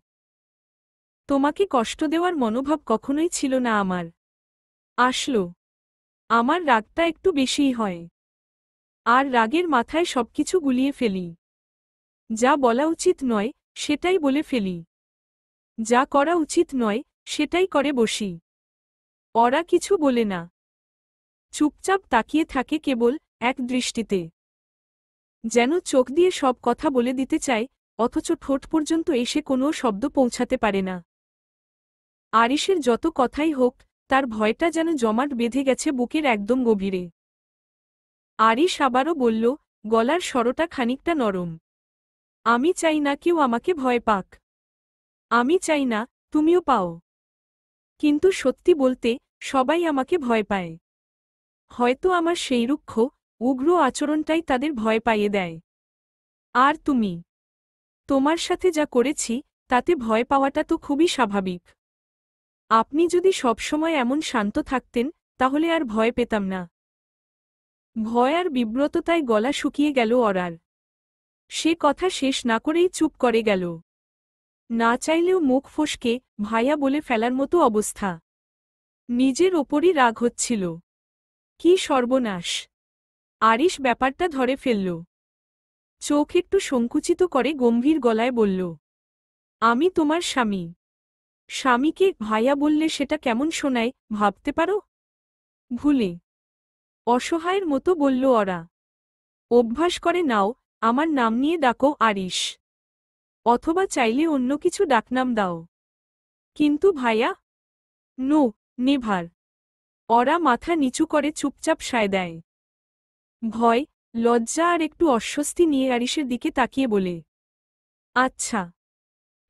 তোমাকে কষ্ট দেওয়ার মনোভাব কখনোই ছিল না আমার। আসলো, আমার রাগটা একটু বেশিই হয়। আর রাগের মাথায় সবকিছু গুলিয়ে ফেলি। যা বলা উচিত নয় সেটাই বলে ফেলি। যা করা উচিত নয় সেটাই করে বসি। অরা কিছু বলে না। চুপচাপ তাকিয়ে থাকে কেবল এক দৃষ্টিতে। যেন চোখ দিয়ে সব কথা বলে দিতে চায়, অথচ ঠোঁট পর্যন্ত এসে কোনো শব্দ পৌঁছাতে পারে না। আরিশের যত কথাই হোক, তার ভয়টা যেন জমাট বেঁধে গেছে বুকের একদম গভীরে। আরিশ আবারও বলল, গলার স্বরটা খানিকটা নরম। আমি চাই না কেউ আমাকে ভয় পাক। আমি চাই না তুমিও পাও। কিন্তু সত্যি বলতে, সবাই আমাকে ভয় পায়। হয়তো আমার সেই রুক্ষ, উগ্র আচরণটাই তাদের ভয় পাইয়ে দেয়। আর তুমি, তোমার সাথে যা করেছি, তাতে ভয় পাওয়াটা তো খুবই স্বাভাবিক। আপনি যদি সবসময় এমন শান্ত থাকতেন, তাহলে আর ভয় পেতাম না। ভয় আর বিব্রততায় গলা শুকিয়ে গেল অরার। সে কথা শেষ না করেই চুপ করে গেল। না চাইলেও মুখ ফসকে ভাইয়া বলে ফেলার মতো অবস্থা। নিজের ওপরই রাগ হচ্ছিল। কি সর্বনাশ! আরিশ ব্যাপারটা ধরে ফেলল। চোখ একটু সংকুচিত করে গম্ভীর গলায় বলল, আমি তোমার স্বামী। স্বামীকে ভাইয়া বললে সেটা কেমন শোনায় ভাবতে পারো? ভুলে অসহায়ের মতো বলল অরা। অভ্যাস করে নাও, আমার নাম নিয়ে ডাকো আরিশ। অথবা চাইলে অন্য কিছু ডাকনাম দাও। কিন্তু ভাইয়া? No, never. অরা মাথা নিচু করে চুপচাপ সায় দেয়। ভয়, লজ্জা আর একটু অস্বস্তি নিয়ে আরিশের দিকে তাকিয়ে বলে, আচ্ছা,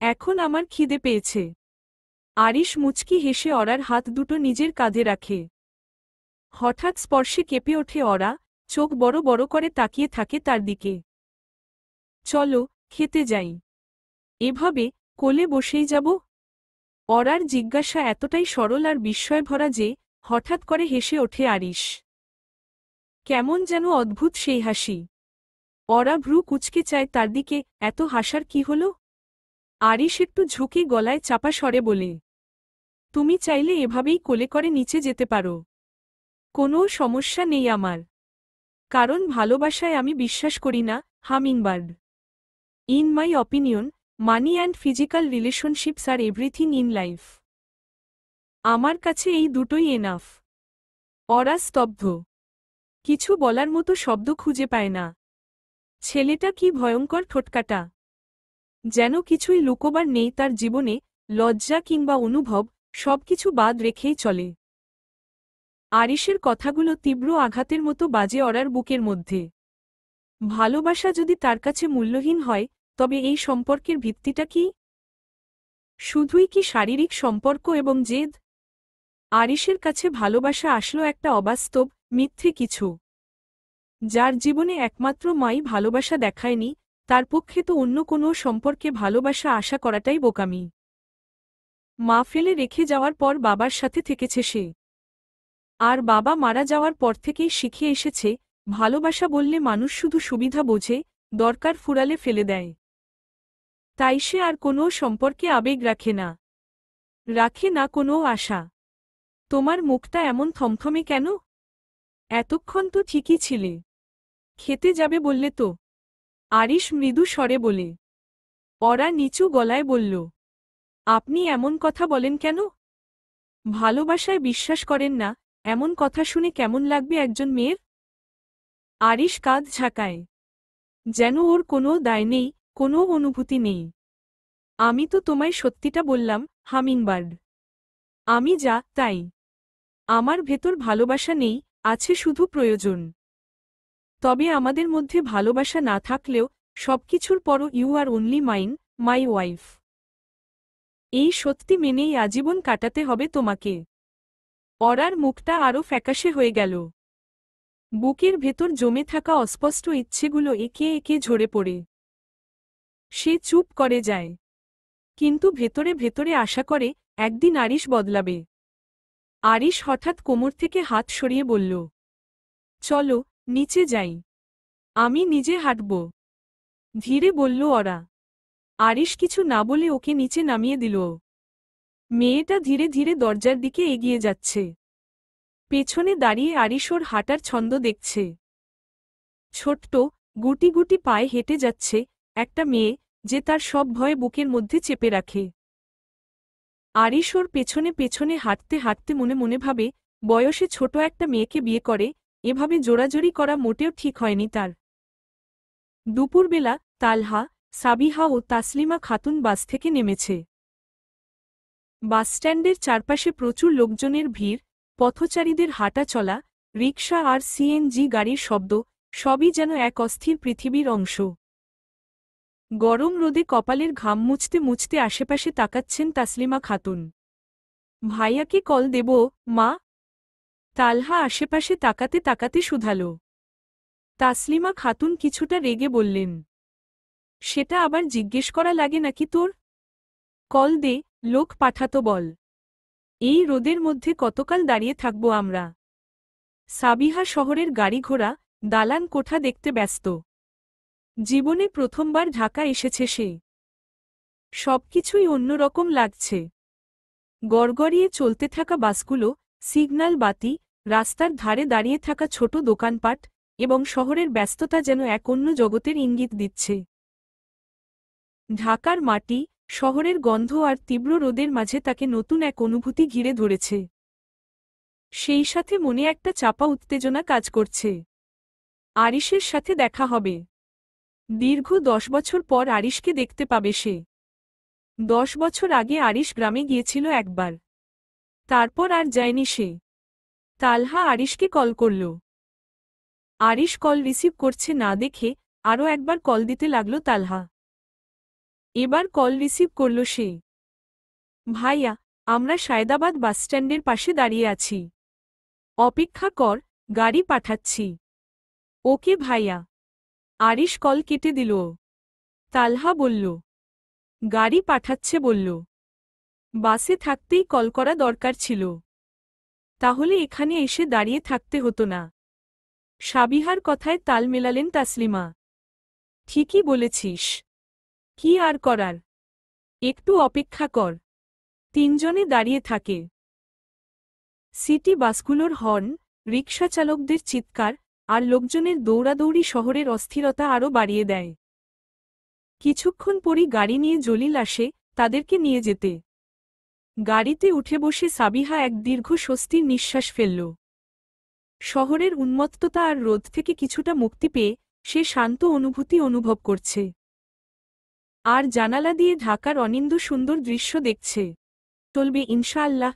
এখন আমার খিদে পেয়েছে। আরিশ মুচকি হেসে অরার হাত দুটো নিজের কাঁধে রাখে। হঠাৎ স্পর্শে কেঁপে ওঠে অরা, চোখ বড় বড় করে তাকিয়ে থাকে তার দিকে। চলো, খেতে যাই। এভাবে কোলে বসেই যাব? অরার জিজ্ঞাসা এতটাই সরল আর বিস্ময় ভরা যে, হঠাৎ করে হেসে ওঠে আরিশ। কেমন যেন অদ্ভুত সেই হাসি। অরা ভ্রু কুঁচকে চায় তার দিকে, এত হাসার কি হল? আরিশ একটু ঝুঁকে গলায় চাপা স্বরে বলে, তুমি চাইলে এভাবেই কোলে করে নিচে যেতে পারো। কোনো সমস্যা নেই আমার। কারণ ভালোবাসায় আমি বিশ্বাস করি না, hummingbird. In my opinion, money and physical relationships are everything in life. আমার কাছে এই দুটোই এনাফ। অরা স্তব্ধ। কিছু বলার মতো শব্দ খুঁজে পায় না। ছেলেটা কি ভয়ঙ্কর ঠোটকাটা! যেন কিছুই লুকোবার নেই তার জীবনে, লজ্জা কিংবা অনুভব, সবকিছু বাদ রেখেই চলে। আরিশের কথাগুলো তীব্র আঘাতের মতো বাজে অরার বুকের মধ্যে। ভালোবাসা যদি তার কাছে মূল্যহীন হয়, তবে এই সম্পর্কের ভিত্তিটা কি? শুধুই কি শারীরিক সম্পর্ক এবং জেদ? আরিশের কাছে ভালোবাসা আসলো একটা অবাস্তব, মিথ্যে কিছু। যার জীবনে একমাত্র মাই ভালোবাসা দেখায়নি, তার পক্ষে তো অন্য কোনো সম্পর্কে ভালোবাসা আশা করাটাই বোকামি। মা ফেলে রেখে যাওয়ার পর বাবার সাথে থেকেছে সে, আর বাবা মারা যাওয়ার পর থেকেই শিখে এসেছে ভালোবাসা বললে মানুষ শুধু সুবিধা বোঝে, দরকার ফুরালে ফেলে দেয়। তাই সে আর কোনো সম্পর্কে আবেগ রাখে না কোনো আশা। তোমার মুখটা এমন থমথমে কেন? এতক্ষণ তো ঠিকই ছিলে। খেতে যাবে বললে তো? আরিশ মৃদু স্বরে বলে। ওরা নিচু গলায় বলল, আপনি এমন কথা বলেন কেন? ভালোবাসায় বিশ্বাস করেন না, এমন কথা শুনে কেমন লাগবে একজন মেয়ের? আরিশ কাঁধ ঝাঁকায়, যেন ওর কোনো দায় নেই, কোনো অনুভূতি নেই। আমি তো তোমায় সত্যিটা বললাম, হামিংবার্ড। আমি যা তাই। আমার ভেতর ভালোবাসা নেই, আছে শুধু প্রয়োজন। তবে আমাদের মধ্যে ভালোবাসা না থাকলেও সবকিছুর পরও you are only mine, my wife. এই সত্যি মেনেই আজীবন কাটাতে হবে তোমাকে। অরার মুখটা আরও ফ্যাকাশে হয়ে গেল। বুকের ভেতর জমে থাকা অস্পষ্ট ইচ্ছেগুলো একে একে ঝরে পড়ে। সে চুপ করে যায়, কিন্তু ভেতরে ভেতরে আশা করে একদিন আরিশ বদলাবে। আরিশ হঠাৎ কোমর থেকে হাত সরিয়ে বলল, চলো নিচে যাই। আমি নিজে হাঁটব। ধীরে বলল ওরা। আরিশ কিছু না বলে ওকে নিচে নামিয়ে দিল। মেয়েটা ধীরে ধীরে দরজার দিকে এগিয়ে যাচ্ছে। পেছনে দাঁড়িয়ে আরিশ ওর হাঁটার ছন্দ দেখছে। ছোট্ট গুটি গুটি পায়ে হেঁটে যাচ্ছে একটা মেয়ে, যে তার সব ভয় বুকের মধ্যে চেপে রাখে। আরিশ ওর পেছনে পেছনে হাঁটতে হাঁটতে মনে মনে ভাবে, বয়সে ছোট একটা মেয়েকে বিয়ে করে, এভাবে জোরাজোরি করা মোটেও ঠিক হয়নি তার। দুপুরবেলা তালহা, সাবিহা ও তাসলিমা খাতুন বাস থেকে নেমেছে। বাসস্ট্যান্ডের চারপাশে প্রচুর লোকজনের ভিড়, পথচারীদের হাঁটা চলা, রিকশা আর সিএনজি গাড়ির শব্দ, সবই যেন এক অস্থির পৃথিবীর অংশ। গরম রোদে কপালের ঘাম মুছতে মুছতে আশেপাশে তাকাচ্ছেন তাসলিমা খাতুন। ভাইয়াকে কল দেব, মা? তালহা আশেপাশে তাকাতে তাকাতে শুধাল। তাসলিমা খাতুন কিছুটা রেগে বললেন, সেটা আবার জিজ্ঞেস করা লাগে নাকি তোর? কল দে, লোক পাঠাতো বল। এই রোদের মধ্যে কতকাল দাঁড়িয়ে থাকব আমরা? সাবিহা শহরের গাড়িঘোড়া, দালান কোঠা দেখতে ব্যস্ত। জীবনে প্রথমবার ঢাকা এসেছে সে। সবকিছুই অন্যরকম লাগছে। গড়গড়িয়ে চলতে থাকা বাসগুলো, সিগন্যাল বাতি, রাস্তার ধারে দাঁড়িয়ে থাকা ছোট দোকানপাট এবং শহরের ব্যস্ততা যেন এক অন্য জগতের ইঙ্গিত দিচ্ছে। ঢাকার মাটি, শহরের গন্ধ আর তীব্র রোদের মাঝে তাকে নতুন এক অনুভূতি ঘিরে ধরেছে। সেই সাথে মনে একটা চাপা উত্তেজনা কাজ করছে। আরিশের সাথে দেখা হবে। দীর্ঘ 10 বছর পর আরিশকে দেখতে পাবে সে। 10 বছর আগে আরিশ গ্রামে গিয়েছিল একবার। তারপর আর যায়নি সে। তালহা আরিশকে কল করল। আরিশ কল রিসিভ করছে না দেখে আরও একবার কল দিতে লাগল তালহা। এবার কল রিসিভ করল সে। ভাইয়া, আমরা সায়দাবাদ বাসস্ট্যান্ডের পাশে দাঁড়িয়ে আছি। অপেক্ষা কর, গাড়ি পাঠাচ্ছি। ওকে ভাইয়া। আরিশ কল কেটে দিল। তালহা বলল, গাড়ি পাঠাচ্ছে বলল। বাসে থাকতেই কল করা দরকার ছিল। তাহলে এখানে এসে দাঁড়িয়ে থাকতে হতো না। সাবিহার কথায় তাল মেলালেন তাসলিমা। ঠিকই বলেছিস। কি আর করার? একটু অপেক্ষা কর। তিনজনে দাঁড়িয়ে থাকে। সিটি বাসগুলোর হর্ন, রিকশা চালকদের চিৎকার আর লোকজনের দৌড়াদৌড়ি শহরের অস্থিরতা আরও বাড়িয়ে দেয়। কিছুক্ষণ পরই গাড়ি নিয়ে জলিল আসে তাদেরকে নিয়ে যেতে। গাড়িতে উঠে বসে সাবিহা এক দীর্ঘ স্বস্তির নিঃশ্বাস ফেলল। শহরের উন্মত্ততা আর রোদ থেকে কিছুটা মুক্তি পেয়ে সে শান্ত অনুভূতি অনুভব করছে। আর জানালা দিয়ে ঢাকার অনিন্দ্য সুন্দর দৃশ্য দেখছে। চলবে ইনশাআল্লাহ।